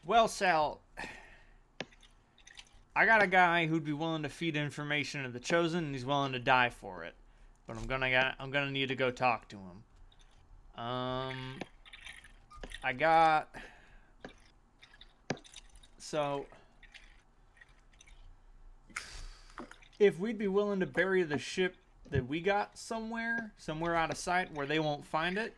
Well, Sal, I got a guy who'd be willing to feed information to the Chosen, and he's willing to die for it. But I'm gonna need to go talk to him. I got. So, if we'd be willing to bury the ship that we got somewhere out of sight where they won't find it,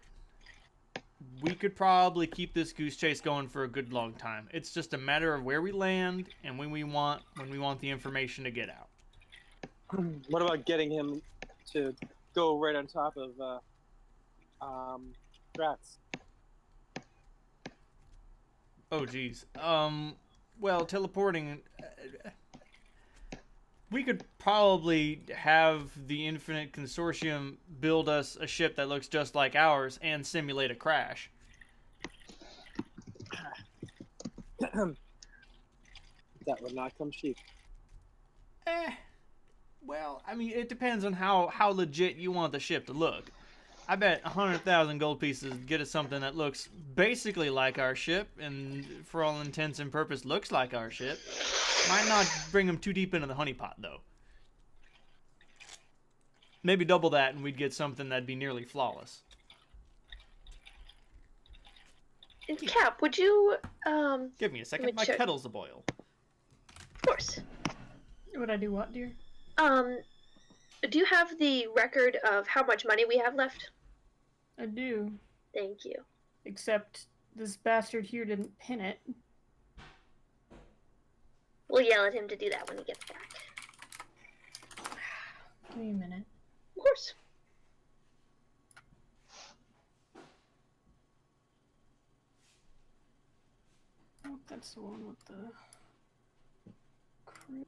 we could probably keep this goose chase going for a good long time. It's just a matter of where we land and when we want the information to get out. What about getting him to go right on top of Drax? Oh, geez. Well, teleporting. We could probably have the Infinite Consortium build us a ship that looks just like ours and simulate a crash. That would not come cheap. Well, I mean, it depends on how legit you want the ship to look. I bet 100,000 gold pieces get us something that looks basically like our ship, and for all intents and purposes looks like our ship. Might not bring them too deep into the honeypot, though. Maybe double that, and we'd get something that'd be nearly flawless. Cap, would you, Give me a second, my kettle's a boil. Of course. Would I do what, dear? Do you have the record of how much money we have left? I do. Thank you. Except this bastard here didn't pin it. We'll yell at him to do that when he gets back. Give me a minute. Of course. Oh, that's the one with the crew.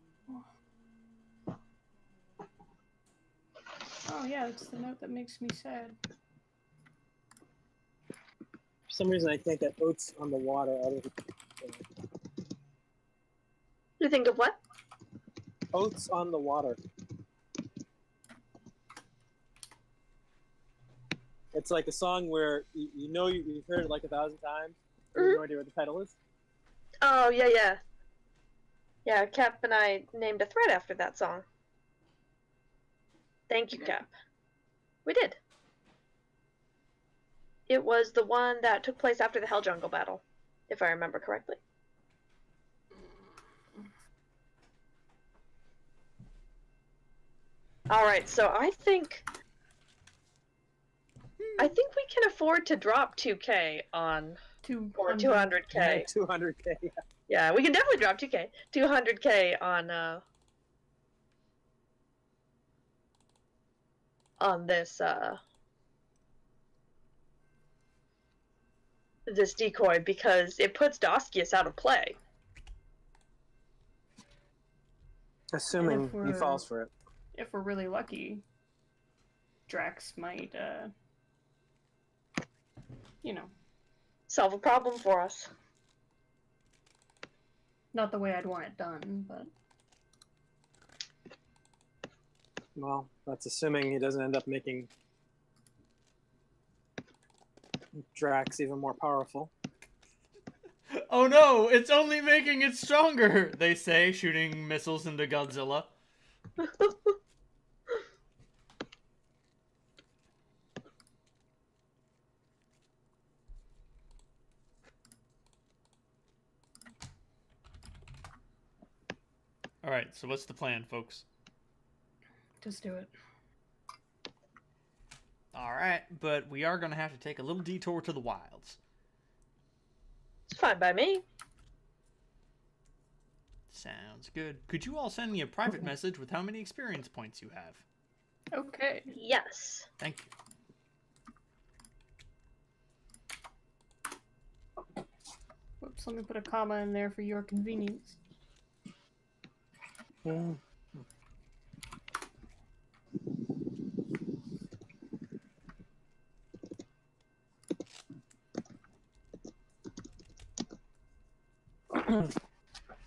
Oh yeah, that's the note that makes me sad. For some reason, I can't get oats on the water out of the... You think of what? Oats on the water. It's like a song where you know you've heard it like 1,000 times. You have no idea what the title is. Oh, yeah. Yeah, Cap and I named a thread after that song. Thank you, Cap. We did. It was the one that took place after the Hell Jungle battle, if I remember correctly. Alright, so I think we can afford to drop 2K on... Or 200K. Yeah, 200K, yeah. Yeah, we can definitely drop 2K. 200K on this, this decoy, because it puts Doskius out of play. Assuming he falls for it. If we're really lucky, Drax might, you know. Solve a problem for us. Not the way I'd want it done, but... Well, that's assuming he doesn't end up making Drax even more powerful. Oh no, it's only making it stronger, they say, shooting missiles into Godzilla. Alright, so what's the plan, folks? Just do it. Alright, but we are going to have to take a little detour to the wilds. It's fine by me. Sounds good. Could you all send me a private message with how many experience points you have? Okay. Yes. Thank you. Whoops, let me put a comma in there for your convenience. Mm.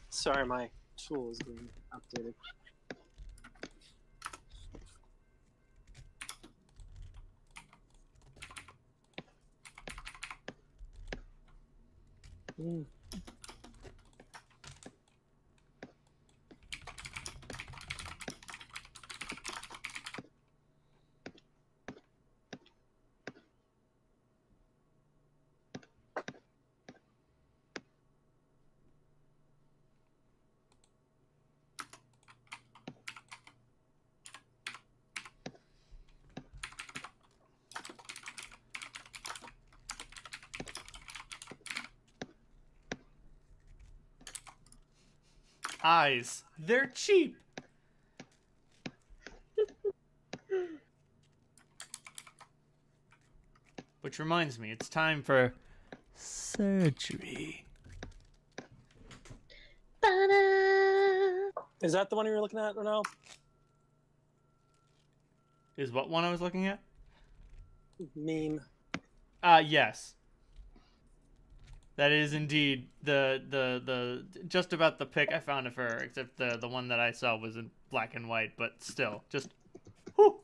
Sorry, my tool is being updated. eyes. They're cheap. Which reminds me, it's time for surgery. Ba-da. Is that the one you were looking at, Ronell? Is what one I was looking at? Meme. Yes. That is indeed the just about the pic I found of her, except the one that I saw was in black and white, but still, just whew.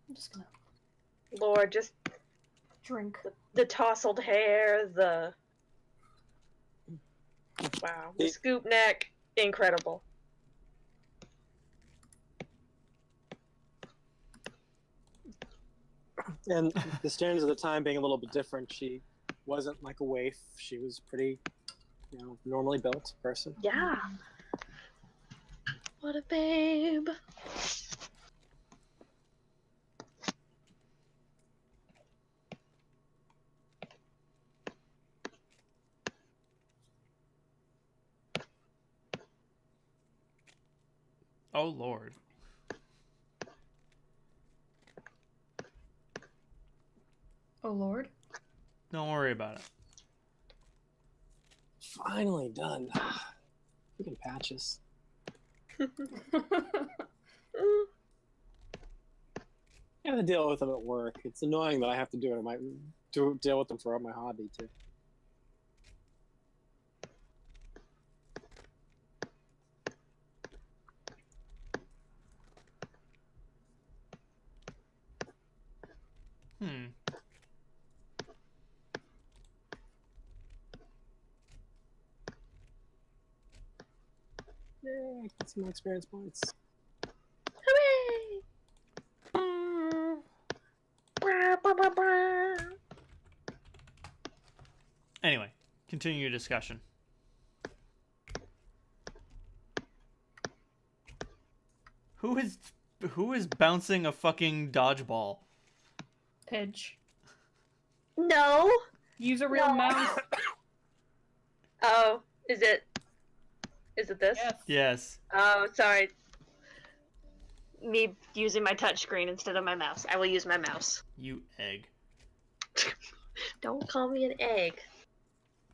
I'm just gonna Lord, just drink. the tousled hair, the wow, the scoop neck, incredible. And the standards of the time being a little bit different, she wasn't like a waif. She was pretty, normally built person. Yeah. What a babe. Oh Lord. Oh Lord. Don't worry about it. Finally done. Freaking patches. I have to deal with them at work. It's annoying that I have to do it. I might deal with them for my hobby too. Yay, get some more experience points. Hooray! Bra, bra, bra, bra. Anyway, continue your discussion. Who is bouncing a fucking dodgeball? Pidge. No. Use a real No. mouse. Oh, is it this? Yes. Yes. Oh, sorry. Me using my touchscreen instead of my mouse. I will use my mouse. You egg. Don't call me an egg.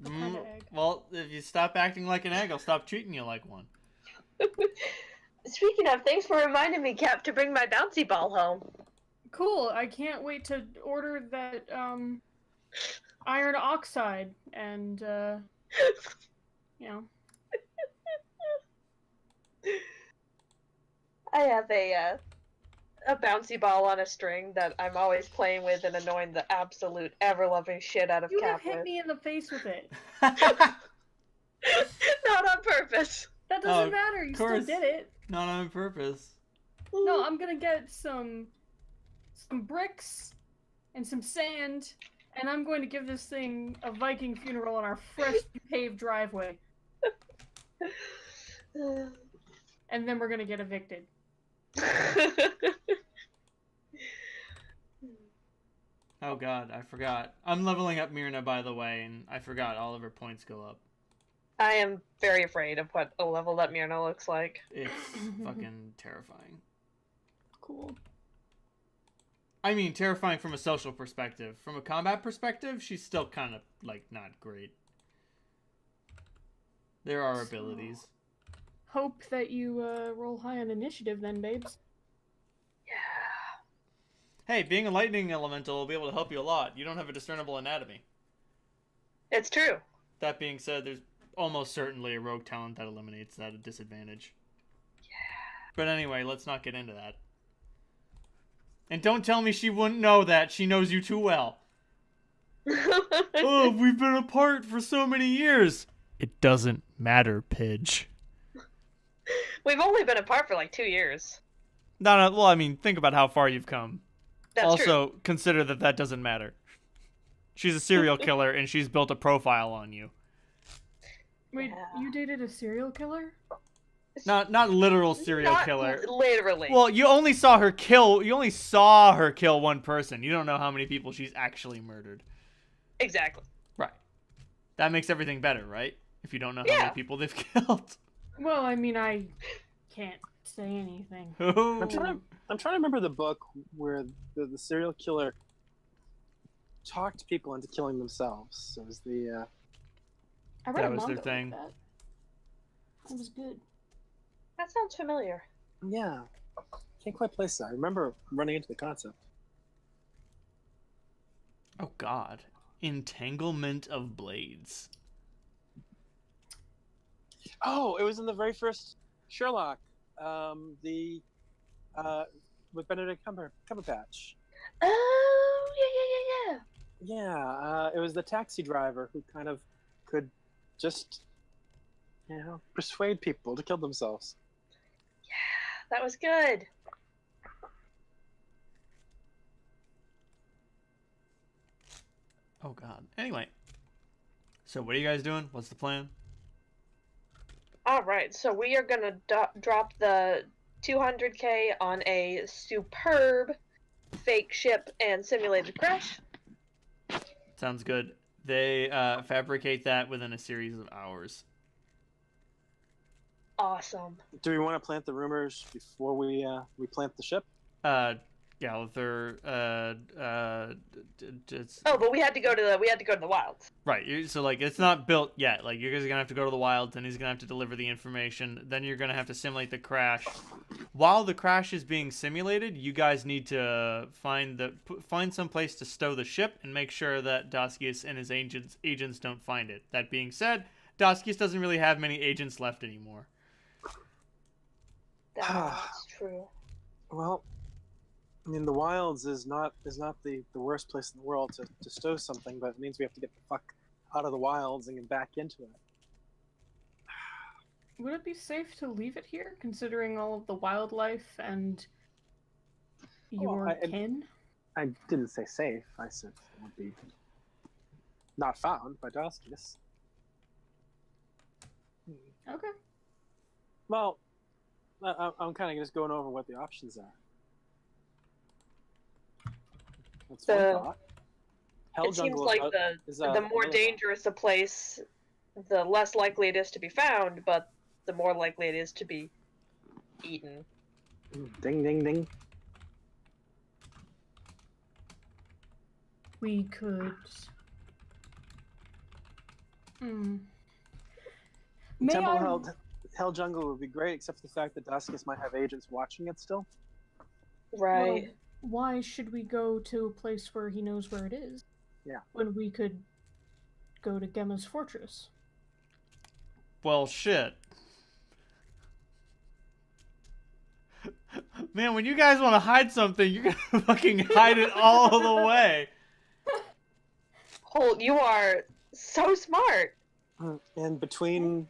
What kind of egg? Well, if you stop acting like an egg, I'll stop treating you like one. Speaking of, thanks for reminding me, Cap, to bring my bouncy ball home. Cool. I can't wait to order that iron oxide and you know. I have a bouncy ball on a string that I'm always playing with and annoying the absolute ever-loving shit out of You have Cap hit with. me in the face with it. Not on purpose. That doesn't matter. You still course. did it. Not on purpose. No, I'm gonna get some bricks and some sand, and I'm going to give this thing a Viking funeral on our fresh paved driveway. And then we're gonna get evicted. Oh god, I forgot. I'm leveling up Myrna, by the way, and I forgot all of her points go up. I am very afraid of what a level up Myrna looks like. It's fucking terrifying. Cool. I mean, terrifying from a social perspective. From a combat perspective, she's still kind of, like, not great. There are abilities. Hope that you roll high on initiative then, babes. Hey, being a lightning elemental will be able to help you a lot. You don't have a discernible anatomy. It's true. That being said, there's almost certainly a rogue talent that eliminates that disadvantage. Yeah. But anyway, let's not get into that. And don't tell me she wouldn't know that. She knows you too well. Oh, we've been apart for so many years. It doesn't matter, Pidge. We've only been apart for like 2 years. No, well, I mean, think about how far you've come. That's also, true. consider that doesn't matter. She's a serial killer, and she's built a profile on you. Wait, Yeah. you dated a serial killer? Not literal serial Not killer. literally. Well, you only saw her kill one person. You don't know how many people she's actually murdered. Exactly. Right. That makes everything better, right? If you don't know how Yeah. many people they've killed. Well, I mean, I can't say anything. I'm trying to remember the book where the serial killer talked people into killing themselves. It was the I read That a was their manga thing. like that. It was good. That sounds familiar. yeah. Can't quite place that. I remember running into the concept. Oh God. Entanglement of blades. Oh, it was in the very first Sherlock. The with Benedict Cumberbatch. Oh, yeah. Yeah, it was the taxi driver who kind of could just, persuade people to kill themselves. That was good. Oh God. Anyway. So what are you guys doing? What's the plan? Alright, so we are gonna drop the 200k on a superb fake ship and simulated crash. Sounds good. They fabricate that within a series of hours. Awesome. Do we want to plant the rumors before we plant the ship? Gallagher, just Oh, but we had to go to the wilds. right. So like, it's not built yet. Like, you guys are gonna have to go to the wilds, and he's gonna have to deliver the information. Then you're gonna have to simulate the crash. While the crash is being simulated, you guys need to find some place to stow the ship and make sure that Daskius and his agents don't find it. That being said, Daskius doesn't really have many agents left anymore. That's true. Well, I mean, the wilds is not the worst place in the world to stow something, but it means we have to get the fuck out of the wilds and get back into it. Would it be safe to leave it here, considering all of the wildlife and your kin? I didn't say safe. I said it would be not found by Daskius. Okay. Well, I'm kind of just going over what the options are. That's one thought. It seems like the more dangerous a place, the less likely it is to be found, but the more likely it is to be eaten. Ding, ding, ding. We could... Temple Hell Jungle would be great, except for the fact that Daskius might have agents watching it still. Right. Well, why should we go to a place where he knows where it is? Yeah. When we could go to Gemma's fortress. Well, shit. Man, when you guys want to hide something, you're gonna fucking hide it all the way. Holt, you are so smart. And between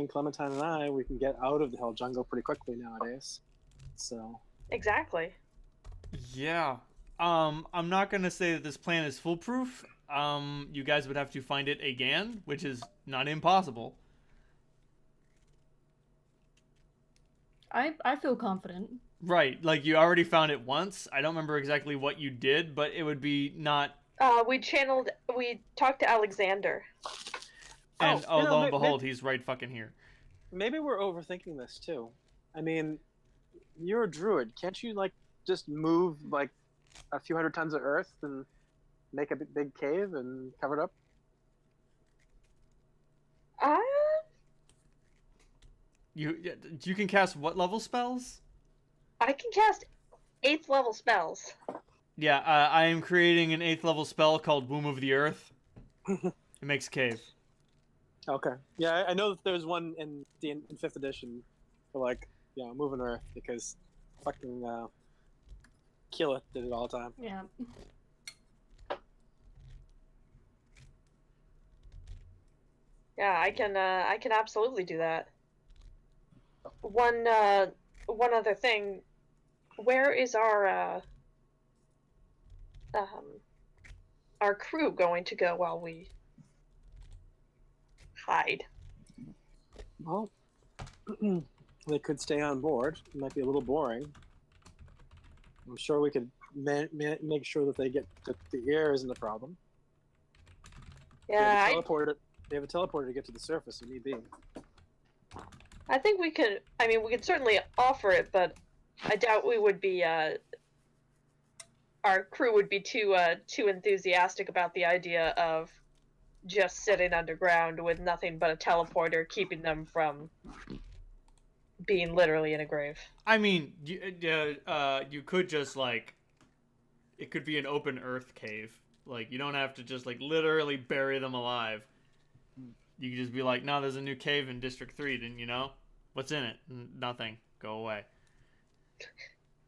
Clementine and I, we can get out of the Hell Jungle pretty quickly nowadays. So. Exactly. Yeah. I'm not gonna say that this plan is foolproof. You guys would have to find it again, which is not impossible. I feel confident. Right, like you already found it once. I don't remember exactly what you did, but it would be not. We talked to Alexander. And lo and behold, he's right fucking here. Maybe we're overthinking this too. I mean, you're a druid. Can't you just move a few hundred tons of earth and make a big cave and cover it up? You can cast what level spells? I can cast 8th level spells. Yeah, I am creating an 8th level spell called Womb of the Earth. It makes a cave. Okay. Yeah, I know that there's one in 5th edition for moving earth because fucking Keyleth did it all the time. Yeah. Yeah, I can absolutely do that. One other thing, where is our crew going to go while we hide? Well, they could stay on board. It might be a little boring. I'm sure we could make sure that they get that the air isn't a problem. Yeah, They have a teleporter to get to the surface if need be. I think we could. I mean, we could certainly offer it, but I doubt we would be. Our crew would be too enthusiastic about the idea of just sitting underground with nothing but a teleporter keeping them from being literally in a grave. I mean, you could just like, it could be an open earth cave. Like, you don't have to just like literally bury them alive. You could just be like, no, there's a new cave in District 3, didn't you know? What's in it? Nothing. Go away.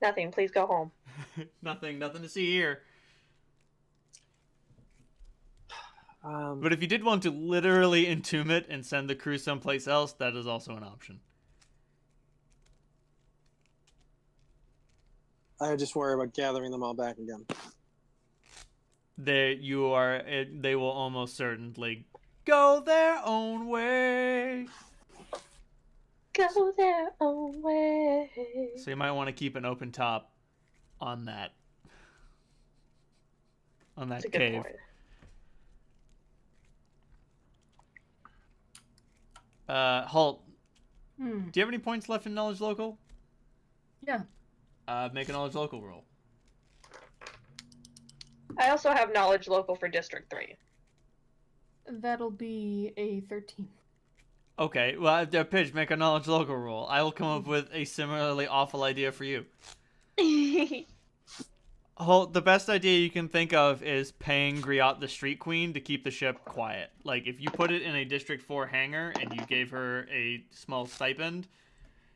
Nothing. Please go home. Nothing to see here. But if you did want to literally entomb it and send the crew someplace else, that is also an option. I just worry about gathering them all back again. They will almost certainly go their own way. Go their own way. So you might want to keep an open top on that. On that cave. Halt. Do you have any points left in Knowledge Local? Yeah. Make a Knowledge Local roll. I also have Knowledge Local for District 3. That'll be a 13. Okay, well, Pidge, make a Knowledge Local roll. I will come up with a similarly awful idea for you. The best idea you can think of is paying Griot the Street Queen to keep the ship quiet. Like, if you put it in a District 4 hangar and you gave her a small stipend,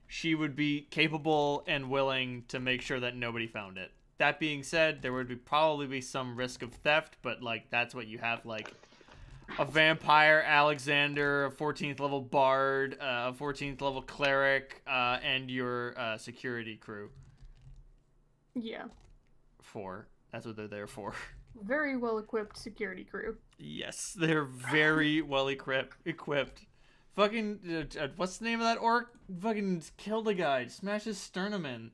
she would be capable and willing to make sure that nobody found it. That being said, there would probably be some risk of theft, but, like, that's what you have, like, a vampire, Alexander, a 14th level bard, a 14th level cleric, and your security crew. Yeah. 4. That's what they're there for. Very well equipped security crew. Yes, they're very well equipped. Fucking, what's the name of that orc? Fucking killed a guy, smashed his sternum in.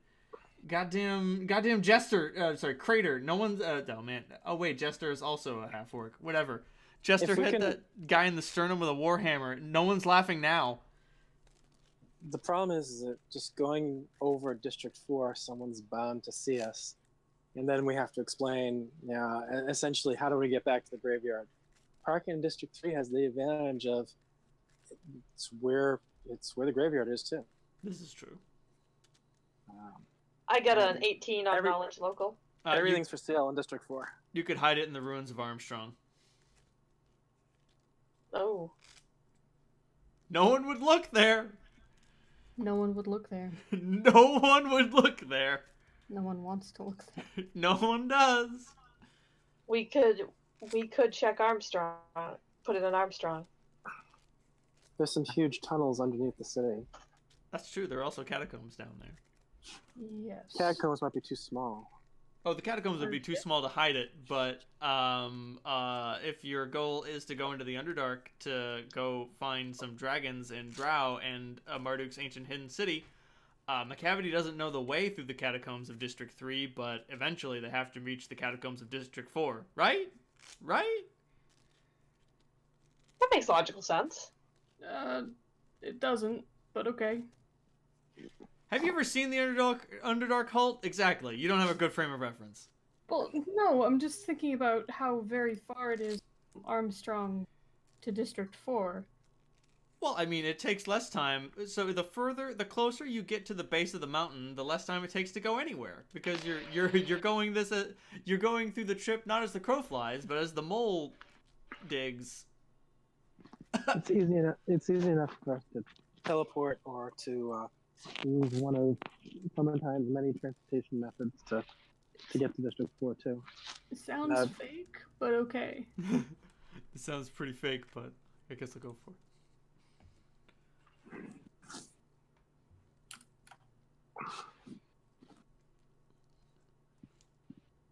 Goddamn Jester, Crater. No one's, oh man. Oh wait, Jester is also a half orc. Whatever. Jester hit that guy in the sternum with a warhammer. No one's laughing now. The problem is that just going over District 4, someone's bound to see us. And then we have to explain, essentially, how do we get back to the graveyard? Parking in District 3 has the advantage of it's where the graveyard is, too. This is true. I got an 18 on Knowledge Local. Everything's for sale in District 4. You could hide it in the ruins of Armstrong. Oh. No one would look there. No one would look there. No one would look there. No one wants to look there. No one does. We could check Armstrong. Put it in Armstrong. There's some huge tunnels underneath the city. That's true. There are also catacombs down there. Yes. Catacombs might be too small. Oh, the catacombs would be too small to hide it, but if your goal is to go into the Underdark to go find some dragons in Drow and Marduk's ancient hidden city, Macavity doesn't know the way through the catacombs of District 3, but eventually they have to reach the catacombs of District 4, right? Right? That makes logical sense. It doesn't, but okay. Have you ever seen the Underdark Halt? Exactly. You don't have a good frame of reference. Well, no, I'm just thinking about how very far it is from Armstrong to District 4. Well, I mean, it takes less time. So the closer you get to the base of the mountain, the less time it takes to go anywhere. Because you're going through the trip not as the crow flies, but as the mole digs. It's easy enough for us to teleport or to use one of sometimes many transportation methods to get to District 4 too. It sounds fake, but okay. It sounds pretty fake, but I guess I'll go for it.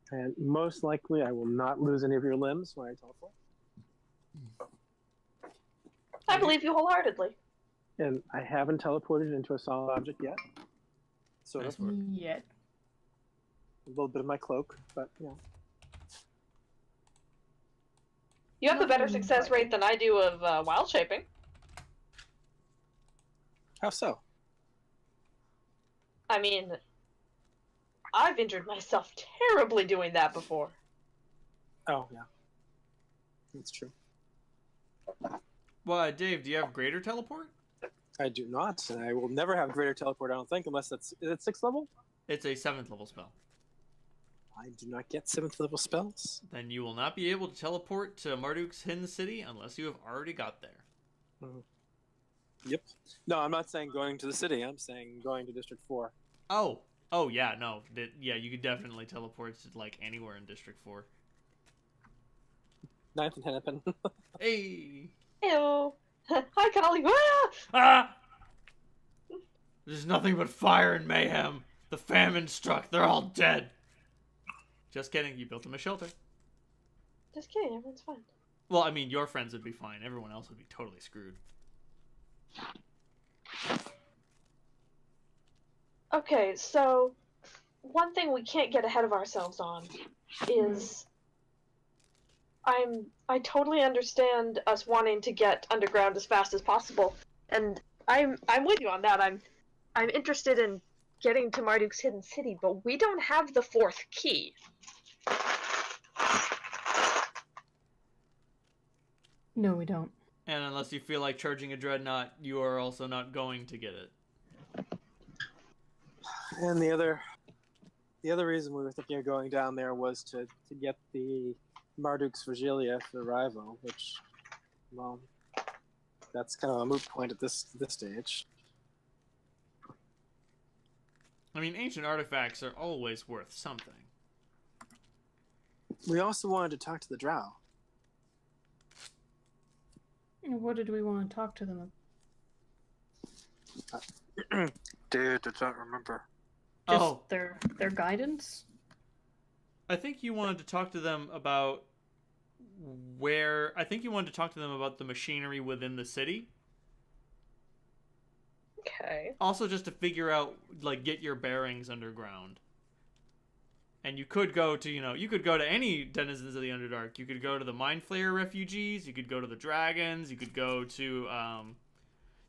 And most likely I will not lose any of your limbs when I teleport. I believe you wholeheartedly. And I haven't teleported into a solid object yet. Sort Nice of. work. Yet. A little bit of my cloak, but You have a better Nothing success vital. rate than I do of wild shaping. How so? I mean, I've injured myself terribly doing that before. Oh, yeah. That's true. Well, Dave, do you have greater teleport? I do not, and I will never have greater teleport, I don't think, unless is it 6th level? It's a 7th level spell. I do not get 7th level spells. Then you will not be able to teleport to Marduk's hidden city unless you have already got there. Yep. No, I'm not saying going to the city. I'm saying going to District 4. Oh, yeah, no. Yeah, you could definitely teleport to, like, anywhere in District 4. 9th and Hennepin. Hey! Ew. Hi, Collie. Ah! Ah! There's nothing but fire and mayhem. The famine struck. They're all dead. Just kidding. You built them a shelter. Just kidding. Everyone's fine. Well, I mean, your friends would be fine. Everyone else would be totally screwed. Okay, so one thing we can't get ahead of ourselves on is I totally understand us wanting to get underground as fast as possible, and I'm with you on that. I'm interested in getting to Marduk's hidden city, but we don't have the 4th key. No, we don't. And unless you feel like charging a dreadnought, you are also not going to get it. And the other reason we were thinking of going down there was to get the Marduk's Regalia for Rivo, which, well, that's kind of a moot point at this stage. I mean, ancient artifacts are always worth something. We also wanted to talk to the Drow. And what did we want to talk to them about? Dude, I don't remember. Just their guidance? I think you wanted to talk to them about the machinery within the city. Okay. Also, just to figure out, like, get your bearings underground. And you could go to any denizens of the Underdark. You could go to the Mind Flayer refugees. You could go to the dragons. You could go to,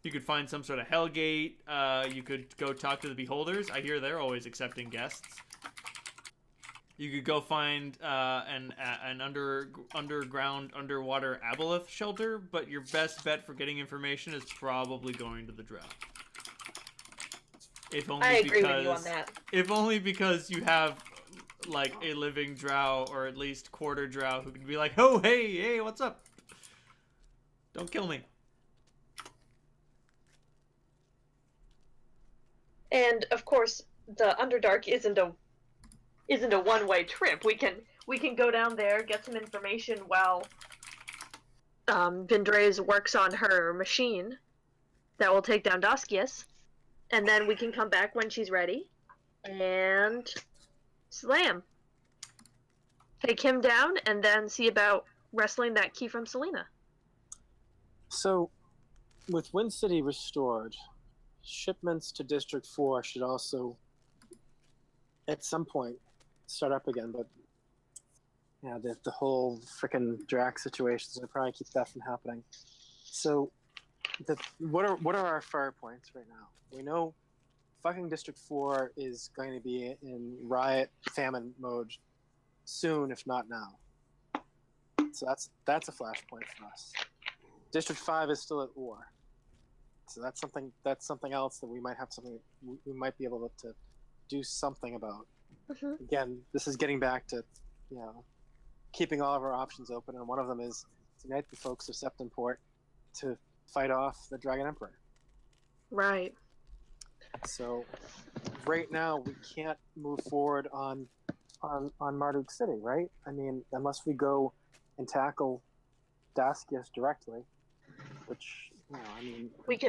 you could find some sort of Hellgate. You could go talk to the Beholders. I hear they're always accepting guests. You could go find an underground, underwater Aboleth shelter, but your best bet for getting information is probably going to the Drow. I agree with you on that. If only because you have, like, a living Drow, or at least quarter Drow, who can be like, oh, hey, what's up? Don't kill me. And of course, the Underdark isn't a one-way trip. We can go down there, get some information while Vindres works on her machine that will take down Doskius, and then we can come back when she's ready and slam. Take him down, and then see about wrestling that key from Selena. So, with Wind City restored, shipments to District 4 should also, at some point, start up again. But yeah, the whole frickin' Drax situation is going to probably keep that from happening. So, what are our fire points right now? We know fucking District 4 is going to be in riot famine mode soon, if not now. So that's a flashpoint for us. District 5 is still at war. So that's something else that we might be able to do something about. Mm-hmm. Again, this is getting back to, keeping all of our options open, and one of them is to unite the folks of Septemport to fight off the Dragon Emperor. Right. So right now we can't move forward on Marduk City, right? I mean, unless we go and tackle Daskius directly, which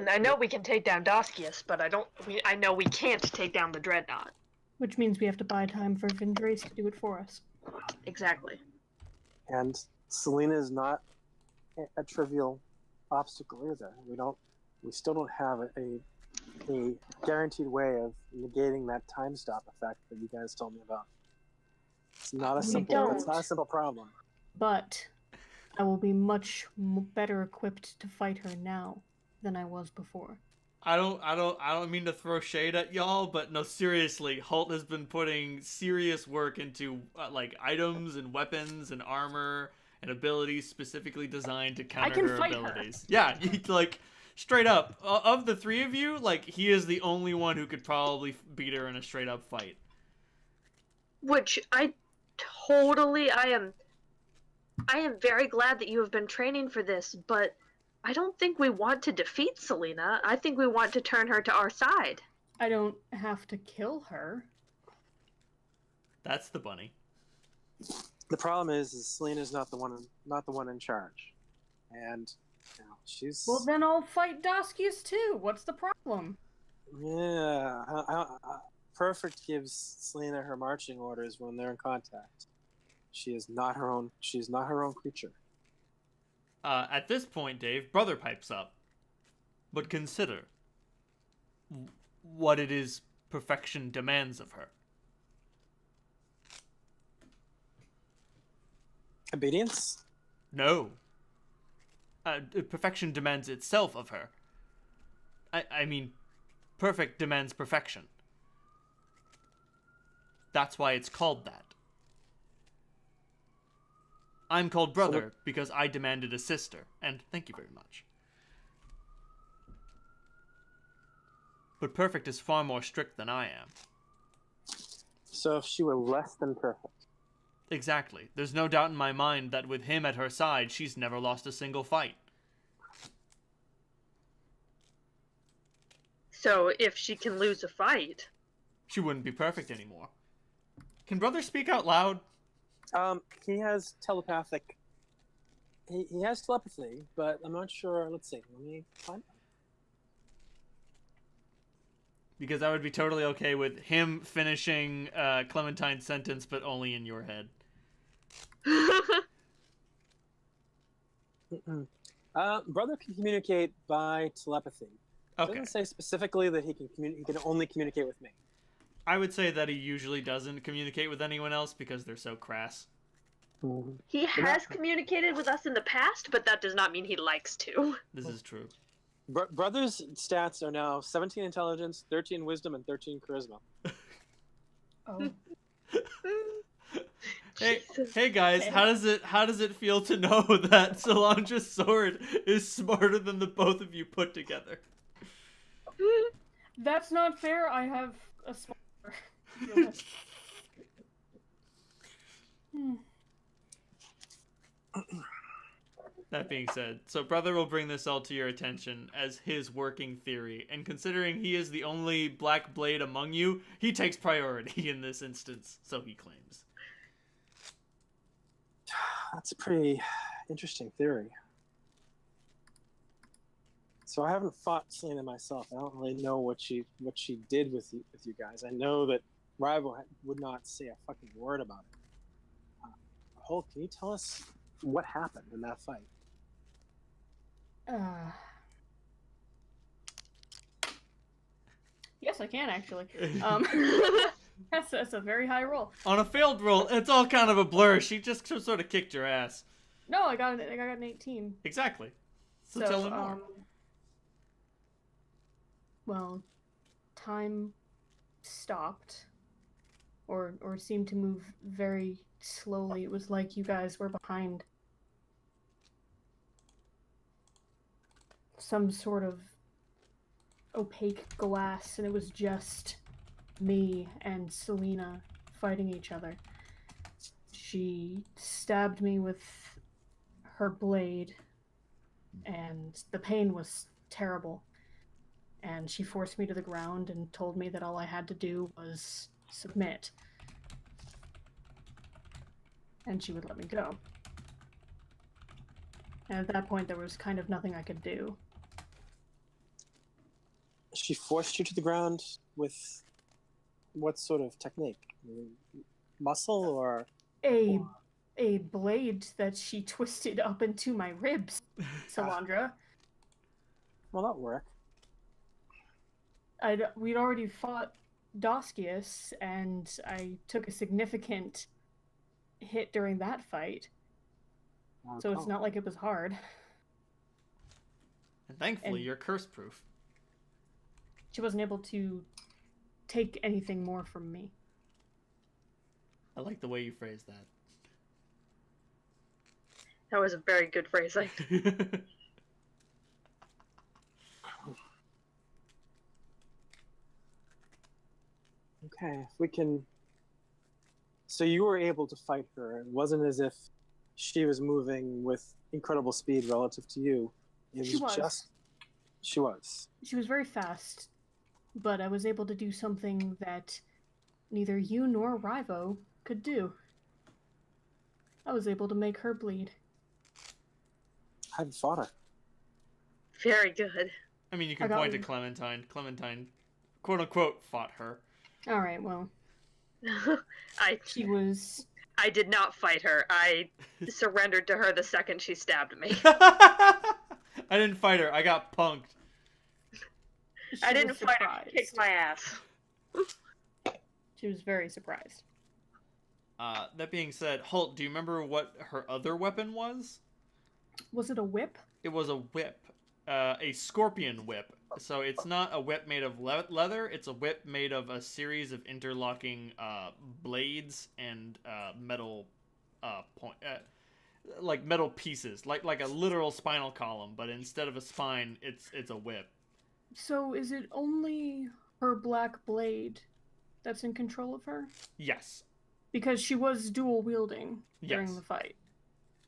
I know we can take down Doskius, but I know we can't take down the Dreadnought. Which means we have to buy time for Vindres to do it for us. Exactly. And Selena is not a trivial obstacle either. we still don't have a guaranteed way of negating that time stop effect that you guys told me about. It's not a We simple. don't. It's not a simple problem. But I will be much better equipped to fight her now than I was before. I don't mean to throw shade at y'all, but no, seriously, Holt has been putting serious work into like items and weapons and armor and abilities specifically designed to counter can her fight her. abilities. Yeah, like straight up, of the three of you, like he is the only one who could probably beat her in a straight up fight. Which I am very glad that you have been training for this, but I don't think we want to defeat Selena. I think we want to turn her to our side. I don't have to kill her. That's the bunny. The problem is Selena's not the one in charge, and she's. Well, then I'll fight Doskius too. What's the problem? Yeah, Perfect gives Selena her marching orders when they're in contact. She is not her own. She's not her own creature. At this point, Dave, brother pipes up. But consider what it is perfection demands of her. Obedience? No. Perfection demands itself of her. I mean, perfect demands perfection. That's why it's called that. I'm called brother because I demanded a sister, and thank you very much. But perfect is far more strict than I am. So if she were less than perfect. Exactly. There's no doubt in my mind that with him at her side, she's never lost a single fight. So if she can lose a fight... She wouldn't be perfect anymore. Can brother speak out loud? He has telepathic. He has telepathy, but I'm not sure. Let's see. Let me find out. Because I would be totally okay with him finishing Clementine's sentence, but only in your head. Brother can communicate by telepathy. It Okay. doesn't say specifically that he can only communicate with me. I would say that he usually doesn't communicate with anyone else because they're so crass. He has communicated with us in the past, but that does not mean he likes to. This is true. Brother's stats are now 17 intelligence, 13 wisdom, and 13 charisma. Oh. Hey guys, how does it feel to know that Solandra's sword is smarter than the both of you put together? That's not fair. I have a small. That being said, so brother will bring this all to your attention as his working theory, and considering he is the only black blade among you, he takes priority in this instance, so he claims. That's a pretty interesting theory. So I haven't fought Selena myself. I don't really know what she did with you guys. I know that Rival would not say a fucking word about it. Hulk, can you tell us what happened in that fight? Yes, I can actually. That's a very high roll. On a failed roll, it's all kind of a blur. She just sort of kicked your ass. No, I got an 18. Exactly. So tell him more. Well, time stopped, or seemed to move very slowly. It was like you guys were behind some sort of opaque glass, and it was just me and Selena fighting each other. She stabbed me with her blade, and the pain was terrible. And she forced me to the ground and told me that all I had to do was submit. And she would let me go. And at that point, there was kind of nothing I could do. She forced you to the ground with what sort of technique? Muscle or A blade that she twisted up into my ribs, Salandra. Well, that'll work. We'd already fought Doskius, and I took a significant hit during that fight, so it's not like it was hard. And thankfully, And- you're curse-proof. She wasn't able to take anything more from me. I like the way you phrased that. That was a very good phrasing. Okay, if we can. So you were able to fight her. It wasn't as if she was moving with incredible speed relative to you. It She was. just. She was. She was very fast, but I was able to do something that neither you nor Rivo could do. I was able to make her bleed. I haven't fought her. Very good. I mean, you can I got point to one. Clementine. Clementine, quote-unquote, fought her. Alright, well, I she was... I did not fight her. I surrendered to her the second she stabbed me. I didn't fight her. I got punked. I she didn't was fight her. She surprised. kicked my ass. She was very surprised. That being said, Holt, do you remember what her other weapon was? Was it a whip? It was a whip. A scorpion whip. So it's not a whip made of leather, it's a whip made of a series of interlocking blades and metal like metal pieces, like a literal spinal column, but instead of a spine, it's a whip. So is it only her black blade that's in control of her? Yes. Because she was dual wielding during Yes. the fight.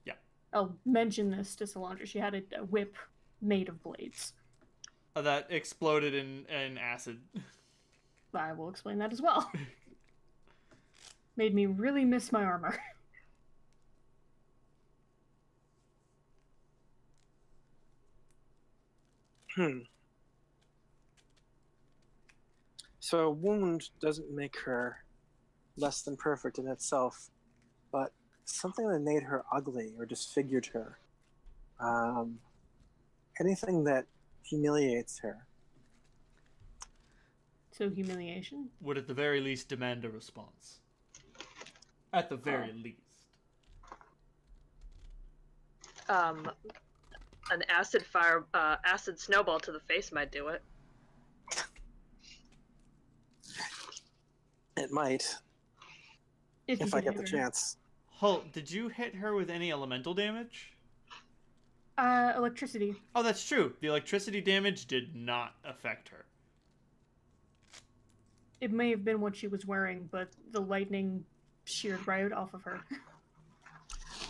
Yeah. I'll mention this to Solandra. She had a whip made of blades. That exploded in acid. I will explain that as well. Made me really miss my armor. So a wound doesn't make her less than perfect in itself, but something that made her ugly or disfigured her. Anything that humiliates her. So humiliation? Would at the very least demand a response. At the very least. An acid snowball to the face might do it. It might, If you if I could get the hit her. chance. Holt, did you hit her with any elemental damage? Electricity. Oh, that's true. The electricity damage did not affect her. It may have been what she was wearing, but the lightning sheared right off of her.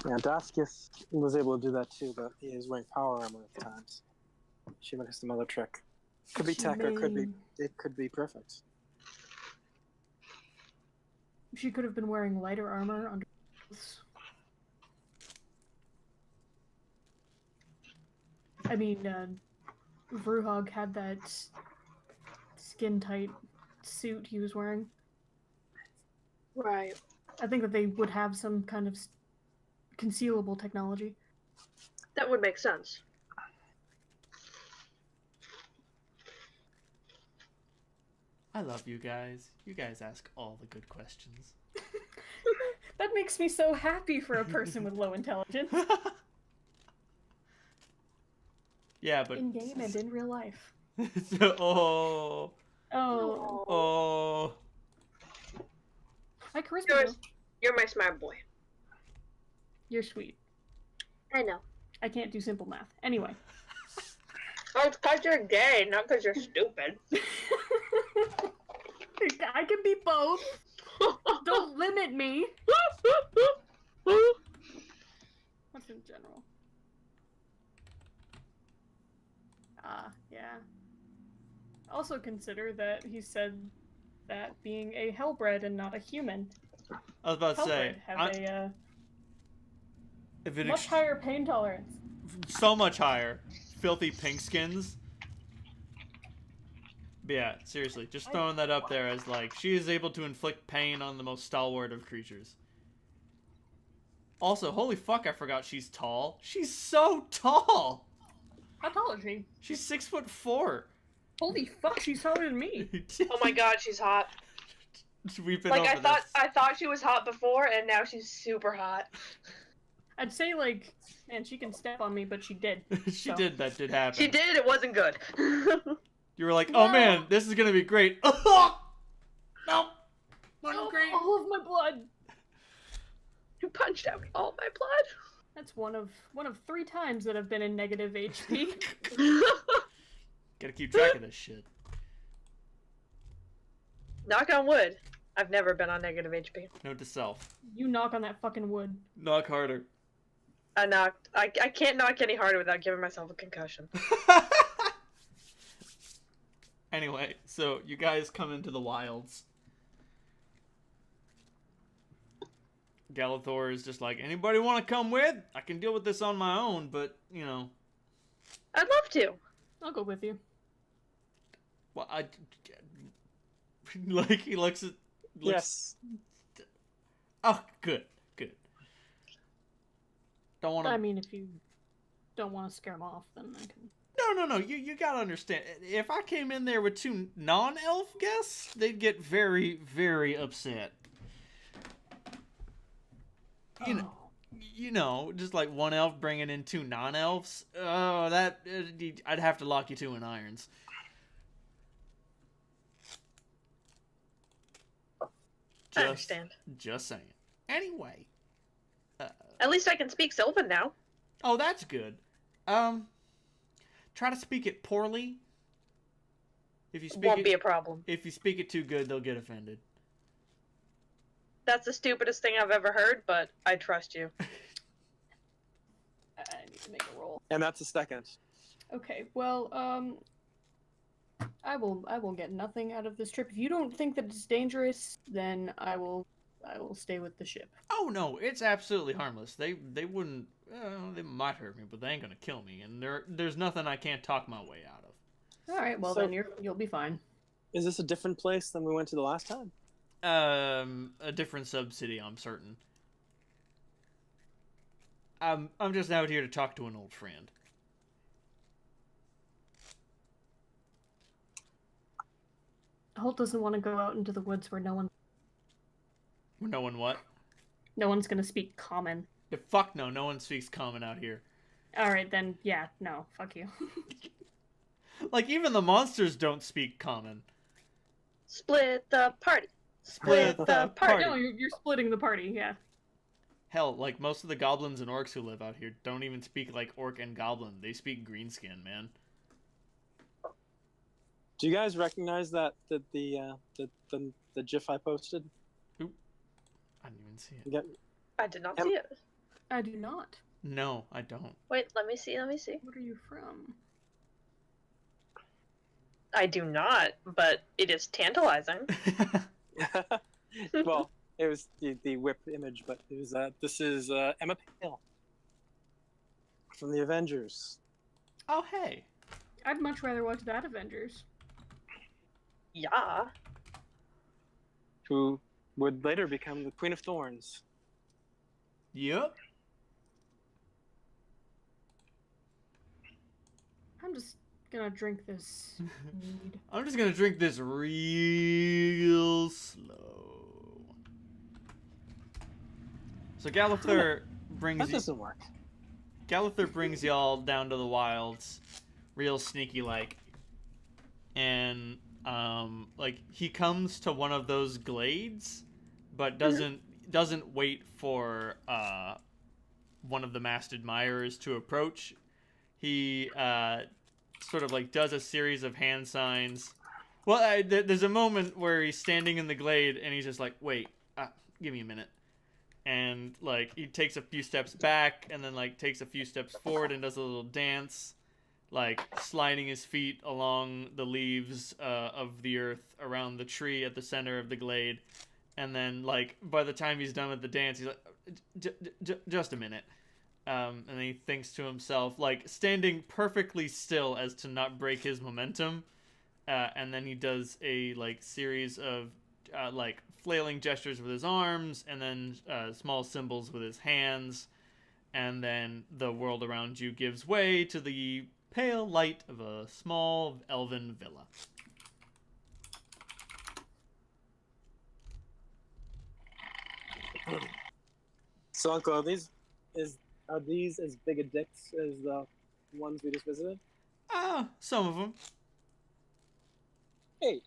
Yeah, Daskis was able to do that too, but he is wearing power armor at times. She might have some other trick. Could be She tech, or may- it could be perfect. She could have been wearing lighter armor under. I mean, Vroohog had that skin-tight suit he was wearing. Right. I think that they would have some kind of concealable technology. That would make sense. I love you guys. You guys ask all the good questions. That makes me so happy for a person with low intelligence. Yeah, but... In game and in real life. oh. Oh. Oh. Hi, Charisma. Yours. though. You're my smart boy. You're sweet. I know. I can't do simple math. Anyway. Oh, it's because you're gay, not because you're stupid. I can be both. Don't limit me. What's in general? Yeah. Also consider that he said that being a hellbred and not a human. I was about to say, Hellbred have if a it much higher pain tolerance. so much higher. Filthy pink skins. But yeah, seriously, just throwing that up there as like, she is able to inflict pain on the most stalwart of creatures. Also, holy fuck, I forgot she's tall. She's so tall! How tall is she? She's 6'4". Holy fuck, she's taller than me. Oh my god, she's hot. We've been Like over I thought she was hot before, and now she's super hot. I'd say like, man, she can step on me, but she did. this. She so. did. That did happen. She did. It wasn't good. You were like, oh No. man, this is gonna be great. No, Oh, great. all of my blood. You punched out all my blood. That's one of 3 times that I've been in negative HP. Gotta keep track of this shit. Knock on wood. I've never been on negative HP. Note to self. You knock on that fucking wood. Knock harder. I knocked. I can't knock any harder without giving myself a concussion. Anyway, so you guys come into the wilds. Galathor is just like, anybody want to come with? I can deal with this on my own, but, you know. I'd love to. I'll go with you. Well, like, he looks at... Yes. Oh, good. Don't want to... I mean, if you don't want to scare them off, then I can... No. You gotta understand. If I came in there with 2 non-elf guests, they'd get very, very upset. You know, just like 1 elf bringing in 2 non-elves. Oh, I'd have to lock you 2 in irons. I understand. Just saying. Anyway. At least I can speak Sylvan now. Oh, that's good. Try to speak it poorly. If you speak Won't be a problem. If you speak it too good, they'll get offended. That's the stupidest thing I've ever heard, but I trust you. I need to make a roll. And that's a second. Okay, well, I will get nothing out of this trip. If you don't think that it's dangerous, then I will stay with the ship. Oh no, it's absolutely harmless. They wouldn't. They might hurt me, but they ain't gonna kill me. And there's nothing I can't talk my way out of. All right, well So- then you'll be fine. Is this a different place than we went to the last time? A different sub-city, I'm certain. I'm just out here to talk to an old friend. Holt doesn't want to go out into the woods where no one No one what? No one's gonna speak common. Yeah, fuck no, no one speaks common out here. Alright, then, yeah, no, fuck you. Like, even the monsters don't speak common. Split the party. Split the the party. No, you're splitting the party, yeah. Hell, like, most of the goblins and orcs who live out here don't even speak, like, orc and goblin. They speak greenskin, man. Do you guys recognize that the GIF I posted? I didn't even see it. You get- I did not see it. I do not. No, I don't. Wait, let me see. What are you from? I do not, but it is tantalizing. Well, it was the whip image, but it was this is Emma Pale from the Avengers. Oh, hey. I'd much rather watch that Avengers. Yeah. Who would later become the Queen of Thorns. Yep. I'm just gonna drink this mead. I'm just gonna drink this real slow. So Galathor brings That you. doesn't work. Galathor brings y'all down to the wilds, real sneaky like, and like he comes to one of those glades, but doesn't wait for one of the masked admirers to approach. He sort of like does a series of hand signs. Well, there's a moment where he's standing in the glade and he's just like, wait, give me a minute. And like he takes a few steps back and then like takes a few steps forward and does a little dance, like sliding his feet along the leaves of the earth around the tree at the center of the glade. And then like by the time he's done with the dance, he's like, just a minute. And he thinks to himself, like standing perfectly still as to not break his momentum. And then he does a like series of like flailing gestures with his arms, and then small symbols with his hands, and then the world around you gives way to the pale light of a small elven villa. So, Uncle, are these as big a dicks as the ones we just visited? Some of them. Hey,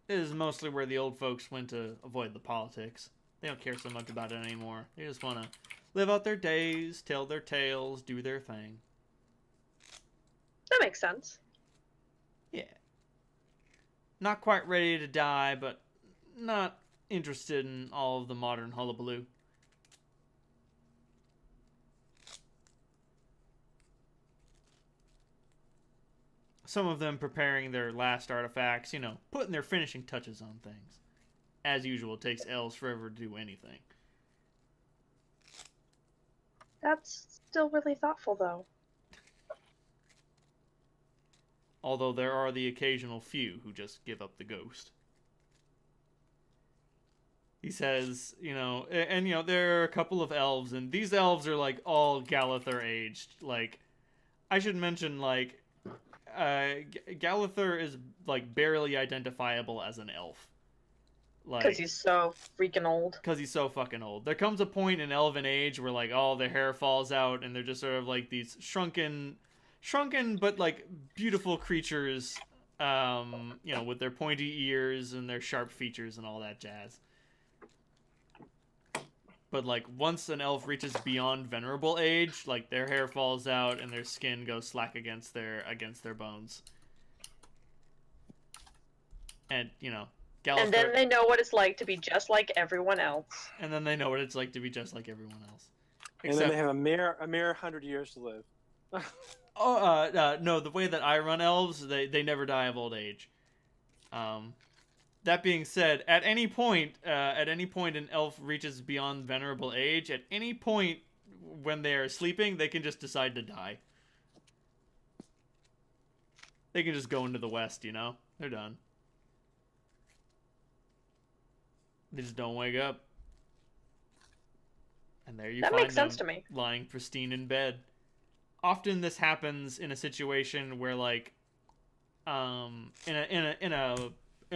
This is mostly where the old folks went to avoid the politics. They don't care so much about it anymore. They just want to live out their days, tell their tales, do their thing. That makes sense. Yeah. Not quite ready to die, but not interested in all of the modern hullabaloo. Some of them preparing their last artifacts, you know, putting their finishing touches on things. As usual, it takes elves forever to do anything. That's still really thoughtful, though. Although there are the occasional few who just give up the ghost. He says, you know, and you know, there are a couple of elves, and these elves are like all Galather aged. Like, I should mention, like, Galather is like barely identifiable as an elf. Like, Because he's so freaking old. because he's so fucking old. There comes a point in elven age where like all their hair falls out, and they're just sort of like these shrunken but like beautiful creatures, you know, with their pointy ears and their sharp features and all that jazz. But like once an elf reaches beyond venerable age, like their hair falls out and their skin goes slack against their bones. And you know, And then they know what it's like to be just like everyone else. and then they know what it's like to be just like everyone else. and then they have a mere 100 years to live. No, the way that I run elves, they never die of old age. That being said, at any point an elf reaches beyond venerable age, at any point when they are sleeping, they can just decide to die. They can just go into the west, you know? They're done. They just don't wake up. And there you That find makes sense them to me. lying pristine in bed. Often this happens in a situation where, like, in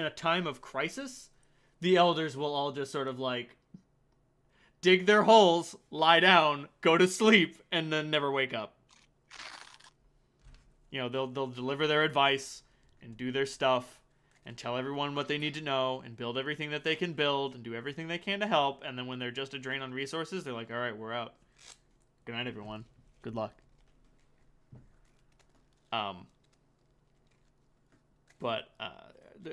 a time of crisis, the elders will all just sort of like dig their holes, lie down, go to sleep, and then never wake up. You know, they'll deliver their advice and do their stuff and tell everyone what they need to know and build everything that they can build and do everything they can to help, and then when they're just a drain on resources, they're like, all right, we're out. Good night, everyone. Good luck.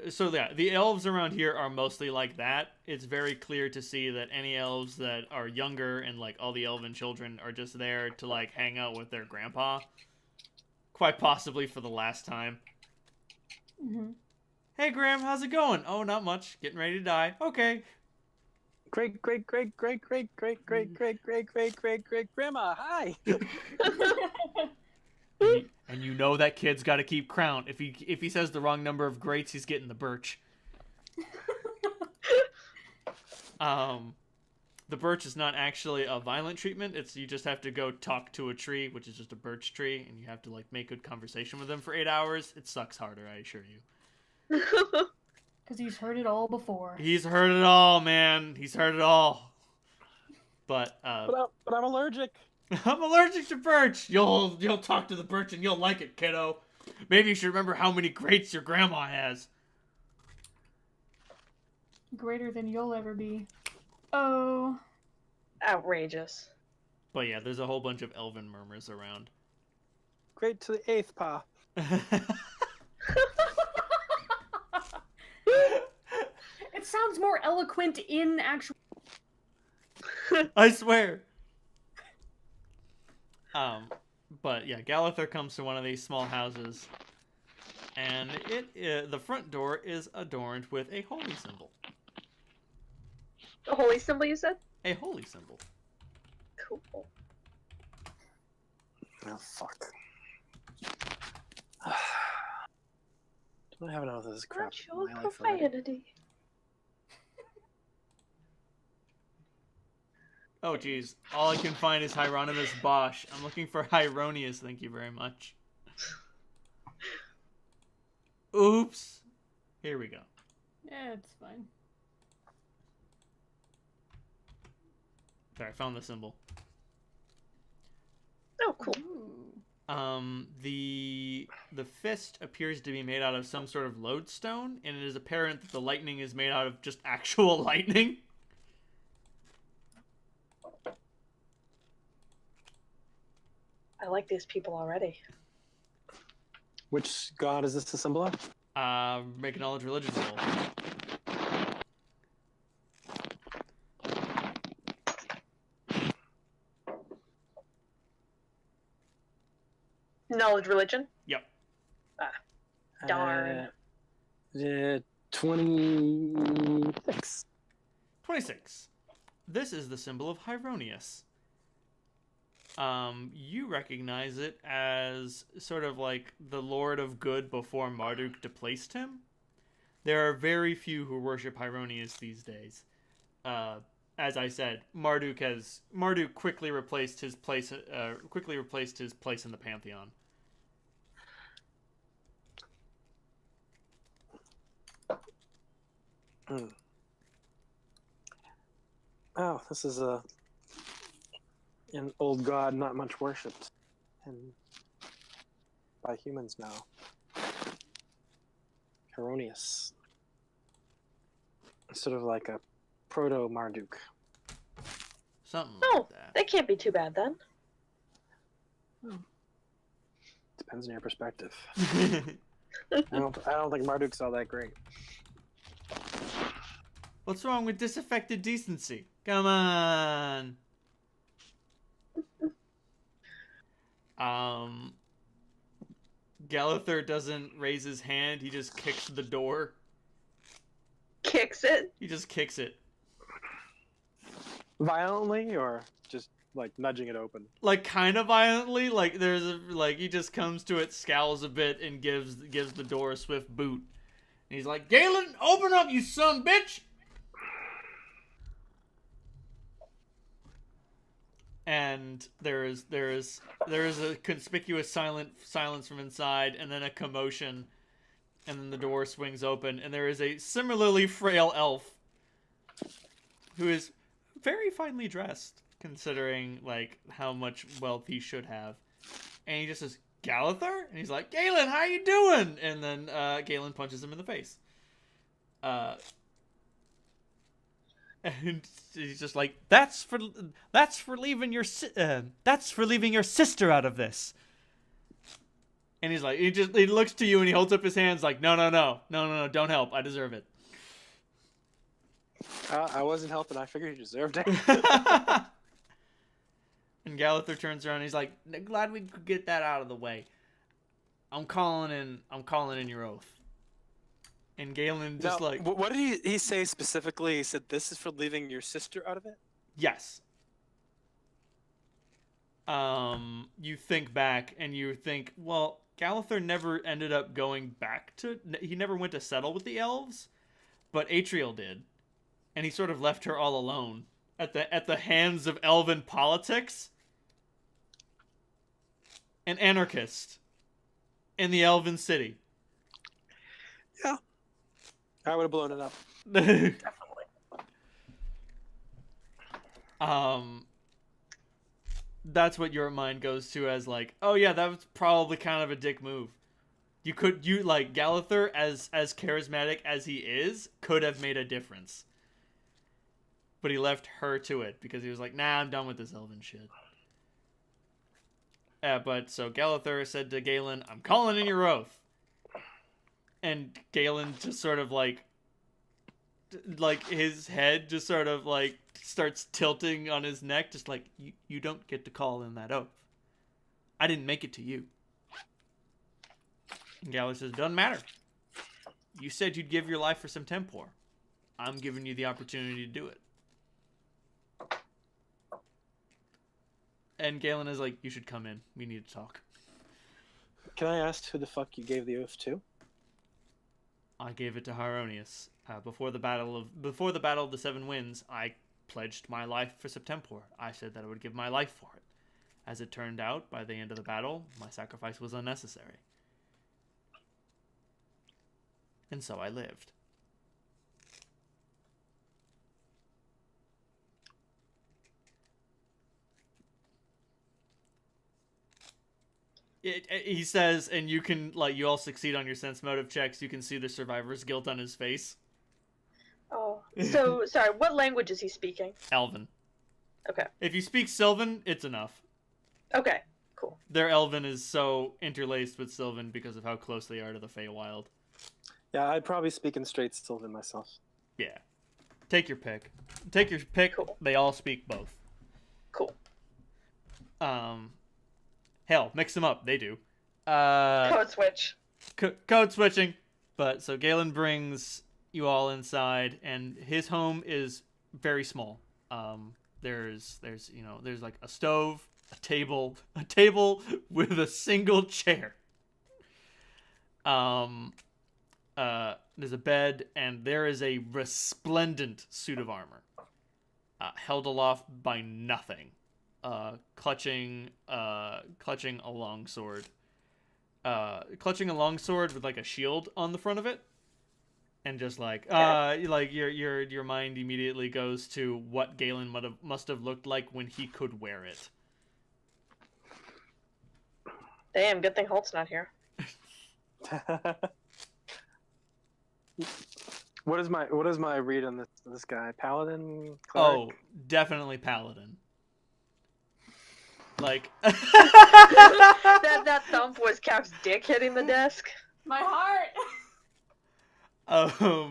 So yeah, the elves around here are mostly like that. It's very clear to see that any elves that are younger and like all the elven children are just there to like hang out with their grandpa. Quite possibly for the last time. Mm-hmm. Hey Graham, how's it going? Oh, not much. Getting ready to die. Okay. Great grandma, hi. And you know that kid's got to keep crown. If he says the wrong number of greats, he's getting the birch. The birch is not actually a violent treatment. It's you just have to go talk to a tree, which is just a birch tree, and you have to like make good conversation with them for 8 hours. It sucks harder, I assure you. Because he's heard it all before. He's heard it all, man. He's heard it all. But I'm allergic. I'm allergic to birch. You'll talk to the birch and you'll like it, kiddo. Maybe you should remember how many greats your grandma has. Greater than you'll ever be. Oh. Outrageous. But yeah, there's a whole bunch of elven murmurs around. Great to the 8th paw. It sounds more eloquent in actual. I swear. But yeah, Galather comes to one of these small houses, and the front door is adorned with a holy symbol. The holy symbol, you said? A holy symbol. Cool. Oh fuck. Don't have enough of this crap in Virtual my life already. profanity. Oh geez, all I can find is Hieronymus Bosch. I'm looking for Hieronius, thank you very much. Oops. Here we go. Yeah, it's fine. There, I found the symbol. Oh, cool. Ooh. The fist appears to be made out of some sort of lodestone, and it is apparent that the lightning is made out of just actual lightning. I like these people already. Which god is this a symbol of? Make a knowledge religion roll. Knowledge religion? Yep. Darn. 26. 26. This is the symbol of Hieronius. You recognize it as sort of like the Lord of Good before Marduk displaced him. There are very few who worship Hieronius these days. As I said, Marduk quickly replaced his place in the pantheon. Oh, this is an old god not much worshipped, and by humans now. Hieronius. Sort of like a proto Marduk. Something Oh, like that. that can't be too bad then. Depends on your perspective. I don't think Marduk's all that great. What's wrong with disaffected decency? Come on. Galather doesn't raise his hand. He just kicks the door. Kicks it. He just kicks it. Violently, or just like nudging it open? Like kind of violently. Like he just comes to it, scowls a bit, and gives the door a swift boot. And he's like, "Galen, open up, you son bitch!" And there is a conspicuous silence from inside, and then a commotion, and then the door swings open, and there is a similarly frail elf who is very finely dressed, considering like how much wealth he should have. And he just says, "Galather?" And he's like, "Galen, how you doing?" And then Galen punches him in the face. And he's just like, that's for leaving your sister out of this. And he's like, he looks to you and he holds up his hands like, no, don't help, I deserve it. I wasn't helping. I figured you deserved it. And Galather turns around and he's like, glad we could get that out of the way. I'm calling in your oath. And Galen just now, what did he say specifically? He said, this is for leaving your sister out of it? Yes. You think back and you think, well, Galather never ended up going back he never went to settle with the elves, but Atriel did. And he sort of left her all alone at the hands of elven politics. An anarchist in the elven city. Yeah. I would have blown it up. Definitely. That's what your mind goes to as like, oh yeah, that was probably kind of a dick move. You like Galather, as charismatic as he is, could have made a difference. But he left her to it because he was like, nah, I'm done with this elven shit. But so Galather said to Galen, I'm calling in your oath. And Galen just sort of like his head just sort of like starts tilting on his neck, just like, you don't get to call in that oath. I didn't make it to you. And Galather says, doesn't matter. You said you'd give your life for Septemport. I'm giving you the opportunity to do it. And Galen is like, you should come in. We need to talk. Can I ask who the fuck you gave the oath to? I gave it to Hieronius. Before the battle of the Seven Winds, I pledged my life for Septemport. I said that I would give my life for it. As it turned out, by the end of the battle, my sacrifice was unnecessary. And so I lived. He says, and you can, like, you all succeed on your sense motive checks. You can see the survivor's guilt on his face. Oh. So, sorry, what language is he speaking? Elven. Okay. If you speak Sylvan, it's enough. Okay, cool. Their Elven is so interlaced with Sylvan because of how close they are to the Feywild. Yeah, I'd probably speak in straight Sylvan myself. Yeah. Take your pick. Take your pick. Cool. They all speak both. Cool. Hell, mix them up. They do. Code switch. Code switching. But so Galen brings you all inside, and his home is very small. There's like a stove, a table with a single chair. There's a bed, and there is a resplendent suit of armor, held aloft by nothing, clutching a longsword, with like a shield on the front of it, and just like your mind immediately goes to what Galen must have looked like when he could wear it. Damn, good thing Holt's not here. What is my read on this guy? Paladin? Cleric? Oh, definitely paladin. Like that thump was Cap's dick hitting the desk. My heart.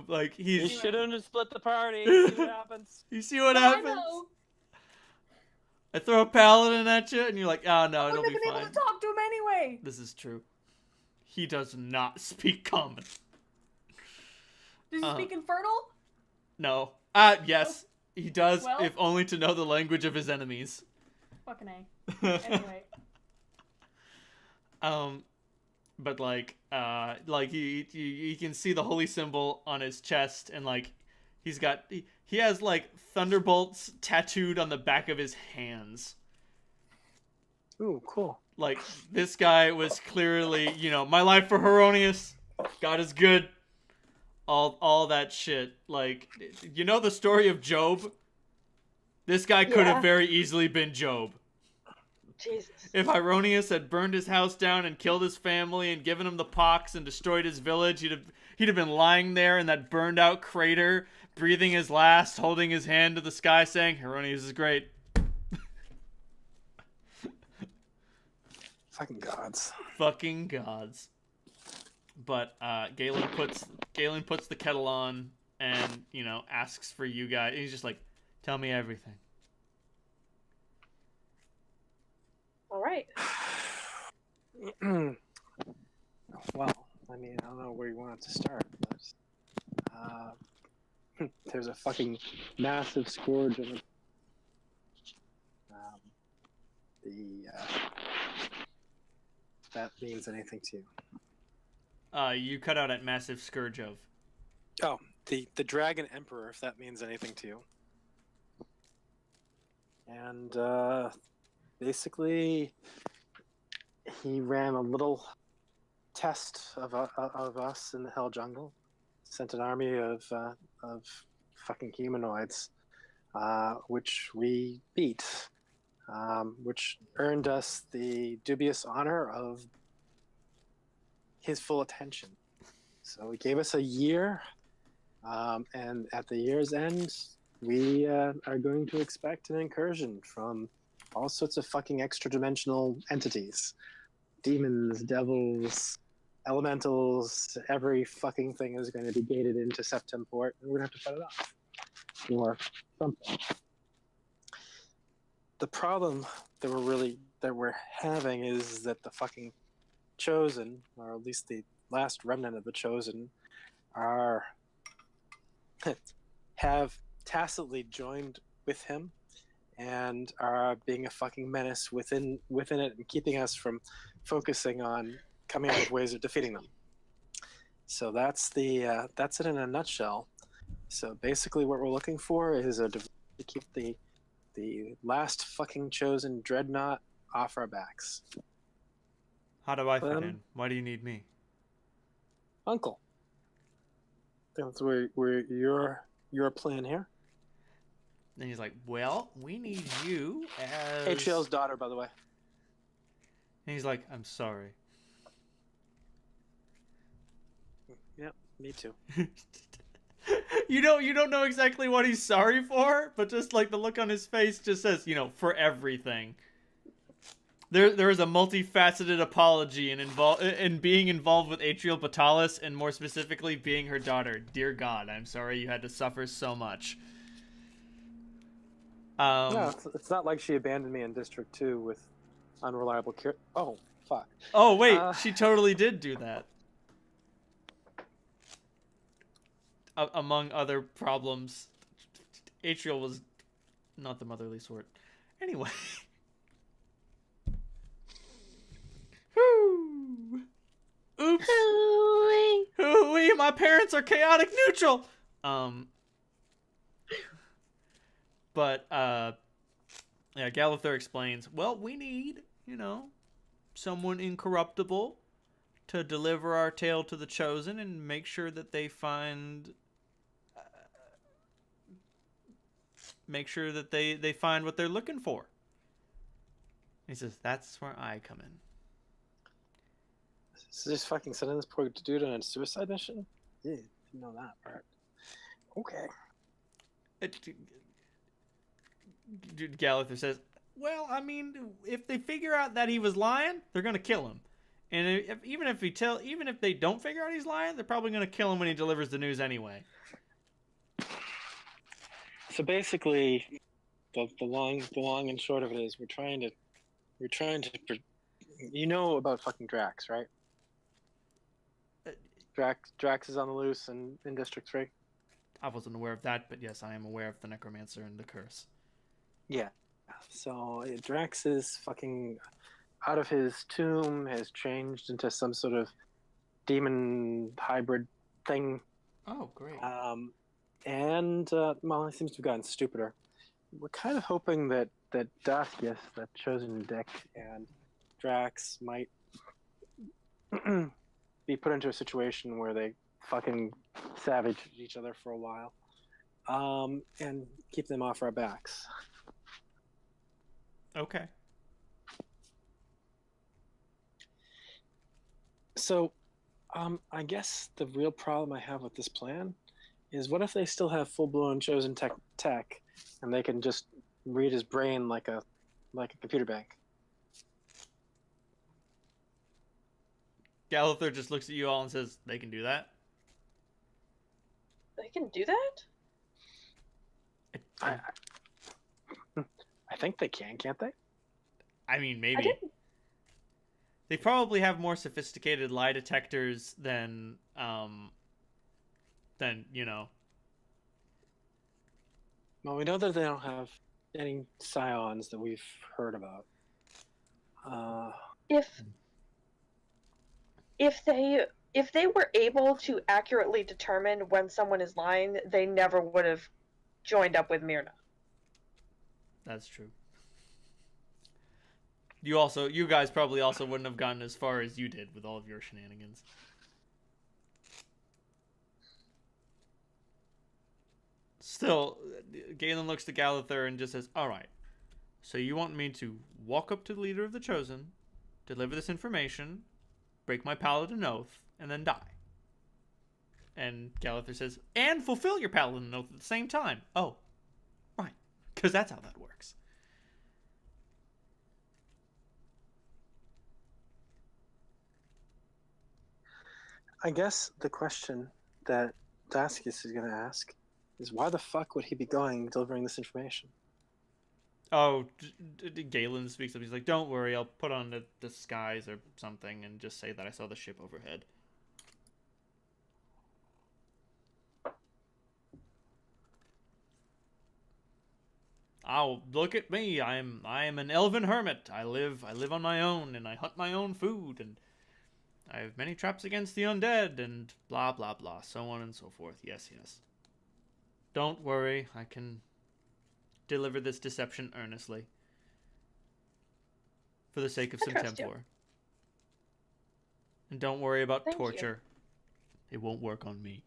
Like You he's. shouldn't have split the party. See what happens. You see what I happens? know. I throw a paladin at you, and you're like, "Oh no, I it'll wouldn't be have been fine." able to talk to him anyway. This is true. He does not speak common. Does he speak Infernal? No. Yes, he does, Well? if only to know the language of his enemies. Fucking A. Anyway. But like you can see the holy symbol on his chest, and like he has like thunderbolts tattooed on the back of his hands. Ooh, cool. Like, this guy was clearly, my life for Heronius, God is good, all that shit. Like, the story of Job? This guy could have very easily been Job. Jesus. If Hieronius had burned his house down and killed his family and given him the pox and destroyed his village, he'd have been lying there in that burned out crater, breathing his last, holding his hand to the sky, saying, Hieronius is great. Fucking gods. Fucking gods. But Galen puts the kettle on and, asks for you guys. He's just like, tell me everything. All right. Well, I mean, I don't know where you want it to start, but there's a fucking massive scourge of that means anything to you. You cut out at massive scourge of. Oh, the Dragon Emperor, if that means anything to you. And basically, he ran a little test of us in the Hell Jungle. Sent an army of fucking humanoids, which we beat, which earned us the dubious honor of his full attention. So he gave us a year, and at the year's end, we are going to expect an incursion from all sorts of fucking extra-dimensional entities. Demons, devils, elementals, every fucking thing is going to be gated into Septemport, and we're going to have to fight it off. Or something. The problem that we're having is that the fucking Chosen, or at least the last remnant of the Chosen, have tacitly joined with him and are being a fucking menace within it and keeping us from focusing on coming up with ways of defeating them. So that's it in a nutshell. So basically what we're looking for is to keep the last fucking Chosen dreadnought off our backs. How do I fit Um, in? Why do you need me? Uncle. That's where your plan here. And he's like, well, we need you as... HL's daughter, by the way. And he's like, I'm sorry. Yep, me too. You don't know exactly what he's sorry for, but just like the look on his face just says, for everything. There is a multifaceted apology in being involved with Atrial Batalis, and more specifically being her daughter. Dear God, I'm sorry you had to suffer so much. No, it's not like she abandoned me in District 2 with unreliable care. Oh, fuck. Oh wait, she totally did do that. Among other problems, Atrial was not the motherly sort. Anyway. Whew. Oops. Hooey. Hooey, my parents are chaotic neutral. But yeah, Gallither explains, well, we need, someone incorruptible to deliver our tale to the Chosen and make sure that they find they find what they're looking for. He says, that's where I come in. So just fucking sending this poor dude on a suicide mission? Yeah, didn't know that part. Okay. Gallither says, well, I mean, if they figure out that he was lying, they're gonna kill him. And even if they don't figure out he's lying, they're probably gonna kill him when he delivers the news anyway. So basically, the long and short of it is we're trying to you know about fucking Drax, right? Drax is on the loose in District 3. I wasn't aware of that, but yes, I am aware of the Necromancer and the curse. Yeah. So Drax is fucking out of his tomb, has changed into some sort of demon hybrid thing. Oh, great. And he seems to have gotten stupider. We're kind of hoping that Daskius, the chosen dick, and Drax might be put into a situation where they fucking savage each other for a while, and keep them off our backs. Okay. So, I guess the real problem I have with this plan is, what if they still have full-blown chosen tech, and they can just read his brain like a computer bank? Gallither just looks at you all and says, they can do that? They can do that? I think they can, can't they? I mean, maybe. I didn't. They probably have more sophisticated lie detectors than Well, we know that they don't have any scions that we've heard about. If they were able to accurately determine when someone is lying, they never would have joined up with Myrna. That's true. You guys probably also wouldn't have gotten as far as you did with all of your shenanigans. Still, Galen looks to Gallither and just says, all right, so you want me to walk up to the leader of the Chosen, deliver this information, break my paladin oath, and then die. And Gallither says, and fulfill your paladin oath at the same time. Oh, right, because that's how that works. I guess the question that Daskius is going to ask is, why the fuck would he be delivering this information? Oh, Galen speaks up. He's like, don't worry, I'll put on a disguise or something and just say that I saw the ship overhead. Oh, look at me. I am an elven hermit. I live on my own, and I hunt my own food, and I have many traps against the undead, and blah, blah, blah, so on and so forth. Yes, yes. Don't worry, I can deliver this deception earnestly. for the sake of I trust you. Septemport. And don't worry about Thank you. torture. It won't work on me.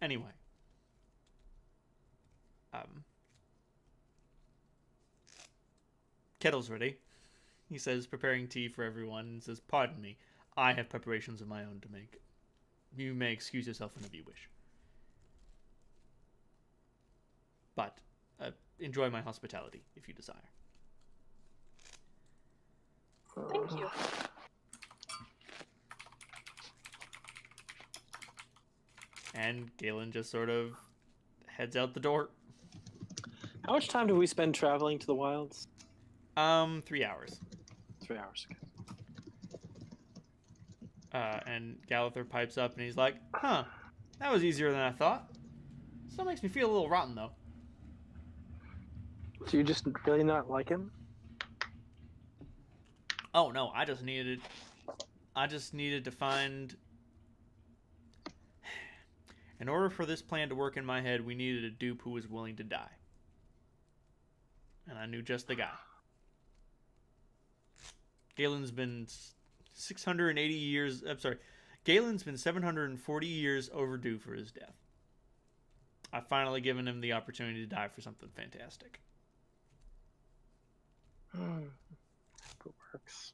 Anyway. Kettle's ready. He says, preparing tea for everyone, and says, pardon me, I have preparations of my own to make. You may excuse yourself whenever you wish. But, enjoy my hospitality, if you desire. Thank you. And Galen just sort of heads out the door. How much time do we spend traveling to the wilds? 3 hours. 3 hours. Okay. And Gallagher pipes up and he's like, huh, that was easier than I thought. Still makes me feel a little rotten, though. Do you just really not like him? Oh, no, I just needed to find... In order for this plan to work in my head, we needed a dupe who was willing to die. And I knew just the guy. Galen's been 680 years... I'm sorry. Galen's been 740 years overdue for his death. I've finally given him the opportunity to die for something fantastic. Hope it works.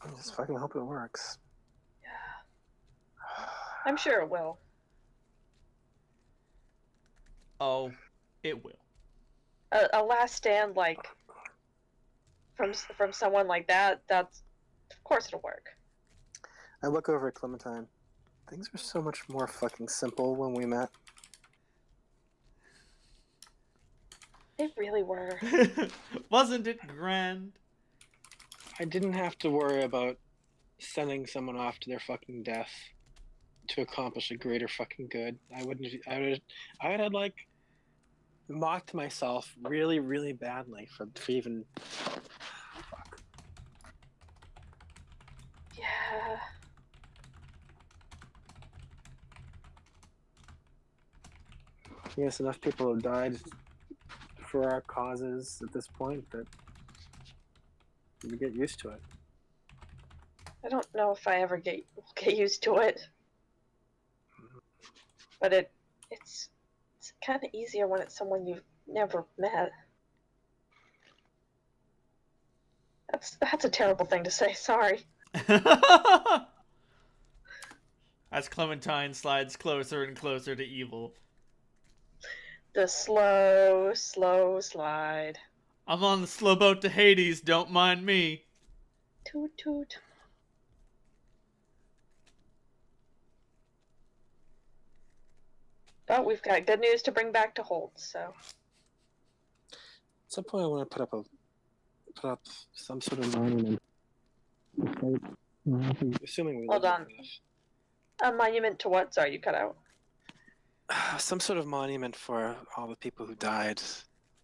I just fucking hope it works. I'm sure it will. Oh, it will. A last stand like from someone like that. That's of course it'll work. I look over at Clementine. Things were so much more fucking simple when we met. They really were. Wasn't it grand? I didn't have to worry about sending someone off to their fucking death to accomplish a greater fucking good. I would have like mocked myself really, really badly for even. Fuck. Yeah. Yes, enough people have died for our causes at this point that we get used to it. I don't know if I ever get used to it. But it's kind of easier when it's someone you've never met. That's a terrible thing to say. Sorry. As Clementine slides closer and closer to evil. The slow, slow slide. I'm on the slow boat to Hades, don't mind me. Toot toot. But we've got good news to bring back to Holt, so. At some point, I want to put up some sort of monument. Assuming we Hold live on. long enough. A monument to what? Sorry, you cut out. Some sort of monument for all the people who died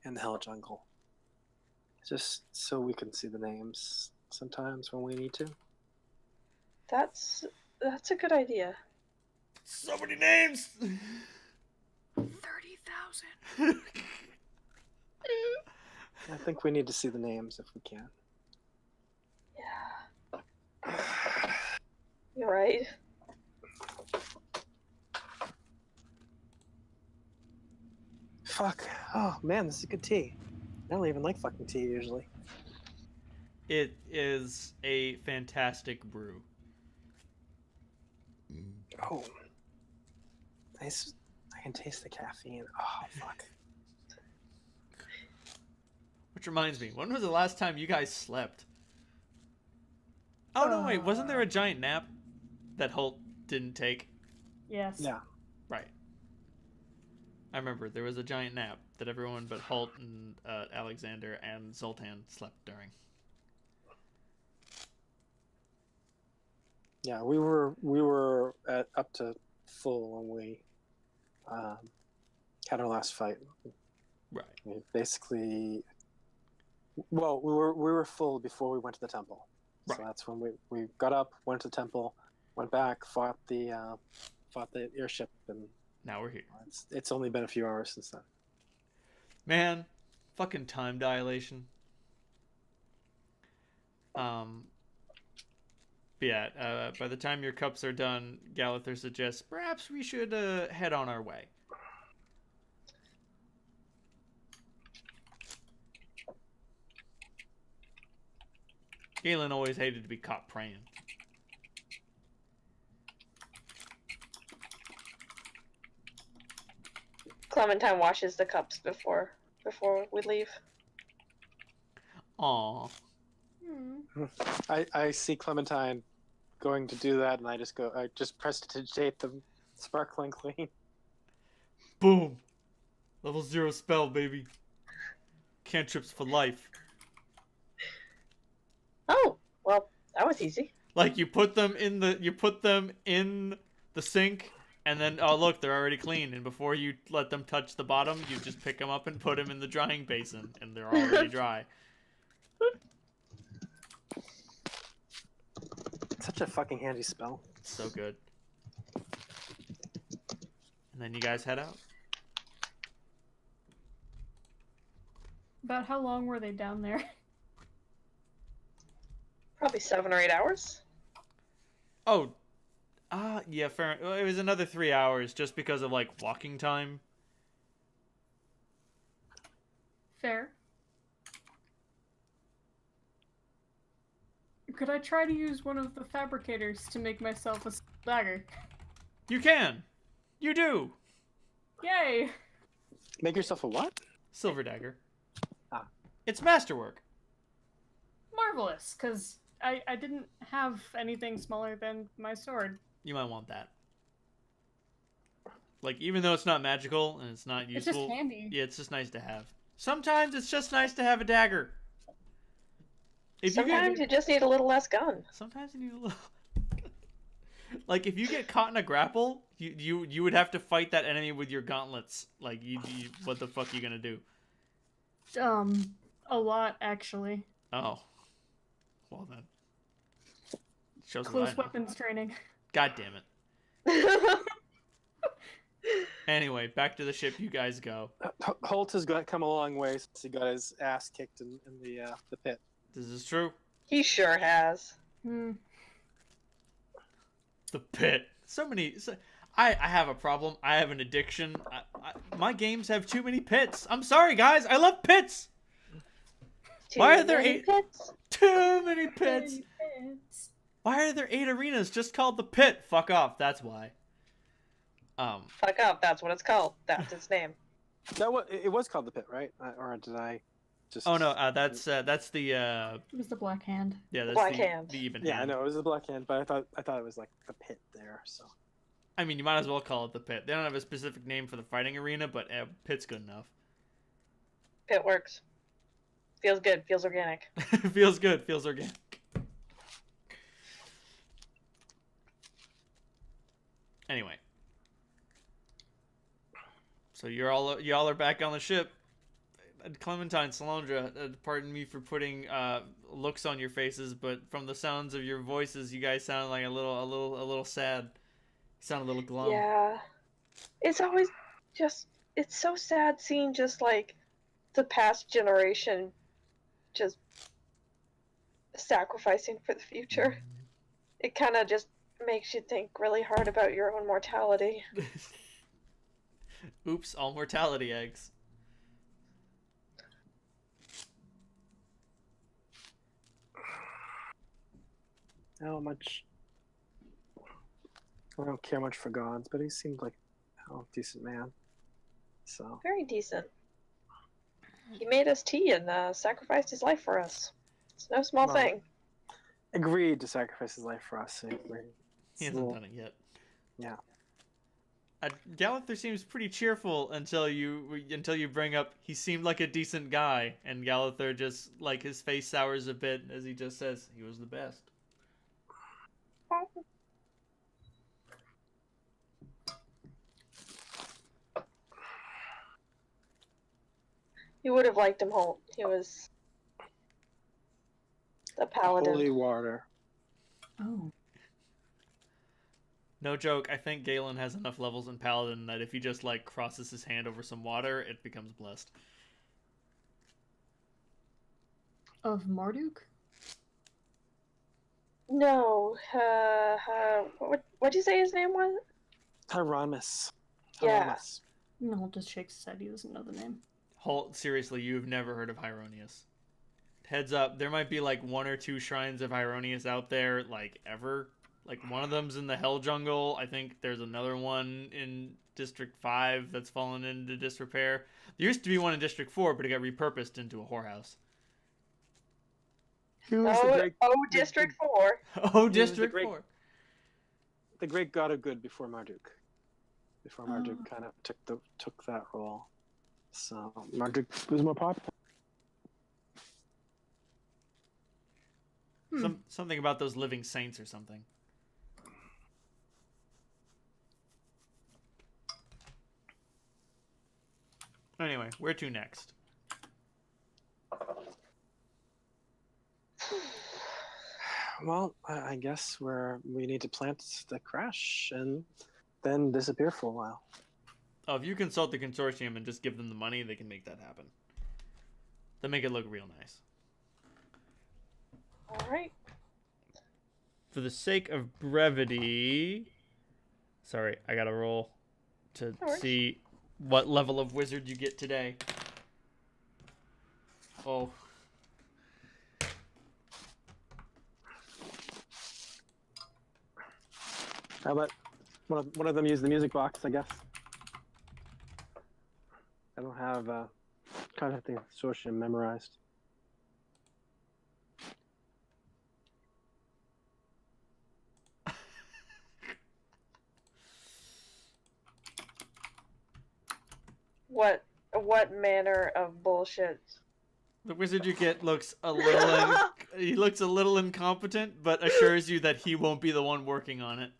in the Hell Jungle. Just so we can see the names sometimes when we need to. That's a good idea. So many names! 30,000. I think we need to see the names if we can. Yeah. You're right. Fuck. Oh man, this is good tea. I don't even like fucking tea usually. It is a fantastic brew. Oh. Nice. I can taste the caffeine. Oh, fuck. Which reminds me, when was the last time you guys slept? Oh, no, wait. Wasn't there a giant nap that Holt didn't take? Yes. Yeah. Right. I remember there was a giant nap that everyone but Holt and Alexander and Zoltan slept during. Yeah, we were at up to full when we had our last fight. Right. We basically Well, we were full before we went to the temple. Right. So that's when we got up, went to the temple, went back, fought the airship, and Now we're here. it's only been a few hours since then. Man, fucking time dilation. But yeah, by the time your cups are done, Galather suggests perhaps we should head on our way. Galen always hated to be caught praying. Clementine washes the cups before we leave. Aw. I see Clementine going to do that, and I just prestidigitate them sparkling clean. Boom. Level 0 spell, baby. Cantrips for life. Oh, well, that was easy. Like you put them in the sink, and then oh look, they're already clean. And before you let them touch the bottom, you just pick them up and put them in the drying basin, and they're already dry. Such a fucking handy spell. So good. And then you guys head out. About how long were they down there? Probably 7 or 8 hours. Oh, yeah, fair. Well, it was another 3 hours just because of like walking time. Fair. Could I try to use one of the fabricators to make myself a dagger? You can. You do. Yay! Make yourself a what? Silver dagger. Ah. It's masterwork. Marvelous, because I didn't have anything smaller than my sword. You might want that. Like, even though it's not magical and it's not useful. It's just handy. Yeah, it's just nice to have. Sometimes it's just nice to have a dagger. Sometimes you just need a little less gun. Sometimes you need a little. Like if you get caught in a grapple, you would have to fight that enemy with your gauntlets. Like you what the fuck are you gonna do? A lot actually. Oh, well then. Shows Close what I know. weapons training. God damn it. Anyway, back to the ship you guys go. Holt has come a long way since he got his ass kicked in the pit. This is true. He sure has. Hmm. The pit. I have a problem. I have an addiction. My games have too many pits. I'm sorry, guys. I love pits. Why are there 8 pits? Too many pits. Why are there 8 arenas just called the pit? Fuck off. That's why. Fuck up. That's what it's called. That's its name. It was called the pit, right? Or did I just? Oh no, that's the It was the Black Hand. yeah, that's Black the, hand. the even Yeah, hand. I know it was the black hand, but I thought it was like the pit there. So I mean, you might as well call it the pit. They don't have a specific name for the fighting arena, but pit's good enough. Pit works. Feels good. Feels organic. Feels good. Feels organic. Anyway, so y'all are back on the ship. Clementine, Salondra, pardon me for putting looks on your faces, but from the sounds of your voices, you guys sound like a little sad. You sound a little glum. Yeah. It's always just, it's so sad seeing just like the past generation just sacrificing for the future. It kind of just makes you think really hard about your own mortality. Oops, all mortality eggs. I don't care much for gods, but he seemed like a decent man. So Very decent. He made us tea and sacrificed his life for us. It's no small Well, thing. agreed to sacrifice his life for us. He hasn't done it yet. Yeah. Galather seems pretty cheerful until you bring up he seemed like a decent guy, and Galather just like his face sours a bit as he just says he was the best. You would have liked him, Holt. He was The paladin. Holy water. Oh. No joke, I think Galen has enough levels in Paladin that if he just, like, crosses his hand over some water, it becomes blessed. Of Marduk? No. What'd you say his name was? Hieronymus. Yeah. Hieronymus. No, just shakes his head. He doesn't know the name. Seriously, you've never heard of Hieronymus. Heads up, there might be, like, 1 or 2 shrines of Hieronymus out there, like, ever. Like, one of them's in the Hell Jungle. I think there's another one in District 5 that's fallen into disrepair. There used to be one in District 4, but it got repurposed into a whorehouse. District 4. Oh, the District great- 4. The great god of good before Marduk. Before Marduk Oh. kind of took that role. So Marduk was more popular. Something about those living saints or something. Anyway, where to next? Well, I guess we need to plant the crash and then disappear for a while. Oh, if you consult the consortium and just give them the money, they can make that happen. They'll make it look real nice. Alright. For the sake of brevity... Sorry, I gotta roll to No worries. see what level of wizard you get today. Oh. How about one of them use the music box, I guess? I don't have contact the consortium memorized. What manner of bullshit? The wizard you get looks a little he looks a little incompetent, but assures you that he won't be the one working on it.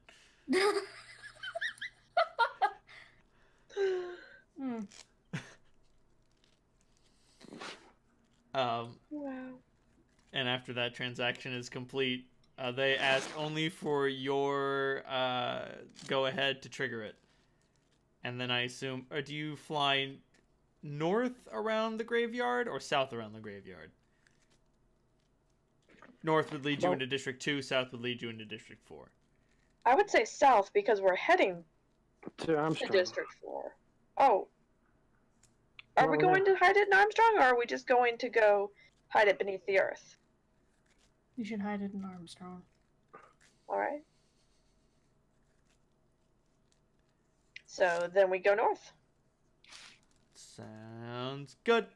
Hmm. Wow. And after that transaction is complete, they ask only for your go ahead to trigger it. And then I assume, or do you fly north around the graveyard or south around the graveyard? North would lead you into District 2, south would lead you into District 4. I would say south because we're heading To to Armstrong. District 4. Oh. Are we Well, going to hide it in Armstrong, or are we just going to go hide it beneath the earth? You should hide it in Armstrong. Alright. So then we go north. Sounds good.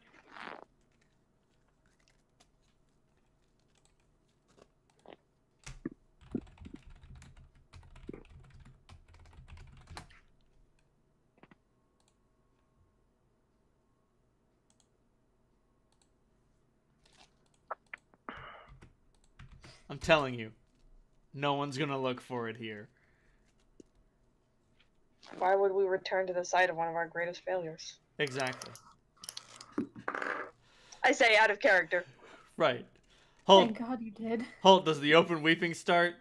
I'm telling you, no one's gonna look for it here. Why would we return to the site of one of our greatest failures? Exactly. I say out of character. Right. Holt, Thank God you did. Holt, does the open weeping start?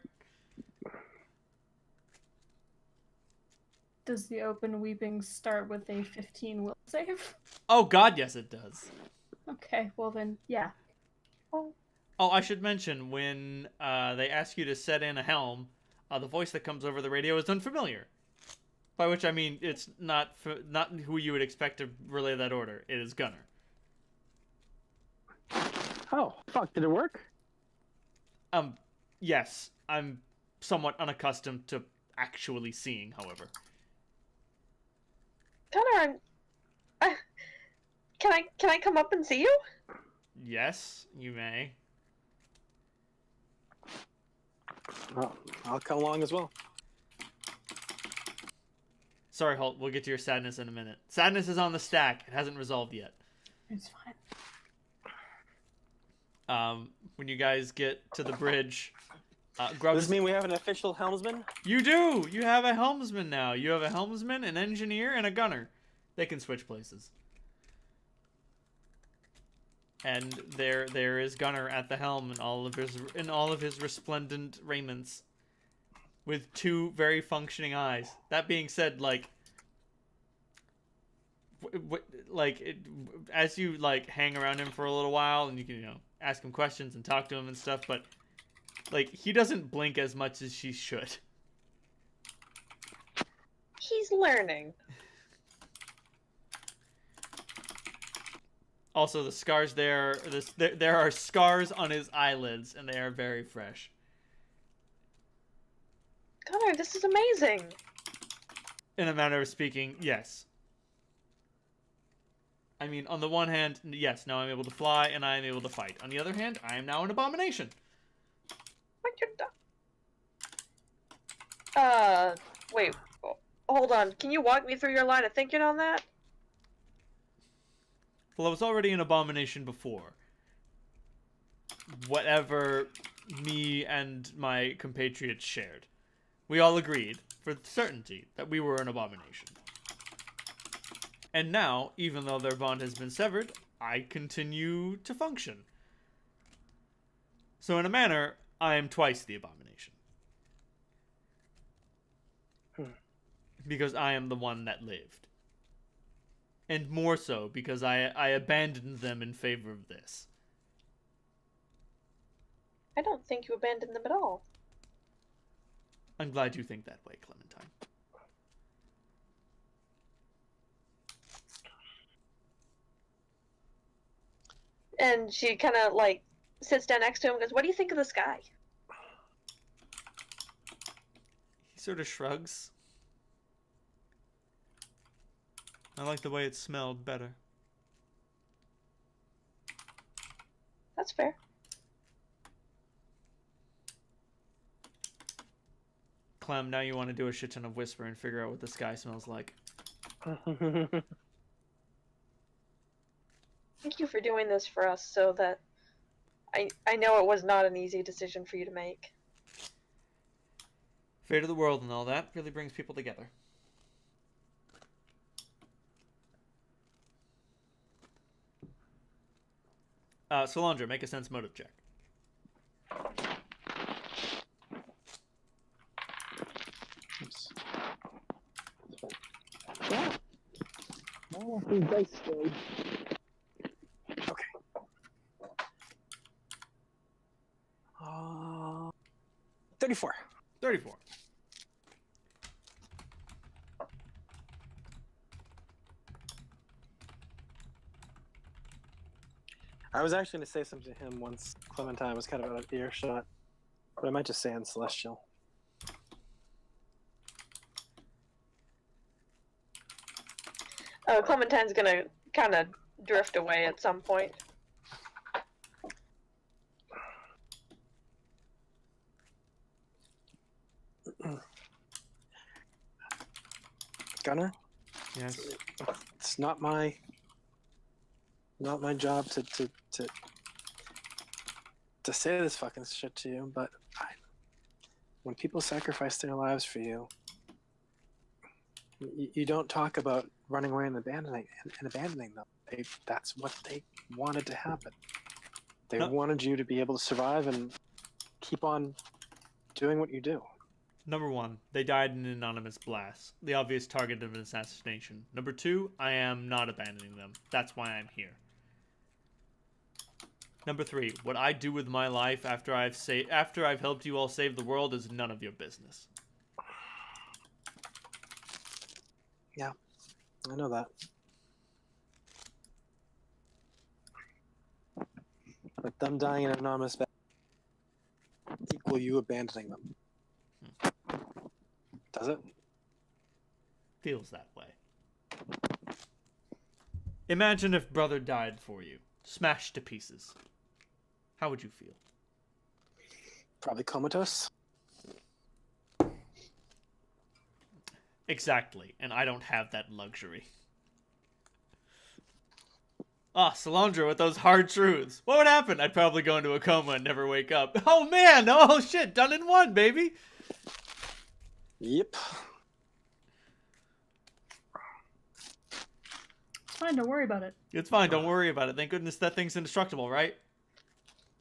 Does the open weeping start with a 15 will save? Oh God, yes it does. Okay, well then, yeah. Oh, I should mention, when they ask you to set in a helm, the voice that comes over the radio is unfamiliar. By which I mean it's not who you would expect to relay that order. It is Gunner. Oh, fuck, did it work? Yes. I'm somewhat unaccustomed to actually seeing, however. Gunnar, can I come up and see you? Yes, you may. Well, I'll come along as well. Sorry, Holt, we'll get to your sadness in a minute. Sadness is on the stack. It hasn't resolved yet. It's fine. When you guys get to the bridge, Does Grubbs... this mean we have an official helmsman? You do! You have a helmsman now. You have a helmsman, an engineer, and a gunner. They can switch places. And there is Gunnar at the helm in all of his resplendent raiments, with 2 very functioning eyes. That being said, like, as you like hang around him for a little while, and you can ask him questions and talk to him and stuff, but like he doesn't blink as much as he should. He's learning. Also, the scars there are scars on his eyelids, and they are very fresh. Connor, this is amazing. In a manner of speaking, yes. I mean, on the one hand, yes, now I'm able to fly and I am able to fight. On the other hand, I am now an abomination. Wait, hold on. Can you walk me through your line of thinking on that? Well, I was already an abomination before. Whatever me and my compatriots shared. We all agreed, for certainty, that we were an abomination. And now, even though their bond has been severed, I continue to function. So in a manner, I am twice the abomination. Because I am the one that lived. And more so, because I abandoned them in favor of this. I don't think you abandoned them at all. I'm glad you think that way, Clementine. And she kind of, like, sits down next to him and goes, what do you think of the sky? He sort of shrugs. I like the way it smelled better. That's fair. Clem, now you want to do a shit ton of whisper and figure out what the sky smells like. Thank you for doing this for us so that I know it was not an easy decision for you to make. Fate of the world and all that really brings people together. Solandra, make a sense motive check. Oops. Yeah. Oh, these dice still. Okay. 34. 34. I was actually going to say something to him once Clementine was kind of out of earshot, but I might just say on Celestial. Clementine's gonna kind of drift away at some point. Gunnar? Yes. It's not my job to say this fucking shit to you, but when people sacrifice their lives for you, you don't talk about running away and abandoning them. That's what they wanted to happen. They wanted you to be able to survive and keep on doing what you do. Number 1, they died in an anonymous blast, the obvious target of an assassination. Number 2, I am not abandoning them. That's why I'm here. Number 3, what I do with my life after I've helped you all save the world is none of your business. Yeah, I know that. But them dying in an anonymous battle equal you abandoning them. Does it? Feels that way. Imagine if brother died for you, smashed to pieces. How would you feel? Probably comatose. Exactly, and I don't have that luxury. Ah, Solandra with those hard truths. What would happen? I'd probably go into a coma and never wake up. Oh man, oh shit, done in one, baby. Yep. fine. Don't worry about it. It's fine. Don't worry about it. Thank goodness that thing's indestructible, right?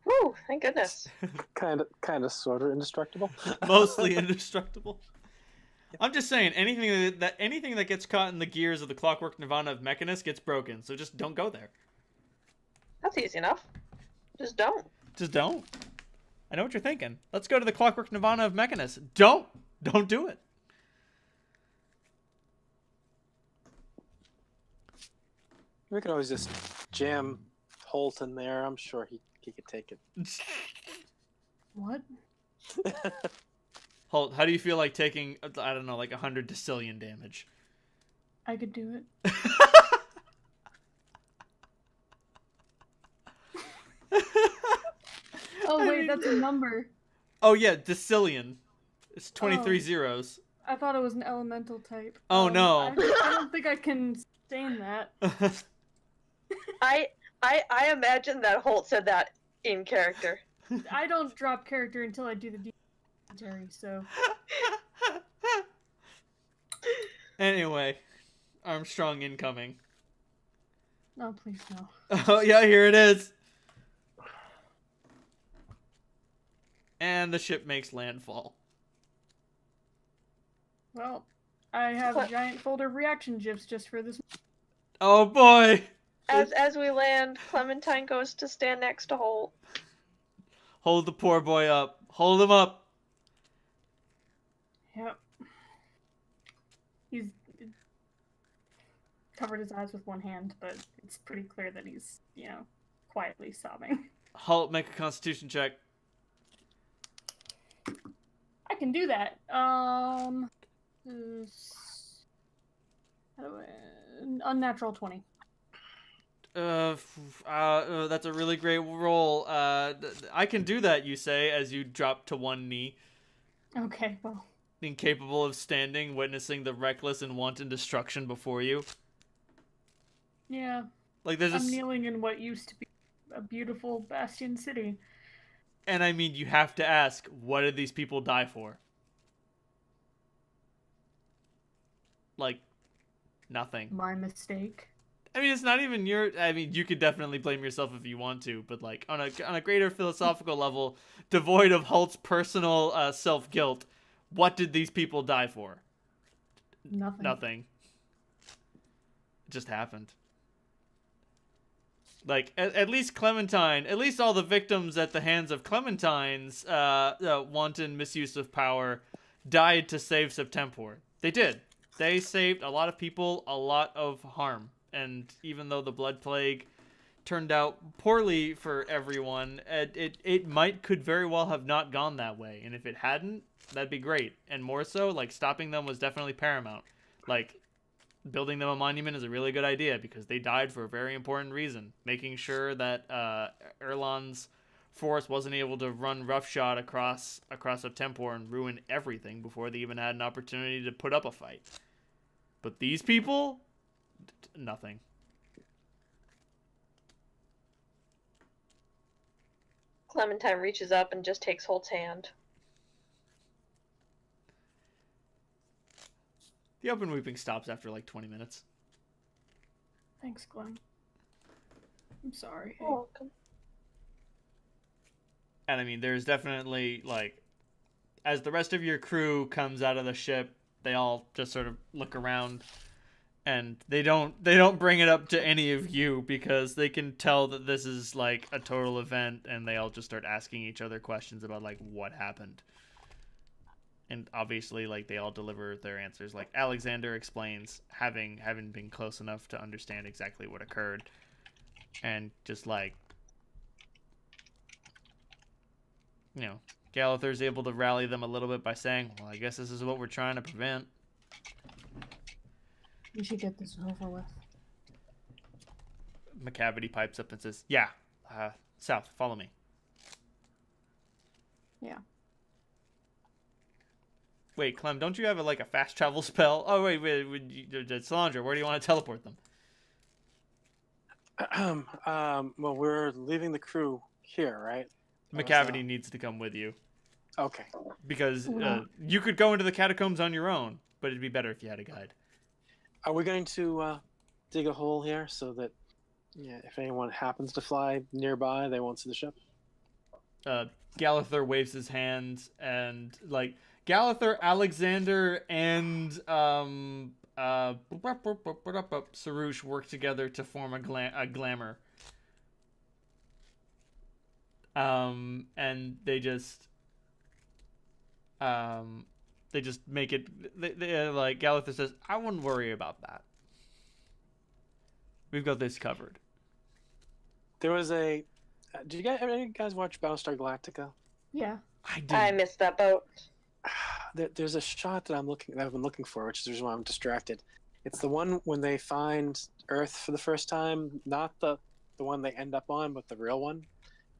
Woo! Thank goodness. Kind of, sort of indestructible. Mostly indestructible. I'm just saying, anything that gets caught in the gears of the Clockwork Nirvana of Mechanus gets broken. So just don't go there. That's easy enough. Just don't. Just don't. I know what you're thinking. Let's go to the Clockwork Nirvana of Mechanus. Don't do it. We could always just jam Holt in there. I'm sure he could take it. What? Holt, how do you feel like taking, I don't know, like 100 decillion damage? I could do it. Oh wait, that's a number. Oh yeah, decillion. It's 23 Oh. zeros. I thought it was an elemental type. Oh, no. I don't think I can sustain that. I imagine that Holt said that in character. I don't drop character until I do the commentary, so. Anyway, Armstrong incoming. No, please no. Oh yeah, here it is. And the ship makes landfall. Well, I have a giant folder of reaction gifs just for this. Oh boy! As we land, Clementine goes to stand next to Holt. Hold the poor boy up. Hold him up. Yep. He's covered his eyes with one hand, but it's pretty clear that he's, quietly sobbing. Halt, make a constitution check. I can do that. Unnatural 20. That's a really great roll. I can do that, you say, as you drop to one knee. Okay, well. Incapable of standing, witnessing the reckless and wanton destruction before you. Yeah. Like there's I'm kneeling in what used to be a beautiful bastion city. And I mean, you have to ask, what did these people die for? Like, nothing. My mistake. I mean, it's not even your... I mean, you could definitely blame yourself if you want to, but like, on a greater philosophical level, devoid of Hult's personal self-guilt, what did these people die for? Nothing. Nothing. It just happened. Like, at least Clementine, at least all the victims at the hands of Clementine's wanton misuse of power died to save Septemport. They did. They saved a lot of people, a lot of harm. And even though the Blood Plague turned out poorly for everyone, it could very well have not gone that way. And if it hadn't, that'd be great. And more so, like, stopping them was definitely paramount. Like, building them a monument is a really good idea because they died for a very important reason. Making sure that Erlon's force wasn't able to run roughshod across Septemport and ruin everything before they even had an opportunity to put up a fight. But these people, nothing. Clementine reaches up and just takes Holt's hand. The open weeping stops after like 20 minutes. Thanks, Glenn. I'm sorry. You're welcome. And I mean, there's definitely, like, as the rest of your crew comes out of the ship, they all just sort of look around, and they don't bring it up to any of you because they can tell that this is like a total event, and they all just start asking each other questions about like what happened. And obviously, like, they all deliver their answers. Like, Alexander explains, having been close enough to understand exactly what occurred. And just, like, Galather's able to rally them a little bit by saying, well, I guess this is what we're trying to prevent. You should get this over with. McCavity pipes up and says, yeah, south, follow me. Yeah. Wait, Clem, don't you have a fast travel spell? Oh, wait, Solandra, where do you want to teleport them? Well, we're leaving the crew here, right? McCavity needs to come with you. Okay. Because you could go into the catacombs on your own, but it'd be better if you had a guide. Are we going to dig a hole here so that if anyone happens to fly nearby, they won't see the ship? Gallagher waves his hands, and like Gallagher, Alexander, and Sarouche work together to form a glamour. And they just make it. They like Gallagher says, "I wouldn't worry about that. We've got this covered." There was a. Did any of you guys watch Battlestar Galactica? Yeah. I did. I missed that boat. There's a shot that I've been looking for, which is the reason why I'm distracted. It's the one when they find Earth for the first time, not the one they end up on, but the real one,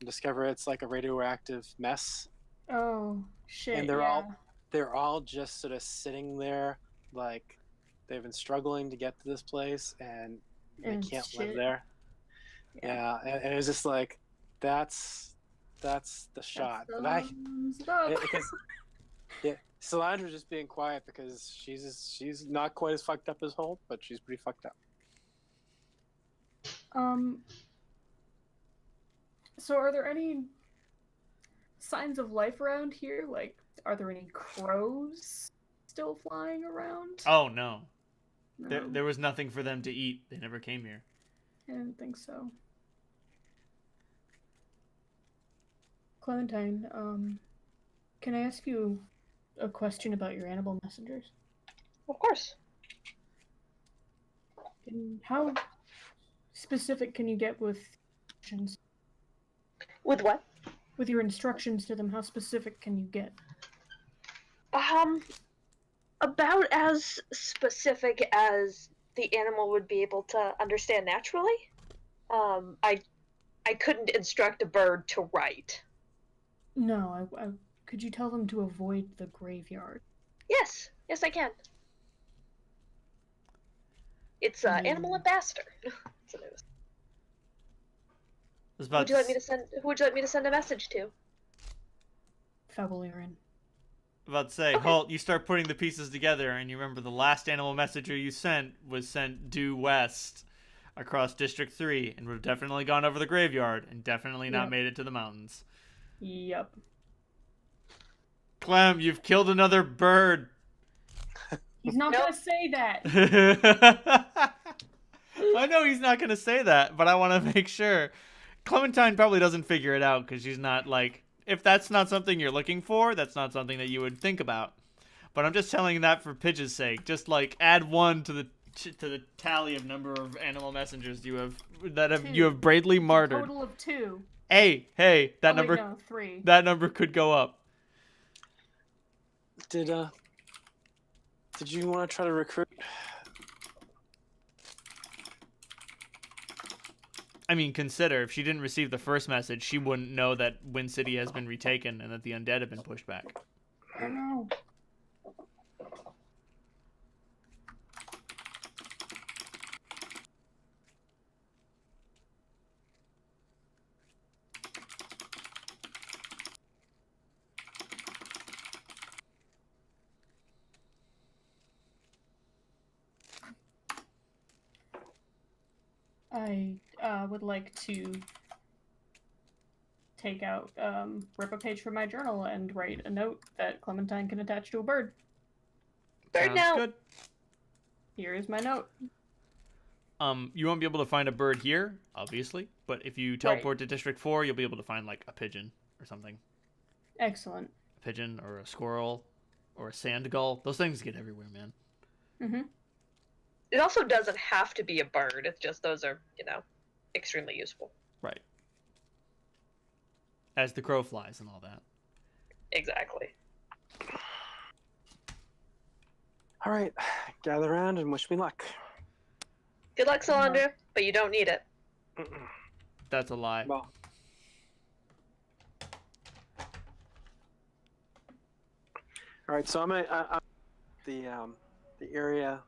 and discover it's like a radioactive mess. Oh shit! And they're all just sort of sitting there, like they've been struggling to get to this place, and they can't live there. Yeah, and it was just like, that's the shot. But Solandra's just being quiet because she's not quite as fucked up as Holt, but she's pretty fucked up. So are there any signs of life around here? Like, are there any crows still flying around? Oh no. No, There was nothing for them to eat. They never came here. I didn't think so. Clementine, can I ask you a question about your animal messengers? Of course. How specific can you get with instructions? With what? With your instructions to them, how specific can you get? About as specific as the animal would be able to understand naturally. I couldn't instruct a bird to write. No, could you tell them to avoid the graveyard? Yes, I can. It's animal ambassador. That's what it is. Who would you like me to send a message to? Fabularian. About to say, Okay. Holt, you start putting the pieces together, and you remember the last animal messenger you sent was sent due west across District 3, and would have definitely gone over the graveyard, and definitely not Yep. made it to the mountains. Yep. Clem, you've killed another bird. He's not Nope. gonna say that. I know he's not going to say that, but I want to make sure. Clementine probably doesn't figure it out because she's not like, if that's not something you're looking for, that's not something that you would think about. But I'm just telling you that for Pidge's sake. Just like add 1 to the tally of number of animal messengers you have bravely martyred. Total of 2. Hey, that number, no, 3. that number could go up. Did you want to try to recruit? I mean, consider if she didn't receive the first message, she wouldn't know that Wind City has been retaken and that the undead have been pushed back. I don't know. I would like to take out, rip a page from my journal and write a note that Clementine can attach to a bird. Bird Sounds note. good. Here is my note. You won't be able to find a bird here, obviously, but if you teleport to District 4, you'll be able to find like a pigeon or something. Excellent. A pigeon or a squirrel or a sand gull. Those things get everywhere, man. Mm-hmm. It also doesn't have to be a bird. It's just those are, extremely useful. Right. As the crow flies and all that. Exactly. All right, gather around and wish me luck. Good luck, Solandra, but you don't need it. That's a lie. Well, all right. So I'm the area,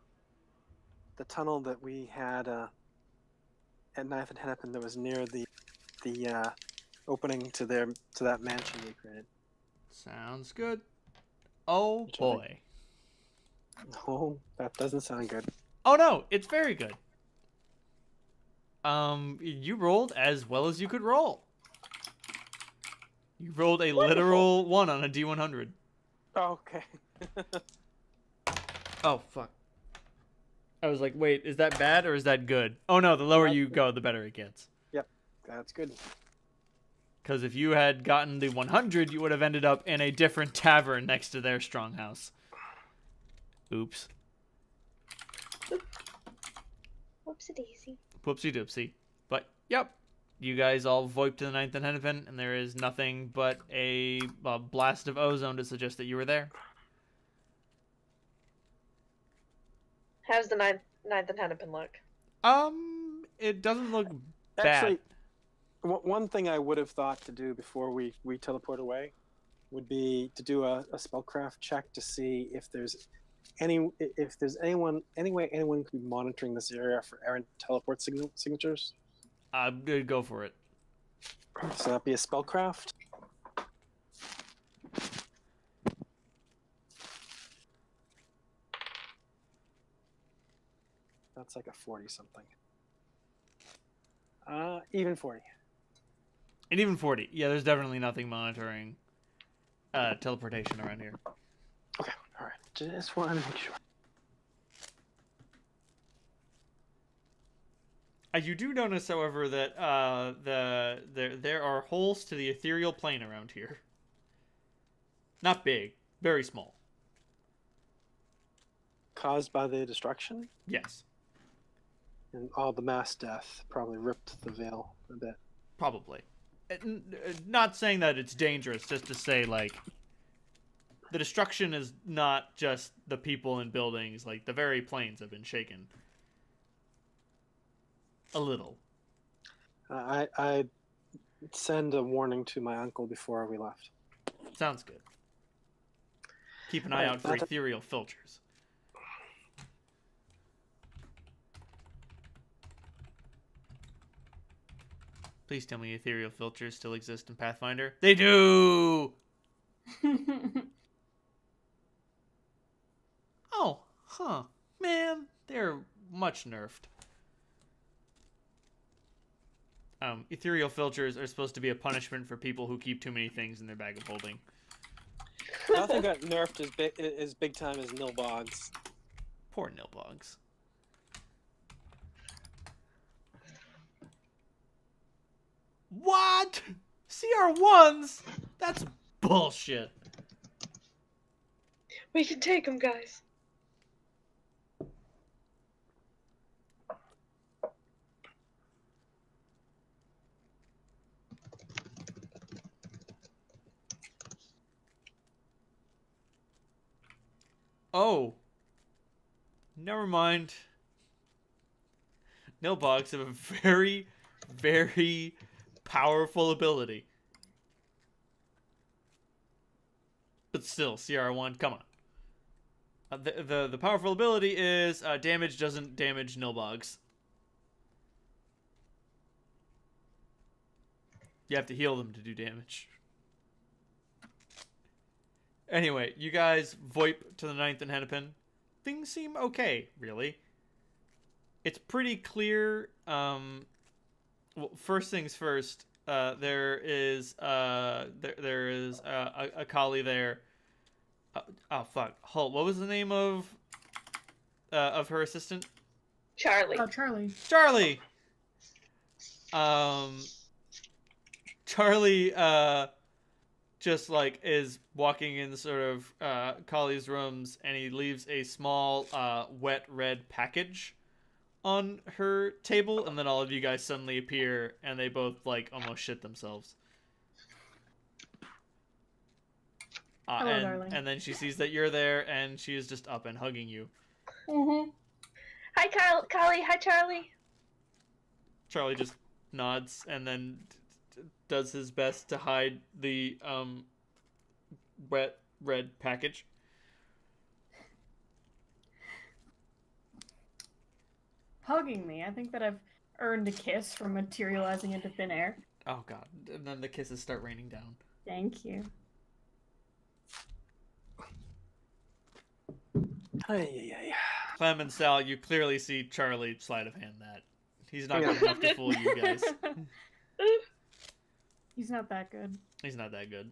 the tunnel that we had at Knife and Hennepin that was near the opening to that mansion we created. Sounds good. Oh Which I boy. Oh, that doesn't sound good. Oh no, it's very good. You rolled as well as you could roll. You rolled a literal 1 on a D100. Okay. Oh, fuck. I was like, wait, is that bad or is that good? Oh, no, the lower That's you good. go, the better it gets. Yep, that's good. Because if you had gotten the 100, you would have ended up in a different tavern next to their stronghouse. Oops. Whoopsie daisy. Whoopsie doopsie. But, yep. You guys all VoIP to the 9th and Hennepin, and there is nothing but a blast of ozone to suggest that you were there. How's the ninth and Hennepin look? It doesn't look bad. Actually, one thing I would have thought to do before we teleport away would be to do a spellcraft check to see if there's any way anyone could be monitoring this area for errant teleport signatures. I'm gonna go for it. So that'd be a spellcraft. That's like a 40 something. Even 40. And even 40. Yeah, there's definitely nothing monitoring teleportation around here. Okay, all right. Just want to make sure. You do notice, however, that there are holes to the ethereal plane around here. Not big, very small. Caused by the destruction? Yes, And all the mass death probably ripped the veil a bit. probably. Not saying that it's dangerous, just to say, like, the destruction is not just the people and buildings. Like, the very planes have been shaken. A little. I send a warning to my uncle before we left. Sounds good. Keep an eye out for Alright, ethereal filters. Please tell me ethereal filters still exist in Pathfinder. They do! Oh, huh. Man, they're much nerfed. Ethereal filters are supposed to be a punishment for people who keep too many things in their bag of holding. Nothing got nerfed as big time as Nilbogs. Poor Nilbogs. What? CR1s? That's bullshit. We can take them, guys. Oh. Never mind. Nilbogs have a very, very powerful ability. But still, CR1, come on. The powerful ability is damage doesn't damage Nilbogs. You have to heal them to do damage. Anyway, you guys VoIP to the 9th and Hennepin. Things seem okay, really. It's pretty clear. Well, first things first. There is a collie there. Oh fuck! Halt. What was the name of her assistant? Charlie. Oh, Charlie. Charlie. Charlie just like is walking in sort of Collie's rooms, and he leaves a small wet red package on her table, and then all of you guys suddenly appear, and they both like almost shit themselves. Hello, darling. And then she sees that you're there, and she is just up and hugging you. Mm-hmm. Hi, Collie. Hi, Charlie. Charlie just nods and then does his best to hide the wet red package. Hugging me. I think that I've earned a kiss from materializing into thin air. Oh god, and then the kisses start raining down. Thank you. Ay. Clem and Sal, you clearly see Charlie sleight of hand that. He's not good enough to fool you guys. He's not that good. He's not that good.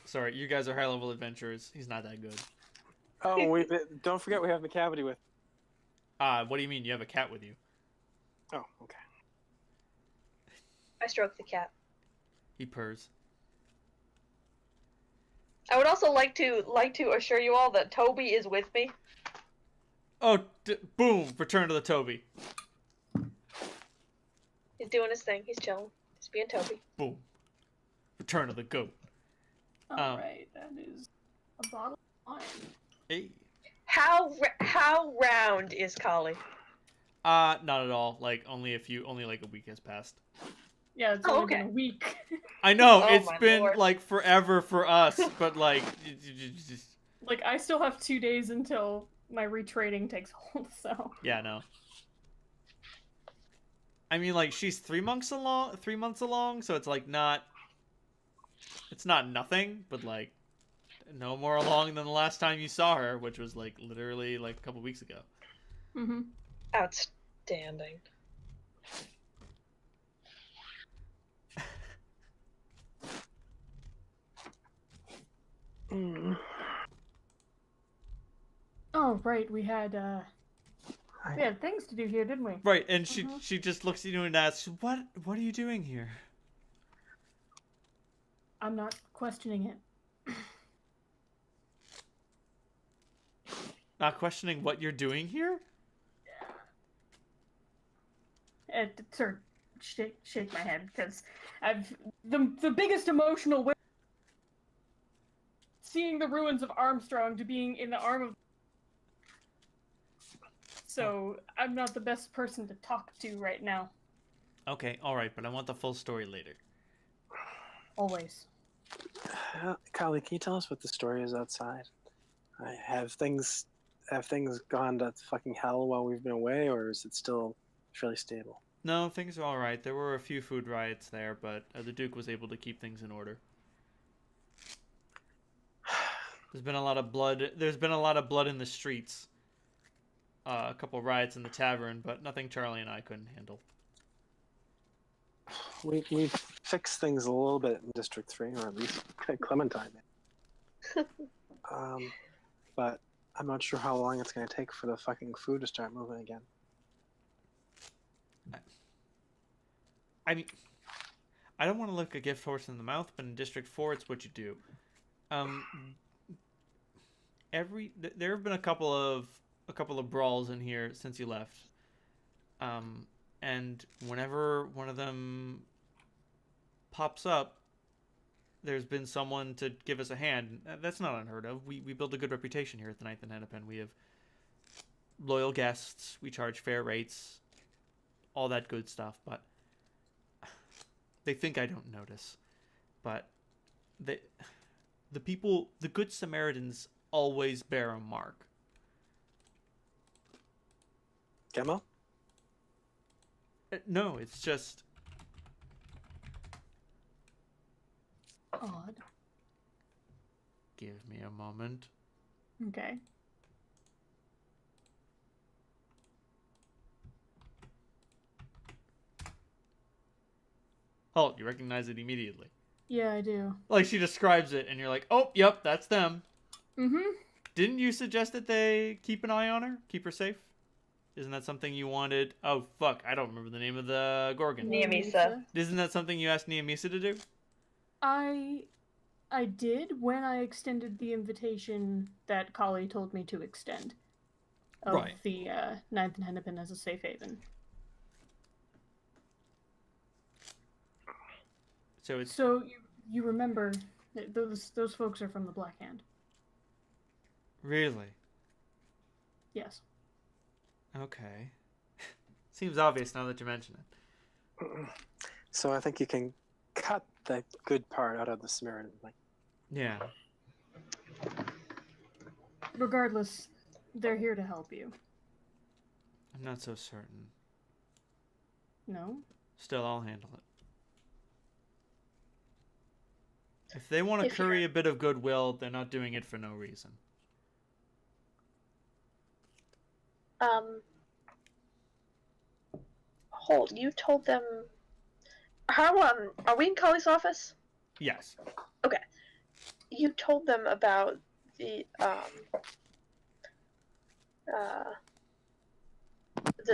Sorry, you guys are high-level adventurers. He's not that good. Oh, don't forget we have McCavity with. What do you mean? You have a cat with you? Oh, okay. I stroke the cat. He purrs. I would also like to assure you all that Toby is with me. Oh, boom! Return to the Toby. He's doing his thing. He's chilling. He's being Toby. Boom. Return to the goat. Alright, that is a bottle of wine. Hey. How round is Kali? Not at all. Like only like a week has passed. Yeah, it's Oh, only been okay. a week. I know Oh, it's my been Lord. like forever for us, but like, just, Like, I still have 2 days until my retraining takes hold, so... yeah, no. I mean, like she's 3 months along, so it's like not. It's not nothing, but like, no more along than the last time you saw her, which was like literally like a couple weeks ago. Mm-hmm. Outstanding. Oh, right, we had things to do here, didn't we? Right, and she just looks at you and asks, "What are you doing here?" I'm not questioning it. Not questioning what you're doing here? Sort of shake my head, because I've... The biggest emotional way... Seeing the ruins of Armstrong to being in the arm of... So, I'm not the best person to talk to right now. Okay, alright, but I want the full story later. Always. Kali, can you tell us what the story is outside? Have things gone to fucking hell while we've been away, or is it still fairly stable? No, things are alright. There were a few food riots there, but the Duke was able to keep things in order. There's been a lot of blood. There's been a lot of blood in the streets. A couple riots in the tavern, but nothing Charlie and I couldn't handle. We fixed things a little bit in District 3, or at least Clementine. But I'm not sure how long it's going to take for the fucking food to start moving again. I mean, I don't want to look a gift horse in the mouth, but in District 4, it's what you do. There have been a couple of brawls in here since you left. And whenever one of them pops up, there's been someone to give us a hand. That's not unheard of. We build a good reputation here at the Ninth and Hennepin. We have loyal guests. We charge fair rates. All that good stuff. But they think I don't notice. But the people, the Good Samaritans, always bear a mark. Gemma? No, it's just Odd. give me a moment. Okay. Halt, you recognize it immediately. Yeah, I do. Like, she describes it, and you're like, oh, yep, that's them. Mm-hmm. Didn't you suggest that they keep an eye on her? Keep her safe? Isn't that something you wanted? Oh, fuck, I don't remember the name of the Gorgon. Neomisa. Isn't that something you asked Neomisa to do? I did when I extended the invitation that Kali told me to extend. Of Right. the Ninth and Hennepin as a safe haven. So it's... So you remember that those folks are from the Black Hand. Really? Yes. Okay. Seems obvious now that you mention it. So I think you can cut the good part out of the Samaritan. Like, Yeah. Regardless, they're here to help you. I'm not so certain. No? Still, I'll handle it. If they want to If curry you're- a bit of goodwill, they're not doing it for no reason. hold. You told them. How are we in Kali's office? Yes. You told them about the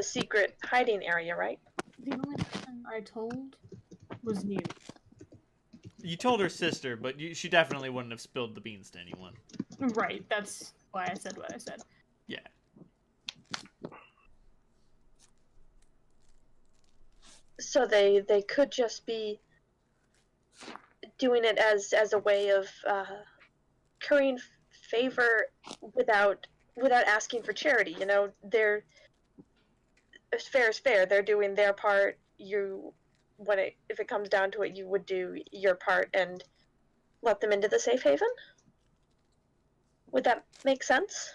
secret hiding area, right? The only person I told was you. You told her sister, but she definitely wouldn't have spilled the beans to anyone. Right, that's why I said what I said. Yeah. So they could just be doing it as a way of currying favor without asking for charity. You know, they're as fair as fair. They're doing their part. If it comes down to it, you would do your part and let them into the safe haven. Would that make sense?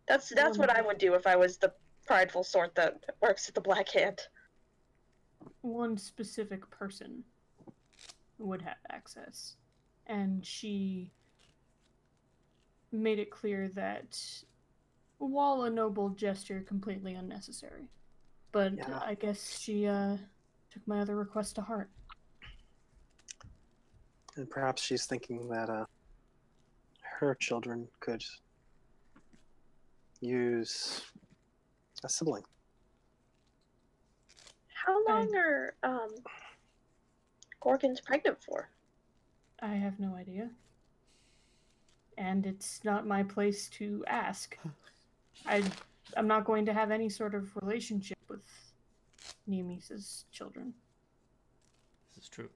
That's what I would do if I was the prideful sort that works at the Black Hand. One specific person would have access, and she made it clear that while a noble gesture, completely unnecessary. But Yeah. I guess she took my other request to heart. And perhaps she's thinking that her children could use a sibling. How long are Gorgons pregnant for? I have no idea. And it's not my place to ask. I'm not going to have any sort of relationship with Nemesis' children. This is true.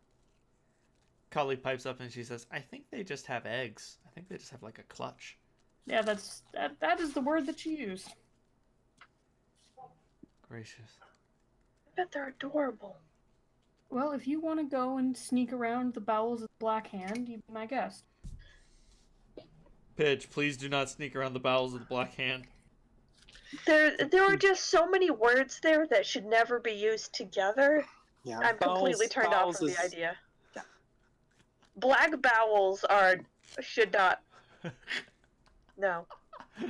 Kali pipes up and she says, I think they just have eggs. I think they just have like a clutch. Yeah, that is the word that she used. Gracious. I bet they're adorable. Well, if you want to go and sneak around the bowels of the Black Hand, you be my guest. Pidge, please do not sneak around the bowels of the Black Hand. There are just so many words there that should never be used together. Yeah, I'm completely turned off from the idea. Yeah. Black bowels should not. No.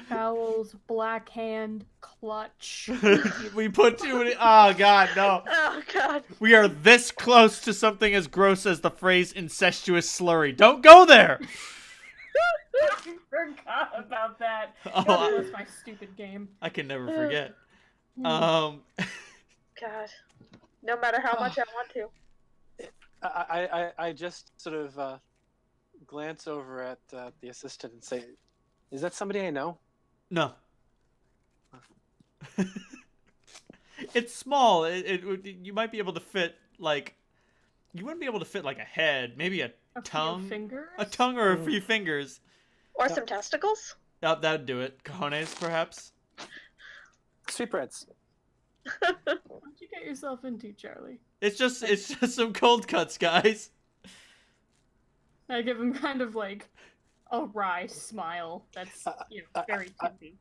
Bowels, Black Hand, clutch. We put too many. Oh, God, no. Oh, God. We are this close to something as gross as the phrase incestuous slurry. Don't go there. I forgot about that. Oh, God, that was my stupid game. I can never forget. God. No matter how much I want to. I just sort of glance over at the assistant and say, is that somebody I know? No. It's small. You might be able to fit, like... You wouldn't be able to fit, like, a head. Maybe a tongue. Few fingers? A tongue or a few fingers. Or some testicles? Oh, that'd do it. Cojones, perhaps? Sweetbreads. What did you get yourself into, Charlie? It's just some cold cuts, guys. I give him kind of like a wry smile. That's very tempting.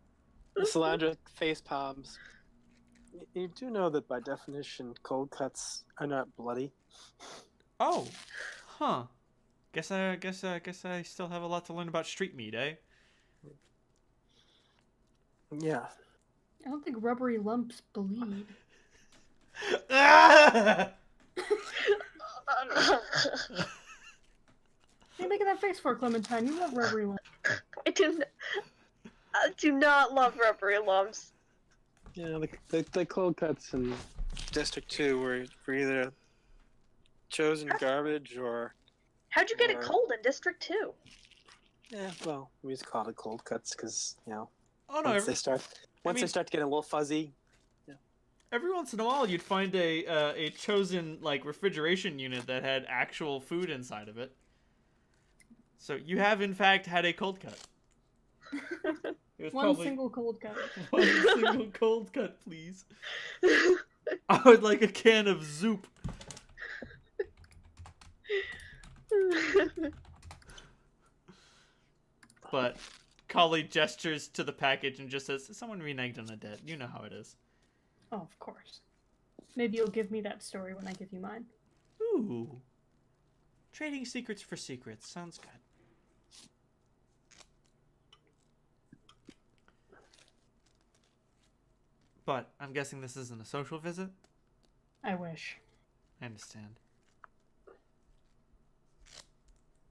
Salandra face palms. You do know that by definition, cold cuts are not bloody. Oh, huh. Guess I still have a lot to learn about street meat, eh? Yeah. I don't think rubbery lumps bleed. Ah! What are you making that face for, Clementine? You love rubbery lumps. I do not love rubbery lumps. Yeah, the cold cuts in District 2 were either chosen garbage or... How'd you get it cold in District 2? Yeah, well, we just call it cold cuts because, you know, Oh no! once they start to get a little fuzzy. Every once in a while, you'd find a chosen like refrigeration unit that had actual food inside of it. So you have in fact had a cold cut. It was One single cold cut. One single cold cut, please. I would like a can of Zoop. But Kali gestures to the package and just says, someone reneged on a debt. You know how it is. Oh, of course. Maybe you'll give me that story when I give you mine. Ooh. Trading secrets for secrets. Sounds good. But I'm guessing this isn't a social visit? I wish. I understand.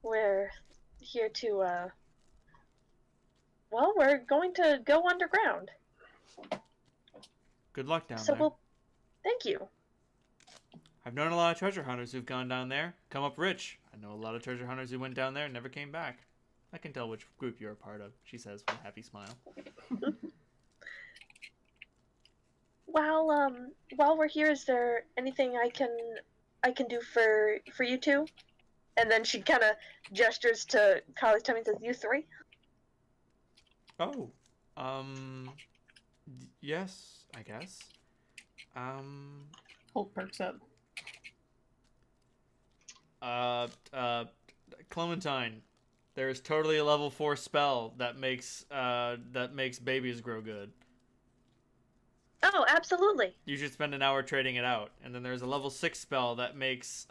We're here to, well, we're going to go underground. Good luck down So there. we'll, thank you. I've known a lot of treasure hunters who've gone down there, come up rich. I know a lot of treasure hunters who went down there and never came back. I can tell which group you're a part of, she says with a happy smile. While we're here, is there anything I can do for you two? And then she kind of gestures to Kali's tummy and says, "You three." Oh, yes, I guess. Holt perks up. Clementine, there's totally a level 4 spell that makes babies grow good. Oh, absolutely. You should spend an hour trading it out. And then there's a level 6 spell that makes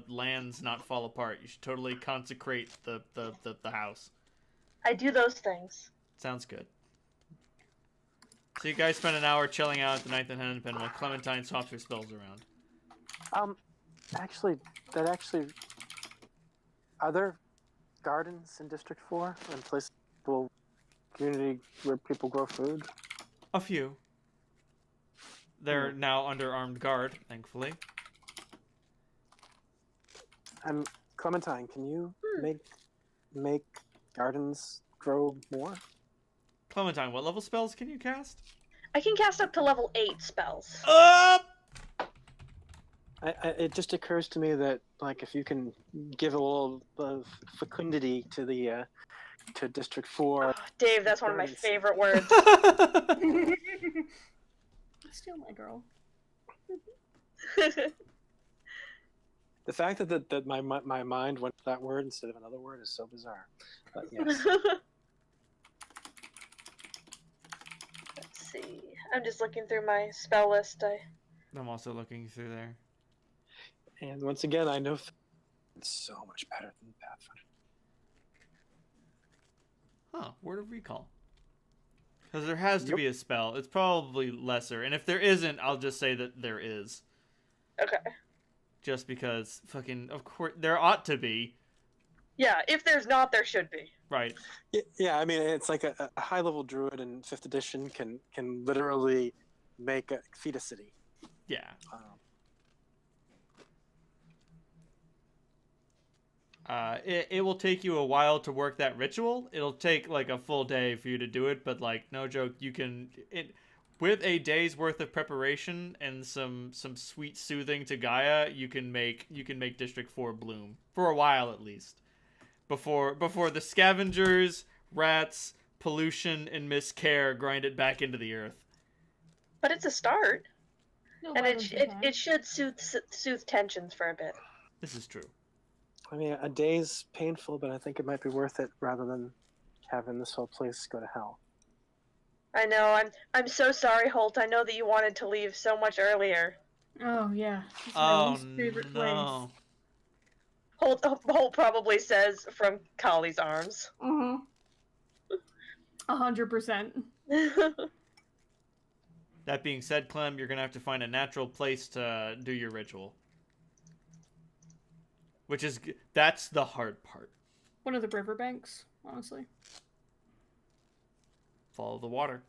lands not fall apart. You should totally consecrate the house. I do those things. Sounds good. So you guys spend an hour chilling out at the 9th and Hennepin while Clementine swaps her spells around. Actually, are there gardens in District 4 and places community where people grow food? A few. They're now under armed guard, thankfully. Clementine, can you make gardens grow more? Clementine, what level spells can you cast? I can cast up to level 8 spells. It just occurs to me that, like, if you can give a little fecundity to the to District 4. Oh, Dave, that's one of my favorite words. Steal my girl. The fact that my mind went to that word instead of another word is so bizarre. But yes. Let's see. I'm just looking through my spell list. I'm also looking through there. And once again, I know it's so much better than Pathfinder. Huh, word of recall. Because there has to be a spell. It's probably lesser. And if there isn't, I'll just say that there is. Okay. Just because fucking, of course, there ought to be. Yeah, if there's not, there should be. Right. Yeah, I mean, it's like a high-level druid in 5th edition can literally feed a city. Yeah. It will take you a while to work that ritual. It'll take like a full day for you to do it, but like no joke, you can with a day's worth of preparation and some sweet soothing to Gaia, you can make District 4 bloom for a while at least. Before the scavengers, rats, pollution, and miscare grind it back into the earth. But it's a start. No, And it should soothe tensions for a bit. This is true. I mean, a day's painful, but I think it might be worth it rather than having this whole place go to hell. I know. I'm so sorry, Holt. I know that you wanted to leave so much earlier. Oh yeah. It's my least favorite no. place. Holt probably says from Kali's arms. 100%. That being said, Clem, you're gonna have to find a natural place to do your ritual. That's the hard part. One of the riverbanks, honestly. Follow the water.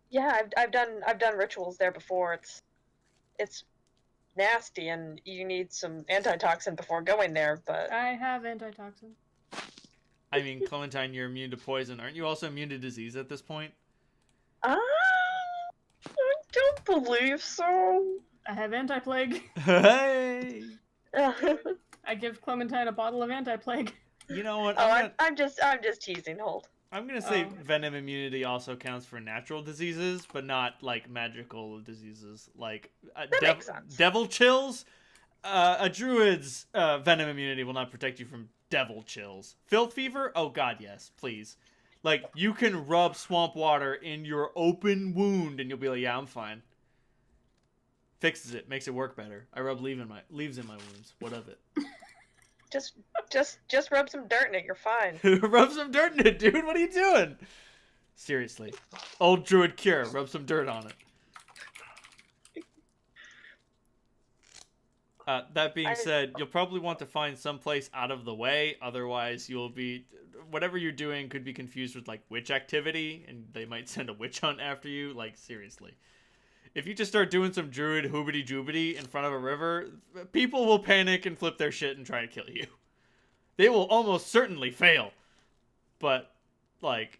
Yeah, I've done rituals there before. It's nasty, and you need some antitoxin before going there. But I have antitoxin. I mean, Clementine, you're immune to poison. Aren't you also immune to disease at this point? I don't believe so. I have anti-plague. Hey! I give Clementine a bottle of anti-plague. You know what? I'm just teasing, Holt. I'm gonna say venom immunity also counts for natural diseases, but not like magical diseases. Like makes sense. devil chills. A druid's venom immunity will not protect you from devil chills. Filth fever? Oh god, yes, please. Like you can rub swamp water in your open wound, and you'll be like, yeah, I'm fine. Fixes it, makes it work better. I rub leaves in my wounds. What of it? Just rub some dirt in it. You're fine. Rub some dirt in it, dude. What are you doing? Seriously. Old druid cure. Rub some dirt on it. That being said, you'll probably want to find someplace out of the way. Otherwise, you'll be... Whatever you're doing could be confused with, like, witch activity, and they might send a witch hunt after you. Like, seriously. If you just start doing some druid hoobity-joobity in front of a river, people will panic and flip their shit and try to kill you. They will almost certainly fail. But, like...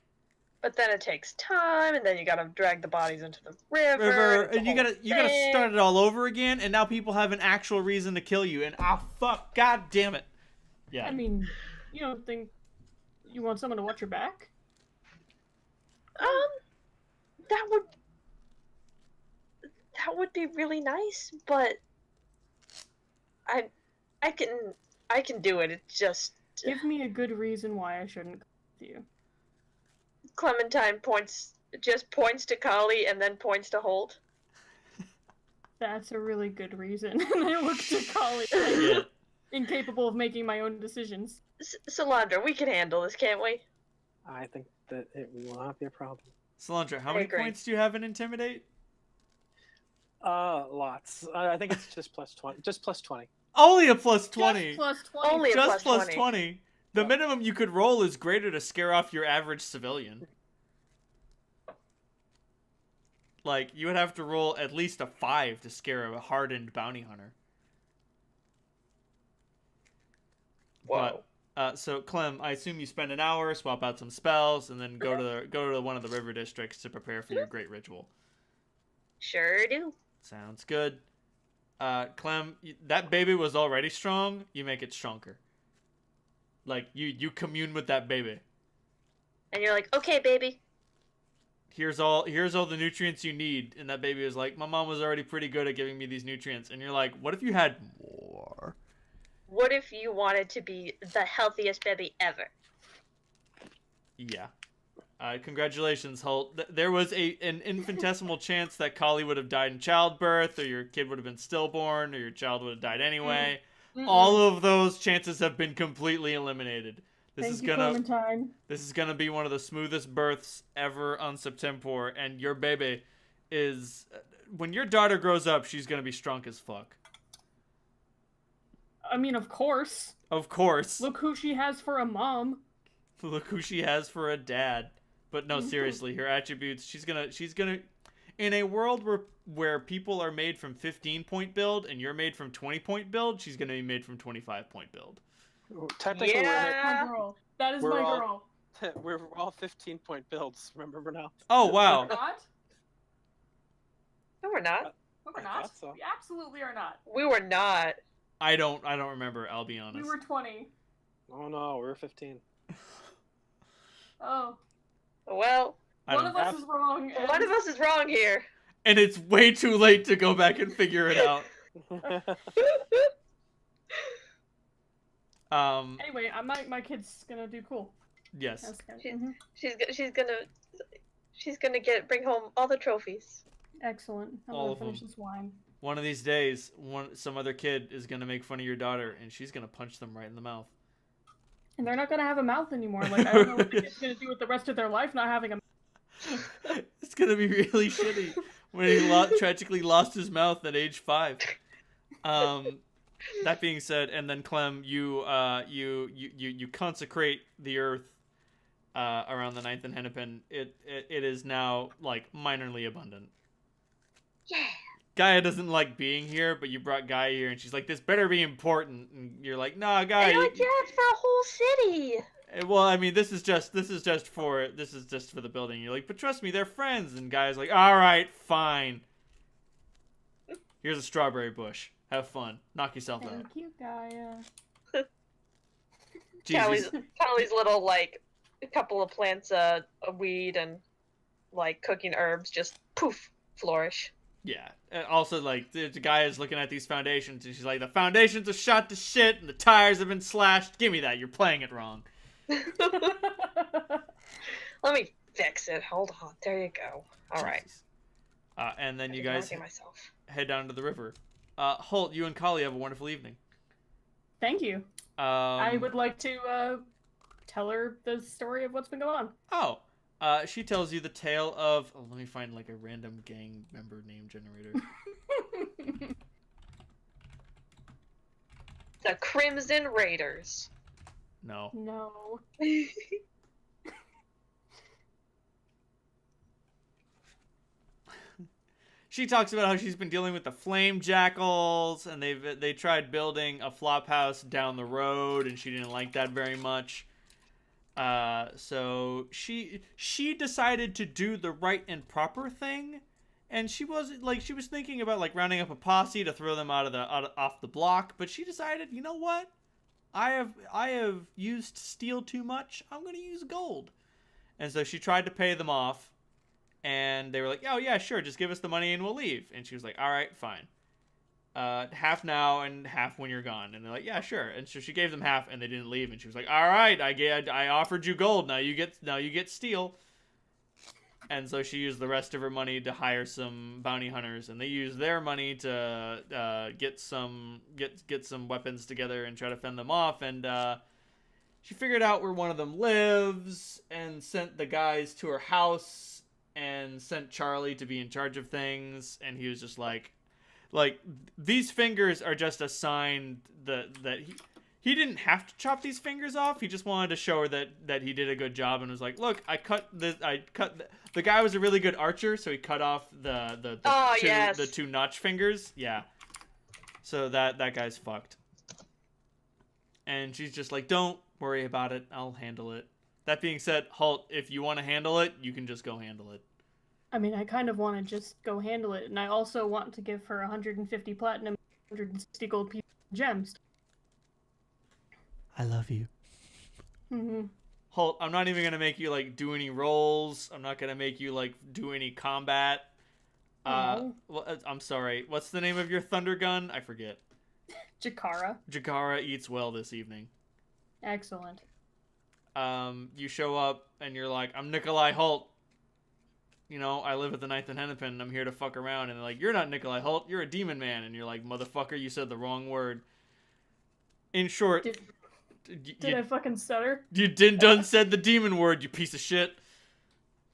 But then it takes time, and then you gotta drag the bodies into the river. And you gotta start it all over again, and now people have an actual reason to kill you, and fuck, god damn it. Yeah. I mean, you don't think you want someone to watch your back? That would be really nice, but I can do it. It's just Give me a good reason why I shouldn't come with you. Clementine points to Kali and then points to Holt. That's a really good reason. And I look to Kali, like, incapable of making my own decisions. Salandra, we can handle this, can't we? I think that it will not be a problem. Salandra, how many agree. points do you have in Intimidate? Lots. I think it's just plus 20. Just plus 20. Only a plus 20. Just plus 20. Only a Just plus plus 20. 20. The minimum you could roll is greater to scare off your average civilian. Like, you would have to roll at least a 5 to scare a hardened bounty hunter. Whoa. But, so Clem, I assume you spend an hour, swap out some spells, and then go to one of the river districts to prepare for your great ritual. Sure do. Sounds good. Clem, that baby was already strong. You make it stronger. Like, you commune with that baby. And you're like, okay, baby. Here's all the nutrients you need. And that baby is like, my mom was already pretty good at giving me these nutrients. And you're like, what if you had more? What if you wanted to be the healthiest baby ever? Yeah. Congratulations, Holt. There was an infinitesimal chance that Kali would have died in childbirth, or your kid would have been stillborn, or your child would have died anyway. All of those chances have been completely eliminated. This is gonna be one of the smoothest births ever on Septemport, and your baby is... When your daughter grows up, she's gonna be strong as fuck. I mean, of course. Of course. Look who she has for a mom. Look who she has for a dad. But no, seriously, her attributes, she's gonna in a world where people are made from 15-point build and you're made from 20-point build, she's gonna be made from 25-point build. Technically, Yeah. My girl. That is We're my all- girl. we're all 15-point builds. Remember now? Oh, wow. We're not? No, we're not. No, we're I not. thought so. We absolutely are not. We were not. I don't remember, I'll be honest. We were 20. Oh no, we're 15. Oh. Well, One of us is wrong. and- one of us is wrong here. And it's way too late to go back and figure it out. Anyway, my kid's gonna do cool. Yes. That's good. She's gonna bring home all the trophies. Excellent. I'm All gonna of finish them. this wine. One of these days, some other kid is gonna make fun of your daughter, and she's gonna punch them right in the mouth. And they're not gonna have a mouth anymore. Like, I don't know what the kid's gonna do with the rest of their life not having a mouth. It's gonna be really shitty when he tragically lost his mouth at age 5. That being said, and then Clem, you consecrate the earth around the 9th and Hennepin. It is now like minorly abundant. Yeah. Gaia doesn't like being here, but you brought Gaia here, and she's like, "This better be important." And you're like, "Nah, Gaia." And you're like, yeah, it's for a whole city. Well, I mean, this is just for the building. You're like, "But trust me, they're friends." And Gaia's like, "All right, fine. Here's a strawberry bush. Have fun. Knock yourself out." Thank you, Gaia. Jesus. Callie's little, like, a couple of plants, a weed, and, like, cooking herbs just, poof, flourish. Yeah. Also, like, the guy is looking at these foundations, and she's like, "The foundations are shot to shit, and the tires have been slashed. Give me that. You're playing it wrong." Let me fix it. Hold on. There you go. All right. Jesus. And then you guys Myself. head down to the river. Holt, you and Kali have a wonderful evening. Thank you. I would like to tell her the story of what's been going on. She tells you the tale of... Oh, let me find, like, a random gang member name generator. The Crimson Raiders. No. No. She talks about how she's been dealing with the flame jackals, and they tried building a flop house down the road, and she didn't like that very much. So she decided to do the right and proper thing, and she was thinking about like rounding up a posse to throw them off the block, but she decided, you know what? I have used steel too much. I'm gonna use gold, and so she tried to pay them off. And they were like, oh, yeah, sure, just give us the money and we'll leave. And she was like, all right, fine. Half now and half when you're gone. And they're like, yeah, sure. And so she gave them half and they didn't leave. And she was like, all right, I offered you gold. Now you get steel. And so she used the rest of her money to hire some bounty hunters. And they used their money to get some weapons together and try to fend them off. And she figured out where one of them lives and sent the guys to her house. And sent Charlie to be in charge of things, and he was just like these fingers are just a sign that he didn't have to chop these fingers off. He just wanted to show her that he did a good job, and was like, look, the guy was a really good archer, so he cut off the two notch fingers. Yeah, so that guy's fucked. And she's just like, don't worry about it, I'll handle it. That being said, Halt, if you want to handle it, you can just go handle it. I mean, I kind of want to just go handle it, and I also want to give her 150 platinum, 160 gold pieces of gems. I love you. Mm-hmm. Halt, I'm not even going to make you, like, do any rolls. I'm not going to make you, like, do any combat. No. Well, I'm sorry. What's the name of your thunder gun? I forget. Jakara. Jakara eats well this evening. Excellent. You show up and you're like, I'm Nikolai Holt. You know, I live at the 9th and Hennepin. I'm here to fuck around. And they're like, you're not Nikolai Holt. You're a demon man. And you're like, motherfucker, you said the wrong word. In short, did I fucking stutter? You done said the demon word, you piece of shit.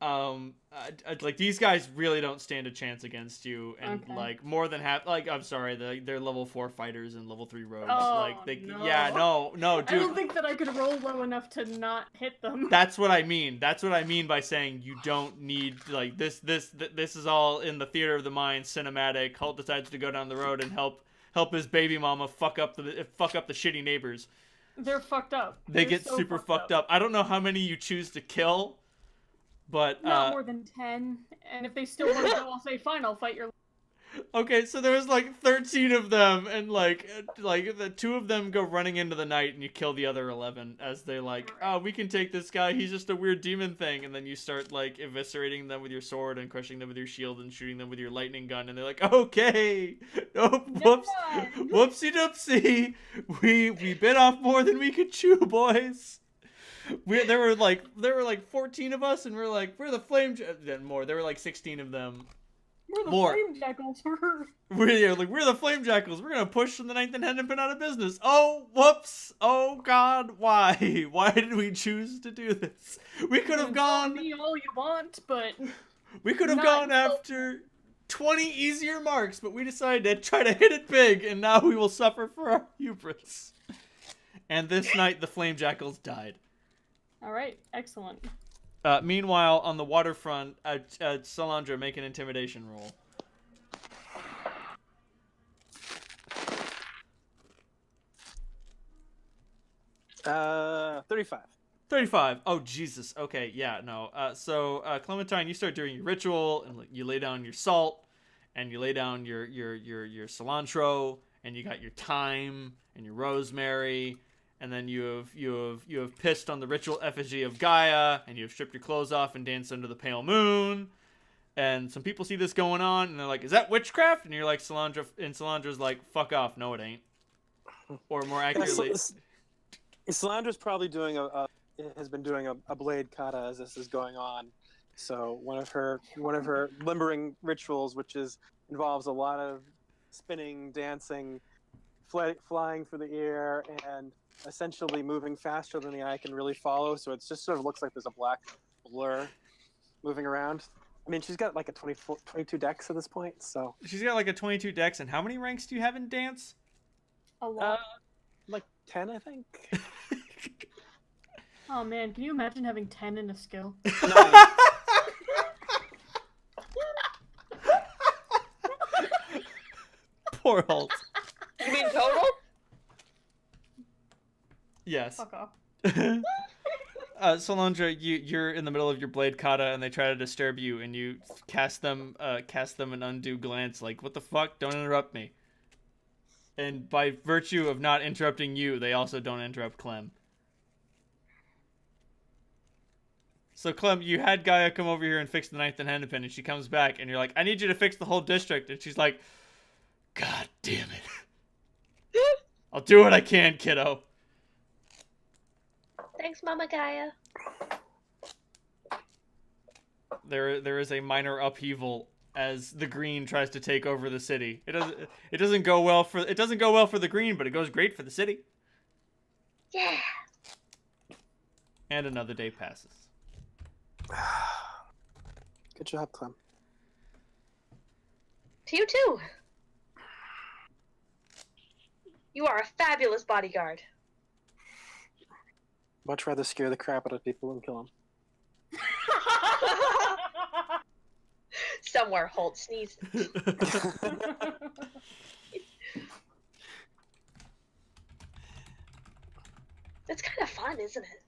Like, these guys really don't stand a chance against you, and Okay. like more than half. Like, I'm sorry, they're level 4 fighters and level 3 rogues. Oh, no. no. Yeah, no, dude. I don't think that I could roll low enough to not hit them. That's what I mean. That's what I mean by saying you don't need, like, this is all in the theater of the mind cinematic. Holt decides to go down the road and help his baby mama fuck up the shitty neighbors. They're fucked up. They They're get so super fucked up. I don't know how many you choose to kill, but not more than 10. And if they still want to go, I'll say, fine, I'll fight your... Okay, so there was like 13 of them, and like the 2 of them go running into the night, and you kill the other 11 as they're like, oh, we can take this guy, he's just a weird demon thing, and then you start like eviscerating them with your sword and crushing them with your shield and shooting them with your lightning gun, and they're like, okay, oh, whoops, whoopsie doopsie, we bit off more than we could chew, boys. There were like 14 of us, and we're the flame. Then more. There were like 16 of them. We're the More. flame jackals. We're the flame jackals. We're gonna push the 9th and Hennepin out of business. Oh, whoops. Oh God, why? Why did we choose to do this? We could have gone. Me all you want, but We could have gone after 20 easier marks, but we decided to try to hit it big, and now we will suffer for our hubris. And this night, the flame jackals died. all right, excellent. Meanwhile, on the waterfront, Salandra, make an intimidation roll. 35. 35. Oh, Jesus. Okay, yeah, no. So, Clementine, you start doing your ritual, and you lay down your salt, and you lay down your cilantro, and you got your thyme and your rosemary, and then you have pissed on the ritual effigy of Gaia, and you have stripped your clothes off and danced under the pale moon. And some people see this going on, and they're like, "Is that witchcraft?" And you're like, Salandra's like, "Fuck off, no, it ain't." Or more accurately, Salandra's probably has been doing a blade kata as this is going on. So one of her limbering rituals, which involves a lot of spinning, dancing, flying through the air, and essentially moving faster than the eye can really follow. So it just sort of looks like there's a black blur moving around. I mean, she's got like a 22 dex at this point. So she's got like a 22 dex. And how many ranks do you have in dance? A lot. 10, I think. Oh man, can you imagine having 10 in a skill? 9. Poor Holt. You mean total? Yes. Fuck off. Solandra, you're in the middle of your blade kata, and they try to disturb you, and you cast them an undue glance, like, what the fuck? Don't interrupt me. And by virtue of not interrupting you, they also don't interrupt Clem. So Clem, you had Gaia come over here and fix the ninth and Hennepin, and she comes back, and you're like, I need you to fix the whole district, and she's like, God damn it. I'll do what I can, kiddo. Thanks, Mama Gaia. There is a minor upheaval as the green tries to take over the city. It doesn't go well for the green, but it goes great for the city. Yeah. And another day passes. Good job, Clem. To you too. You are a fabulous bodyguard. Much rather scare the crap out of people than kill them. Somewhere Holt sneezes. It's kind of fun, isn't it?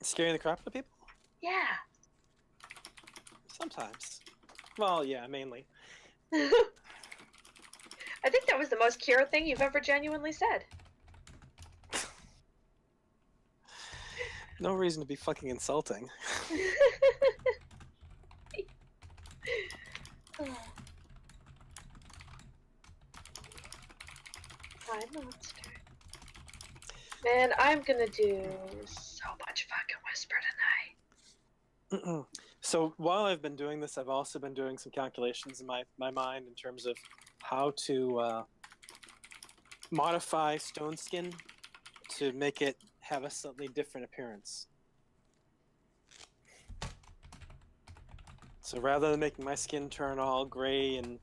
Scaring the crap out of people? Yeah. Sometimes. Well, yeah, mainly. I think that was the most Kira thing you've ever genuinely said. No reason to be fucking insulting. Hi, monster. Man, I'm gonna do so much fucking whisper tonight. So while I've been doing this, I've also been doing some calculations in my mind in terms of how to modify stone skin to make it have a slightly different appearance. So rather than making my skin turn all gray and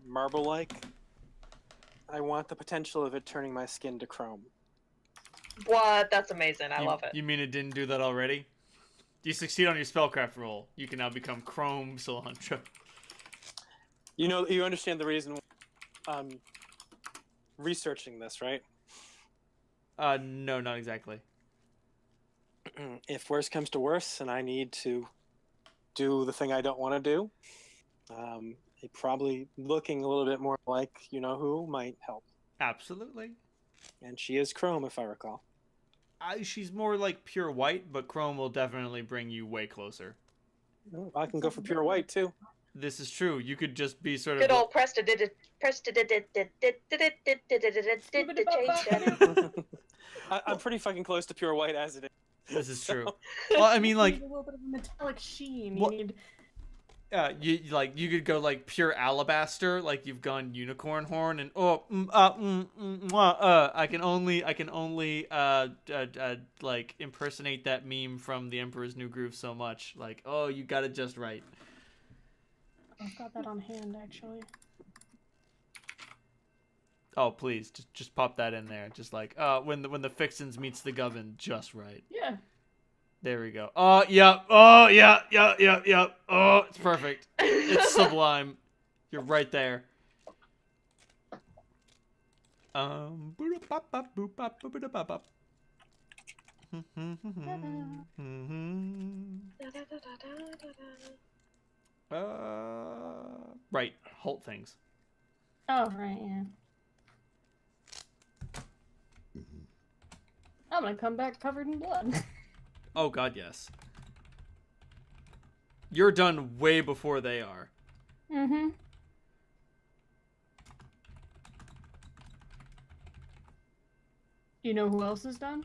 marble-like, I want the potential of it turning my skin to chrome. What? That's amazing. I love it. You mean it didn't do that already? You succeed on your spellcraft roll. You can now become Chrome Solandra. You know, you understand the reason I'm researching this, right? No, not exactly. If worse comes to worse and I need to do the thing I don't want to do, probably looking a little bit more like you-know-who might help. Absolutely. And she is chrome, if I recall. She's more like pure white, but Chrome will definitely bring you way closer. Oh, I can go for pure white, too. This is true. You could just be sort of... Good old I'm pretty fucking close to pure white as it is. This is true. Well, I mean, like... You need a little bit of a metallic sheen. Well, You need... you could go like pure alabaster, like you've gone unicorn horn, and I can only like impersonate that meme from The Emperor's New Groove so much. Like, oh, you got it just right. I've got that on hand, actually. Oh, please, just pop that in there. Just like, when the fixins meets the govern, just right. Yeah. There we go. Oh, yep. Oh, yeah. Oh, it's perfect. It's sublime. You're right there. Right. Holt things. Oh, right, yeah. I'm gonna come back covered in blood. Oh, God, yes. You're done way before they are. Mm-hmm. You know who else is done?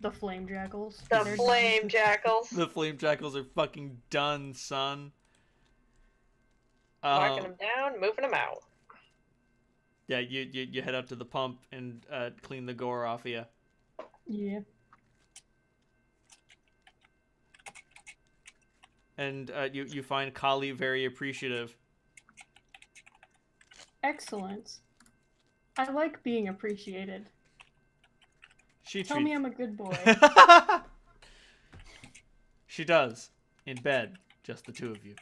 The Flame Jackals. The They're Flame done. Jackals. The Flame Jackals are fucking done, son. Marking them down, moving them out. Yeah, you head up to the pump and clean the gore off of you. Yeah. And you find Kali very appreciative. Excellent. I like being appreciated. Tell me I'm a good boy. She does. In bed, just the two of you.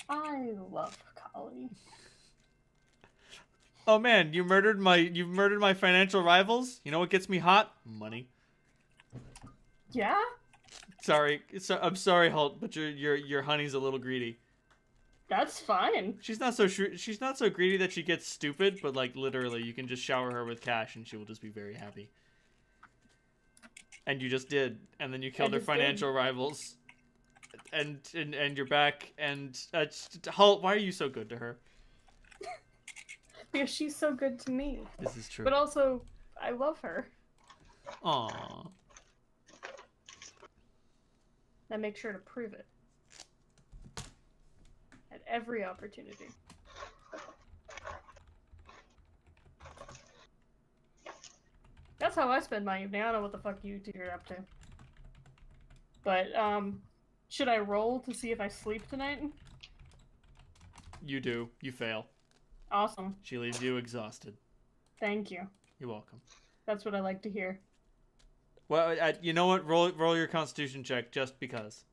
I love Kali. Oh man, you've murdered my financial rivals? You know what gets me hot? Money. Yeah? Sorry, I'm sorry, Holt, but your honey's a little greedy. That's fine. She's not so greedy that she gets stupid, but like literally, you can just shower her with cash and she will just be very happy. And you just did, and then you killed her financial rivals, and you're back. And Holt, why are you so good to her? Because she's so good to me. This is true. But also, I love her. Aww. I make sure to prove it. At every opportunity. That's how I spend my evening. I don't know what the fuck you two are up to. But, should I roll to see if I sleep tonight? You do. You fail. Awesome. She leaves you exhausted. Thank you. You're welcome. That's what I like to hear. Well, you know what? Roll your Constitution check just because.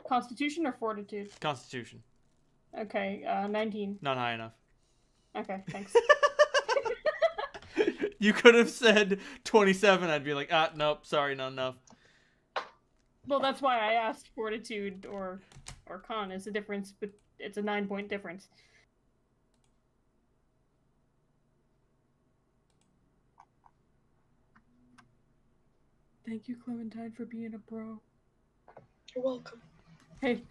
Constitution or Fortitude? Constitution. Okay, 19. Not high enough. Okay, thanks. You could have said 27. I'd be like, nope, sorry, not enough. Well, that's why I asked Fortitude or Con. Is the difference, but it's a 9-point difference. Thank you, Clementine, for being a bro. You're welcome. Hey,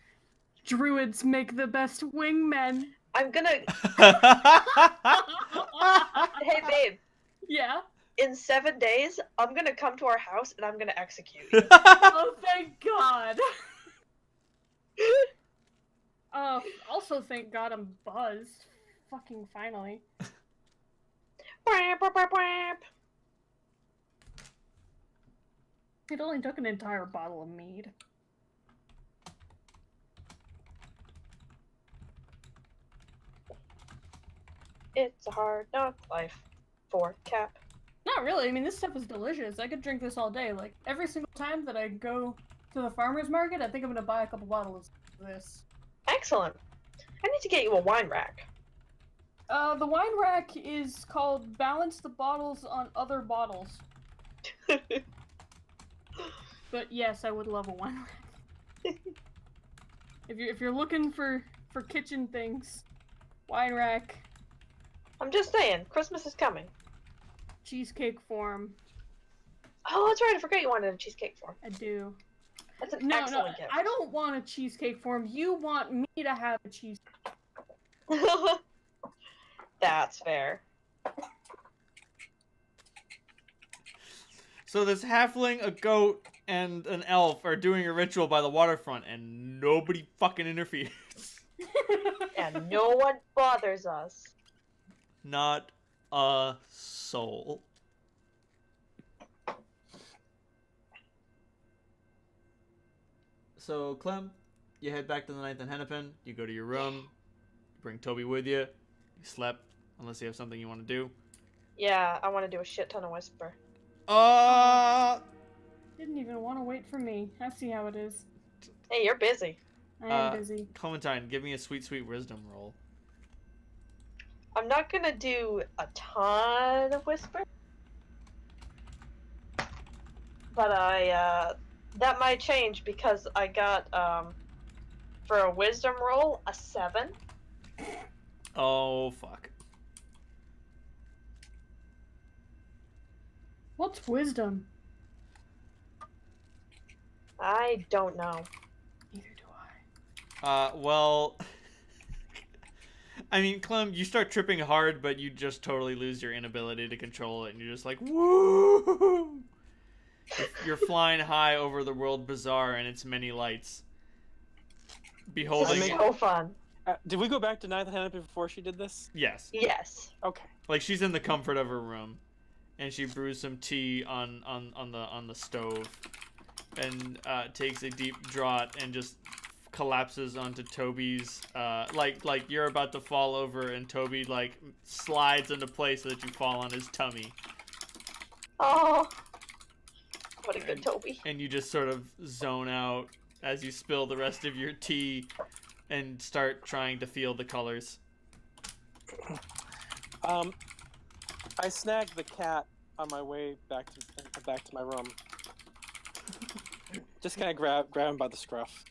druids make the best wingmen. I'm gonna. Hey, babe. Yeah? In 7 days, I'm gonna come to our house and I'm gonna execute you. Oh, thank God. Also, thank God I'm buzzed. Fucking finally. It only took an entire bottle of mead. It's a hard knock life for Cap. Not really. I mean, this stuff is delicious. I could drink this all day. Like, every single time that I go to the farmer's market, I think I'm gonna buy a couple bottles of this. Excellent. I need to get you a wine rack. The wine rack is called Balance the Bottles on Other Bottles. But yes, I would love a wine rack. If you're looking for kitchen things, wine rack. I'm just saying, Christmas is coming. Cheesecake form. Oh, that's right. I forgot you wanted a cheesecake form. I do. That's an No, excellent gift. I don't want a cheesecake form. You want me to have a cheesecake. That's fair. So this halfling, a goat, and an elf are doing a ritual by the waterfront, and nobody fucking interferes. And no one bothers us. Not a soul. So, Clem, you head back to the 9th and Hennepin. You go to your room. You bring Toby with you. You slept, unless you have something you want to do. Yeah, I want to do a shit ton of whisper. Didn't even want to wait for me. I see how it is. Hey, you're busy. I am busy. Clementine, give me a sweet, sweet wisdom roll. I'm not gonna do a ton of whisper. But that might change because I got, for a wisdom roll, a 7. Oh, fuck. What's wisdom? I don't know. Neither do I. Well... I mean, Clem, you start tripping hard, but you just totally lose your inability to control it, and you're just like, woo! You're flying high over the world bazaar and its many lights. Beholding... This is so fun. Did we go back to 9th and Hennepin before she did this? Yes. Yes. Okay. Like, she's in the comfort of her room, and she brews some tea on the stove, and takes a deep draught, and just collapses onto Toby's, like you're about to fall over and Toby like slides into place so that you fall on his tummy. Oh, what a good Toby. And you just sort of zone out as you spill the rest of your tea and start trying to feel the colors. I snagged the cat on my way back to my room. Just kind of grab him by the scruff.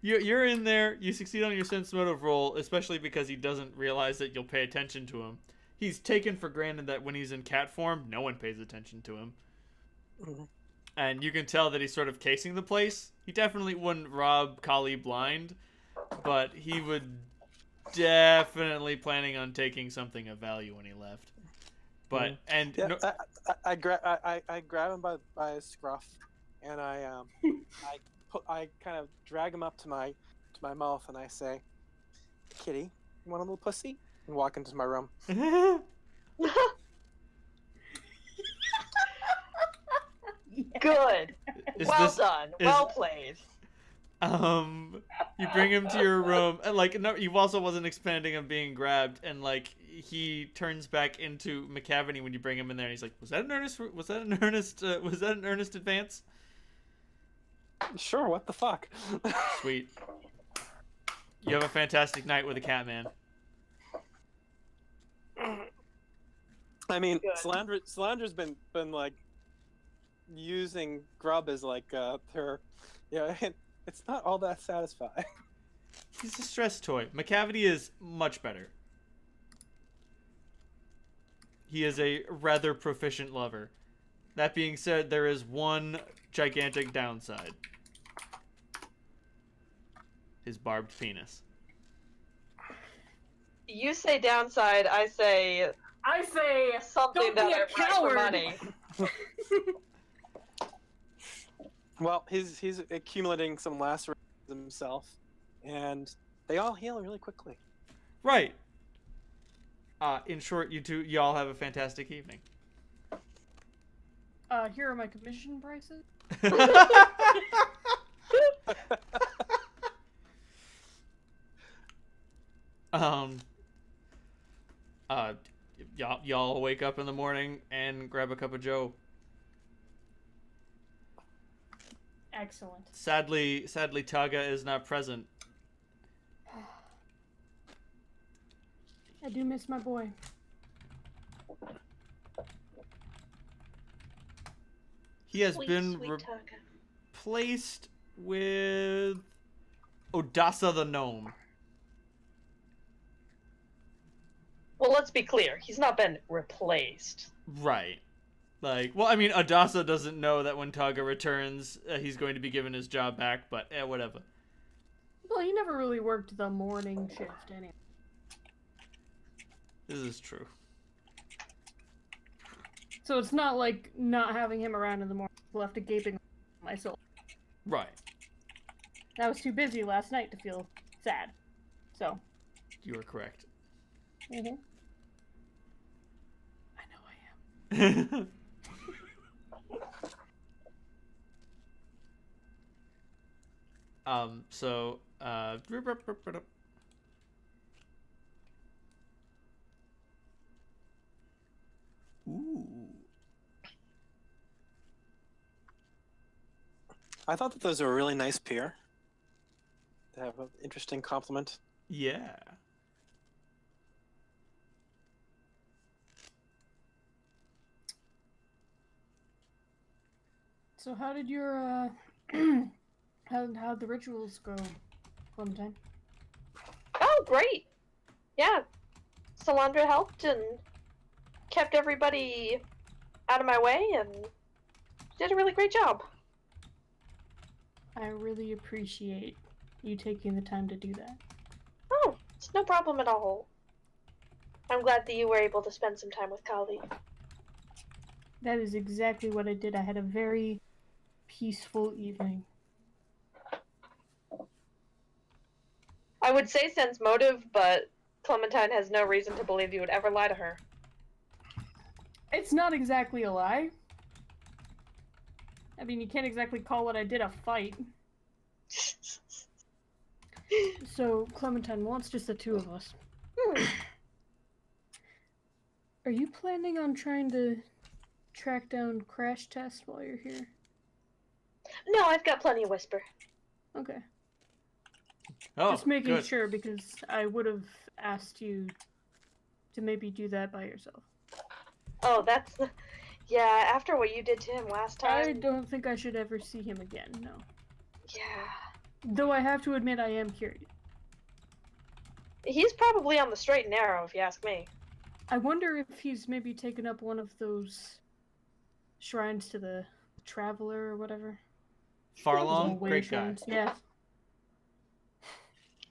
You're in there. You succeed on your sense motive roll, especially because he doesn't realize that you'll pay attention to him. He's taken for granted that when he's in cat form, no one pays attention to him. Mm-hmm. And you can tell that he's sort of casing the place. He definitely wouldn't rob Kali blind, but he would definitely planning on taking something of value when he left. But and yeah, no, I grab him by his scruff, and I kind of drag him up to my mouth, and I say, "Kitty, you want a little pussy?" And walk into my room. Good. Well done. is- Well played. You bring him to your room, and like no, you also wasn't expecting him being grabbed, and like he turns back into McCavity when you bring him in there, and he's like, "Was that an earnest advance?" Sure. What the fuck? Sweet. You have a fantastic night with the cat man. I mean, Good. Solandra's been like using grub as like her, yeah. It's not all that satisfying. He's a stress toy. McCavity is much better. He is a rather proficient lover. That being said, there is one gigantic downside. His barbed penis. You say downside, I say something don't be that a I write for coward. money. Well, he's accumulating some lacerations himself, and they all heal really quickly. Right. In short, you all have a fantastic evening. Here are my commission prices. Y'all wake up in the morning and grab a cup of joe. Excellent. Sadly, Taga is not present. I do miss my boy. He has Sweet, been sweet Taga. replaced with Odessa the gnome. Well, let's be clear. He's not been replaced. Right. Like, well, I mean, Odessa doesn't know that when Taga returns, he's going to be given his job back, but whatever. Well, he never really worked the morning shift anyway. This is true. So it's not like not having him around in the morning left a gaping hole in my soul. Right. I was too busy last night to feel sad. So. You are correct. Mm-hmm. I know I am. Ooh. I thought that those were a really nice pair. They have an interesting complement. Yeah. So how did your how'd the rituals go, Clementine? Oh, great. Yeah. Solandra helped and kept everybody out of my way and did a really great job. I really appreciate you taking the time to do that. Oh, it's no problem at all. I'm glad that you were able to spend some time with Kali. That is exactly what I did. I had a very peaceful evening. I would say sense motive, but Clementine has no reason to believe you would ever lie to her. It's not exactly a lie. I mean, you can't exactly call what I did a fight. So, Clementine, well, it's just the two of us. Are you planning on trying to track down Crash Test while you're here? No, I've got plenty of whisper. Okay. Oh, Just making good. sure, because I would have asked you to maybe do that by yourself. Oh, that's the... Yeah, after what you did to him last time... I don't think I should ever see him again, no. Yeah. Though I have to admit I am curious. He's probably on the straight and narrow, if you ask me. I wonder if he's maybe taken up one of those shrines to the Traveler or whatever. Farlong, Way great guy. shrines. Yeah,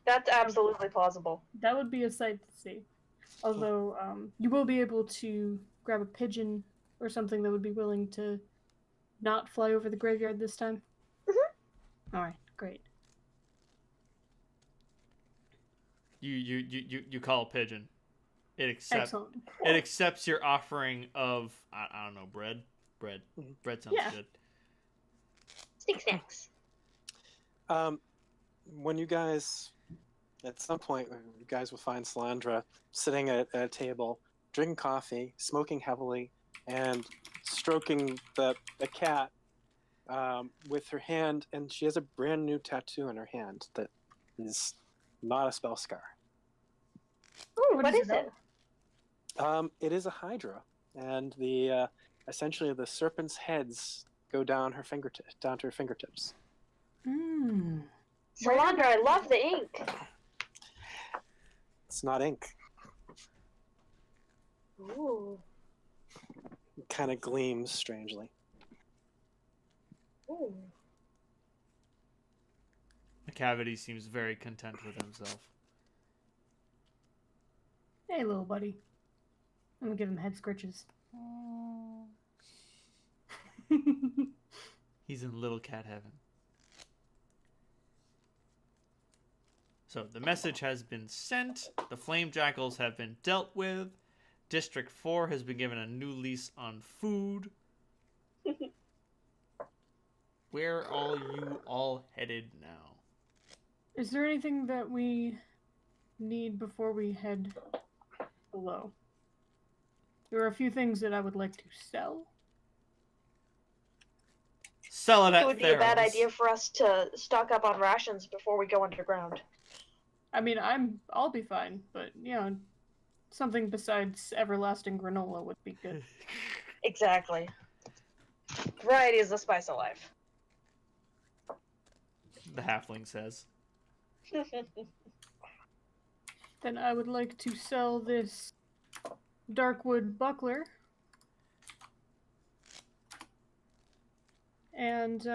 That's absolutely plausible. that would be a sight to see. Although, you will be able to grab a pigeon or something that would be willing to not fly over the graveyard this time. Alright, great. You call a pigeon. It accepts. Excellent. It accepts your offering of I don't know, bread. Bread sounds Yeah. good. Sneak snacks. When you guys, at some point, you guys will find Salandra sitting at a table, drinking coffee, smoking heavily, and stroking the cat with her hand, and she has a brand new tattoo on her hand that is not a spell scar. Ooh, What what is is it? it? It is a hydra, and the essentially the serpent's heads go down her down to her fingertips. Mmm. Salandra, I love the ink. It's not ink. Ooh. It kind of gleams strangely. Ooh. The cavity seems very content with himself. Hey, little buddy. I'm gonna give him head scritches. He's in little cat heaven. So the message has been sent. The flame jackals have been dealt with. District 4 has been given a new lease on food. Where are you all headed now? Is there anything that we need before we head below? There are a few things that I would like to sell. Sell it It at would be a bad Theros. idea for us to stock up on rations before we go underground. I mean, I'll be fine, but you know, something besides everlasting granola would be good. Exactly. Variety is the spice of life. The halfling says. Then I would like to sell this Darkwood buckler. And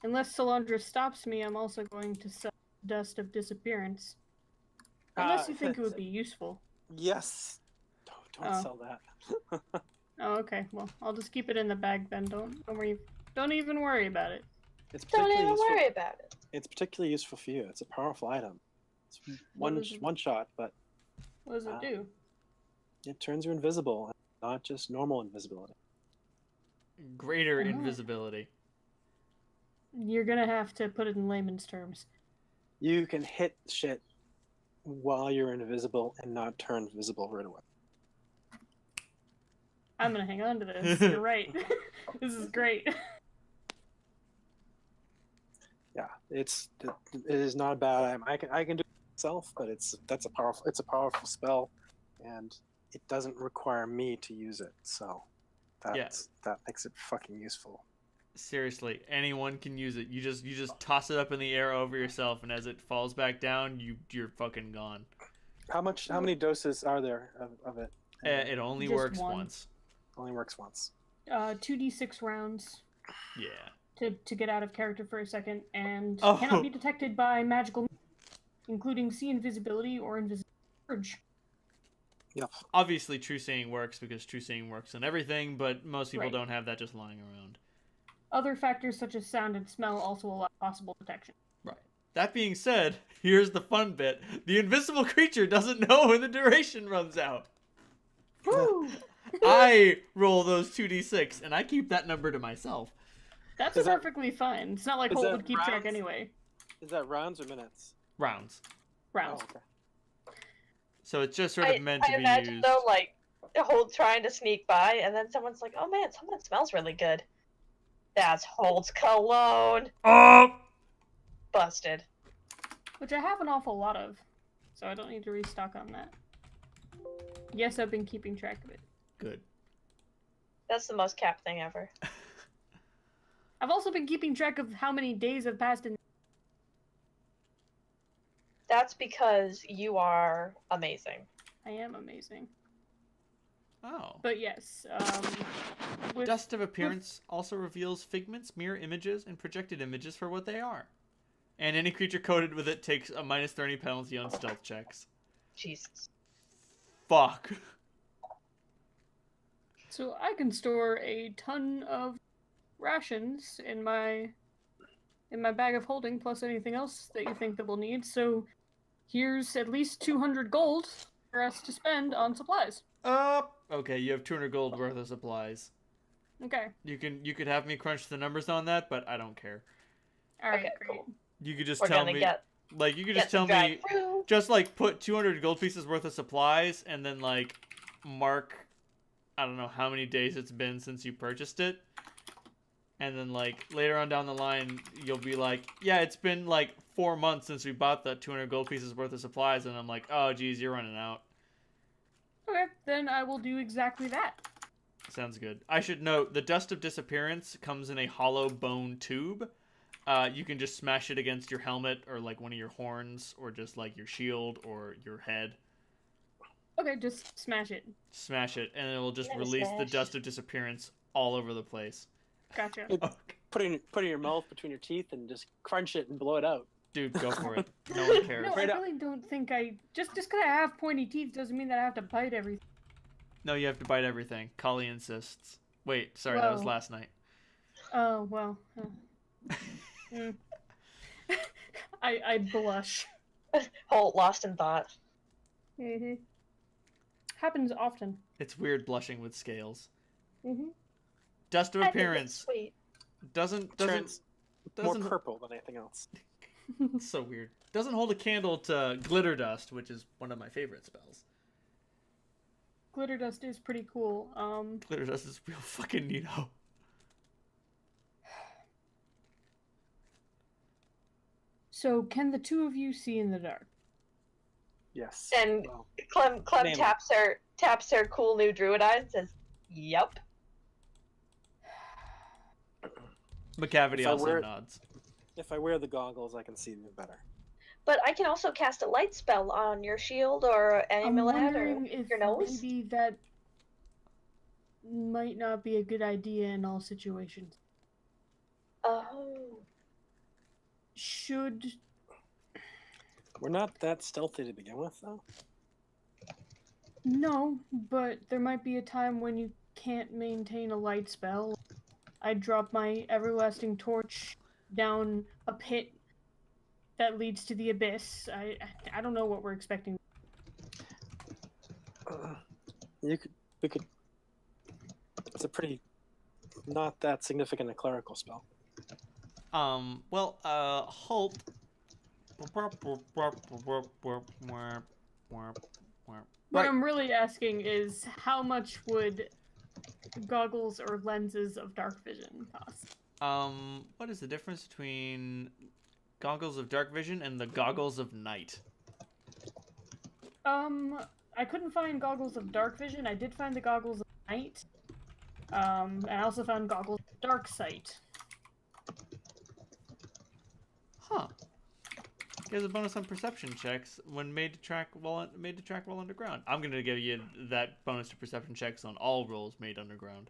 unless Salandra stops me, I'm also going to sell Dust of Disappearance. Unless you think it would be useful. Yes. Don't Oh. sell that. Oh, okay. Well, I'll just keep it in the bag then. Don't even worry about it. It's Don't particularly even useful. worry about it. It's particularly useful for you. It's a powerful item. It's What is it? one shot, but What does it do? it turns you invisible, not just normal invisibility. Greater Oh. invisibility. You're gonna have to put it in layman's terms. You can hit shit while you're invisible and not turn visible right away. I'm gonna hang on to this. You're right. This is great. Yeah, it is not a bad item. I can do it myself, but it's a powerful spell, and it doesn't require me to use it. So that makes it fucking useful. Seriously, anyone can use it. You just toss it up in the air over yourself, and as it falls back down, you're fucking gone. How many doses are there of it? It only Just works one. once. Only works once. 2d6 rounds Yeah. to get out of character for a second, and Oh. cannot be detected by magical means, including see invisibility or invisible urge. Yep. Obviously, true seeing works because true seeing works on everything, but most people Right. don't have that just lying around. Other factors such as sound and smell also allow possible detection. Right. That being said, here's the fun bit: the invisible creature doesn't know when the duration runs out. Woo! I roll those 2d6, and I keep that number to myself. That's Is that- perfectly fine. It's not like is Holt that would keep track rounds? anyway. Is that rounds or minutes? rounds. Rounds. Oh, okay. So it's just sort of meant to I be imagine used. though, like, Holt trying to sneak by, and then someone's like, "Oh man, someone smells really good." That's Holt's cologne. Oh! Busted. Which I have an awful lot of, so I don't need to restock on that. Yes, I've been keeping track of it. Good. That's the most Cap thing ever. I've also been keeping track of how many days have passed in. That's because you are amazing. I am amazing. Oh. But yes, with Dust of Appearance also reveals figments, mirror images, and projected images for what they are. And any creature coated with it takes a minus 30 penalty on stealth checks. Jesus. Fuck. So I can store a ton of rations in my bag of holding, plus anything else that you think that we'll need. So here's at least 200 gold for us to spend on supplies. Okay, you have 200 gold worth of supplies. Okay. You could have me crunch the numbers on that, but I don't care. All right. Okay, Great. cool. You could just We're tell gonna me, get like, you could get just tell some dried me, fruit. just like put 200 gold pieces worth of supplies, and then like mark, I don't know how many days it's been since you purchased it, and then like later on down the line, you'll be like, yeah, it's been like 4 months since we bought the 200 gold pieces worth of supplies, and I'm like, oh geez, you're running out. Okay, then I will do exactly that. Sounds good. I should note, the Dust of Disappearance comes in a hollow bone tube. You can just smash it against your helmet or like one of your horns or just like your shield or your head. Okay, just smash it. Smash it and it will just Nice release the smash. Dust of Disappearance all over the place. Gotcha. Okay. Put it in your mouth between your teeth and just crunch it and blow it out. Dude, go for it. No one cares. No, I Right up. really don't think I just because I have pointy teeth doesn't mean that I have to bite everything. No, you have to bite everything. Kali insists. Wait, sorry, that was Whoa. last night. Oh well. I blush. Holt lost in thought. Mm-hmm. Happens often. It's weird blushing with scales. Mm-hmm. Dust of I think it's Appearance sweet. doesn't Turns more doesn't purple than anything else. It's so weird. Doesn't hold a candle to Glitter Dust, which is one of my favorite spells. Glitter dust is pretty cool. Glitter Dust is real fucking neato. So can the two of you see in the dark? Yes. And Well, Clem Name it. taps her cool new druid eyes and says, "Yup." McCavity If I also wear- nods. if I wear the goggles, I can see them better. But I can also cast a light spell on your shield or I'm amulet or wondering if your nose. maybe that might not be a good idea in all situations. Oh. Should We're not that stealthy to begin with, though. no, but there might be a time when you can't maintain a light spell. I drop my everlasting torch down a pit that leads to the abyss. I don't know what we're expecting. We could. It's a pretty, not that significant a clerical spell. Holt. What I'm really asking is how much would goggles or lenses of dark vision cost? What is the difference between goggles of dark vision and the goggles of night? I couldn't find goggles of dark vision. I did find the goggles of night. I also found goggles of dark sight. Huh. Gives a bonus on perception checks when made to track while underground. I'm gonna give you that bonus to perception checks on all rolls made underground.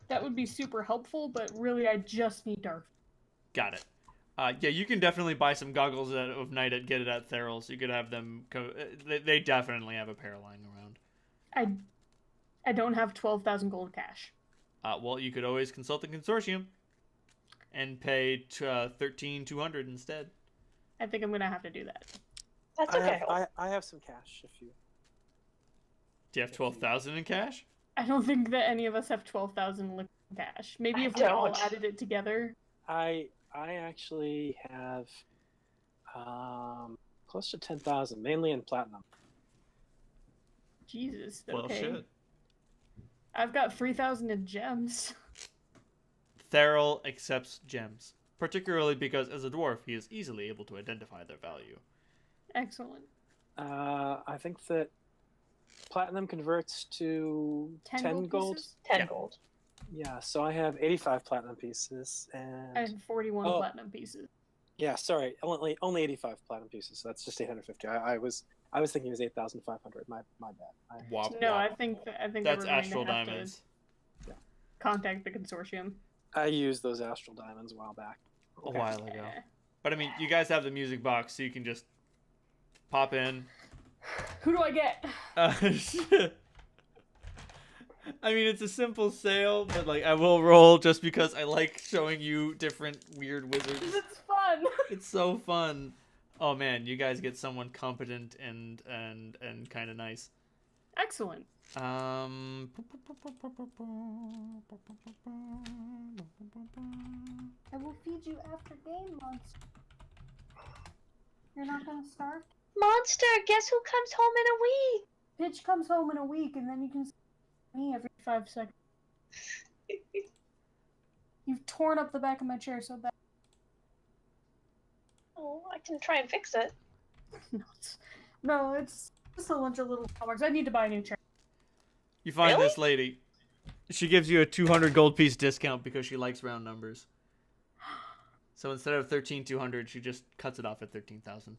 That would be super helpful, but really I just need dark. Got it. Yeah, you can definitely buy some goggles of night at Get It at Theral's. You could have them. They definitely have a pair lying around. I don't have 12,000 gold cash. Well, you could always consult the consortium and pay 13,200 instead. I think I'm gonna have to do that. That's okay. I have some cash if you. Do you have 12,000 in cash? I don't think that any of us have 12,000 liquid cash. Maybe I if we all don't. added it together. I actually have Close to 10,000, mainly in platinum. Jesus. Well, Okay. shit. I've got 3,000 in gems. Theral accepts gems, particularly because as a dwarf, he is easily able to identify their value. Excellent. I think that platinum converts to 10 gold. Pieces? 10 Yeah. gold. Yeah, so I have 85 platinum pieces, and I have 41 Oh. platinum pieces. yeah, sorry, only 85 platinum pieces. So that's just 850. I was thinking it was 8,500. My bad. Wop, No, wop. I think that That's we're going astral to have diamonds. to contact the consortium. I used those astral diamonds a while back. A while ago. Yeah. But I mean, you guys have the music box, so you can just pop in. Who do I get? I mean, it's a simple sale, but like I will roll just because I like showing you different weird wizards. It's fun. It's so fun. Oh man, you guys get someone competent and kind of nice. Excellent. I will feed you after game, monster. You're not gonna starve? Monster, guess who comes home in a week? Pitch comes home in a week, and then you can see me every 5 seconds. You've torn up the back of my chair so bad. Oh, I can try and fix it. No, it's just a bunch of little marks. I need to buy a new chair. You find Really? this lady. She gives you a 200 gold piece discount because she likes round numbers. So instead of 13,200, she just cuts it off at 13,000.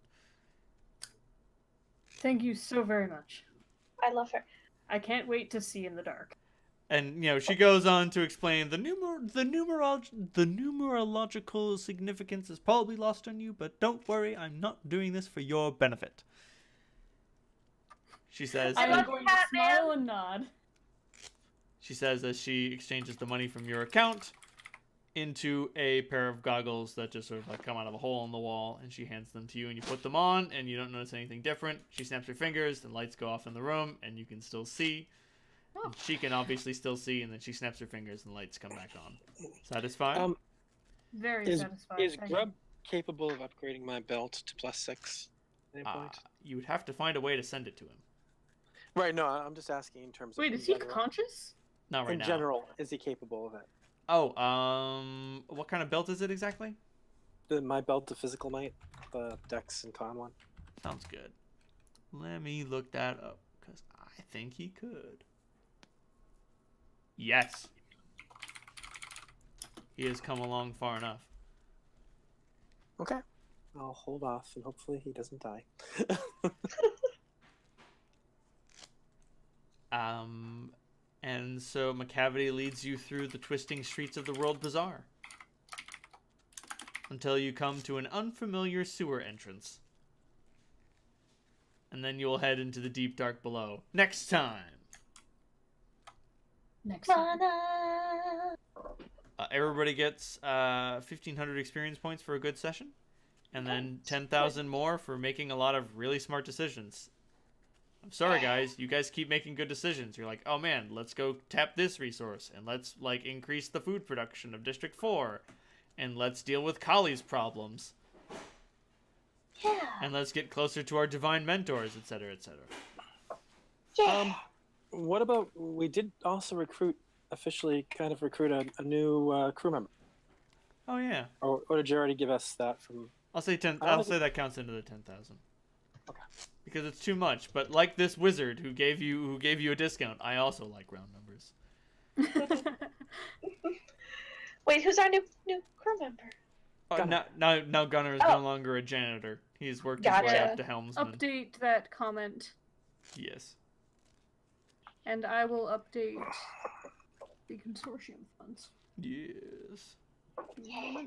Thank you so very much. I love her. I can't wait to see in the dark. And she goes on to explain the numerological significance is probably lost on you, but don't worry, I'm not doing this for your benefit. She says. I love am going to Batman. smile and nod. She says as she exchanges the money from your account into a pair of goggles that just sort of like come out of a hole in the wall, and she hands them to you, and you put them on, and you don't notice anything different. She snaps her fingers, and lights go off in the room, and you can still see. And she can obviously still see, and then she snaps her fingers, and lights come back on. Satisfied? Very Is satisfying. Thank Grub capable of upgrading my belt to +6 at any point? You would have to find a way to send it to him. Right, no, I'm just asking in terms of... Wait, in is he general. conscious? Not right In now. general, is he capable of it? Oh, what kind of belt is it exactly? My belt, the physical might, the Dex and Con one. Sounds good. Let me look that up, because I think he could. Yes. He has come along far enough. Okay. I'll hold off, and hopefully he doesn't die. And so Macavity leads you through the twisting streets of the World Bazaar until you come to an unfamiliar sewer entrance. And then you will head into the deep dark below. Next time! Next time. Everybody gets 1,500 experience points for a good session, and then 10,000 more for making a lot of really smart decisions. I'm sorry, guys. You guys keep making good decisions. You're like, oh man, let's go tap this resource, and let's like increase the food production of District 4, and let's deal with Kali's problems, Yeah. and let's get closer to our divine mentors, etc., etc. Yeah. What about, we did also officially recruit a new crew member. Oh yeah. Or did you already give us that from... I'll say 10. I I'll don't say that counts into the 10,000. Okay. Because it's too much. But like this wizard who gave you a discount, I also like round numbers. Wait, who's our new crew member? Now Gunnar is no longer a janitor. He's worked his way Gotcha. up to helmsman. Update that comment, Yes. and I will update the consortium funds. Yes. Yeah.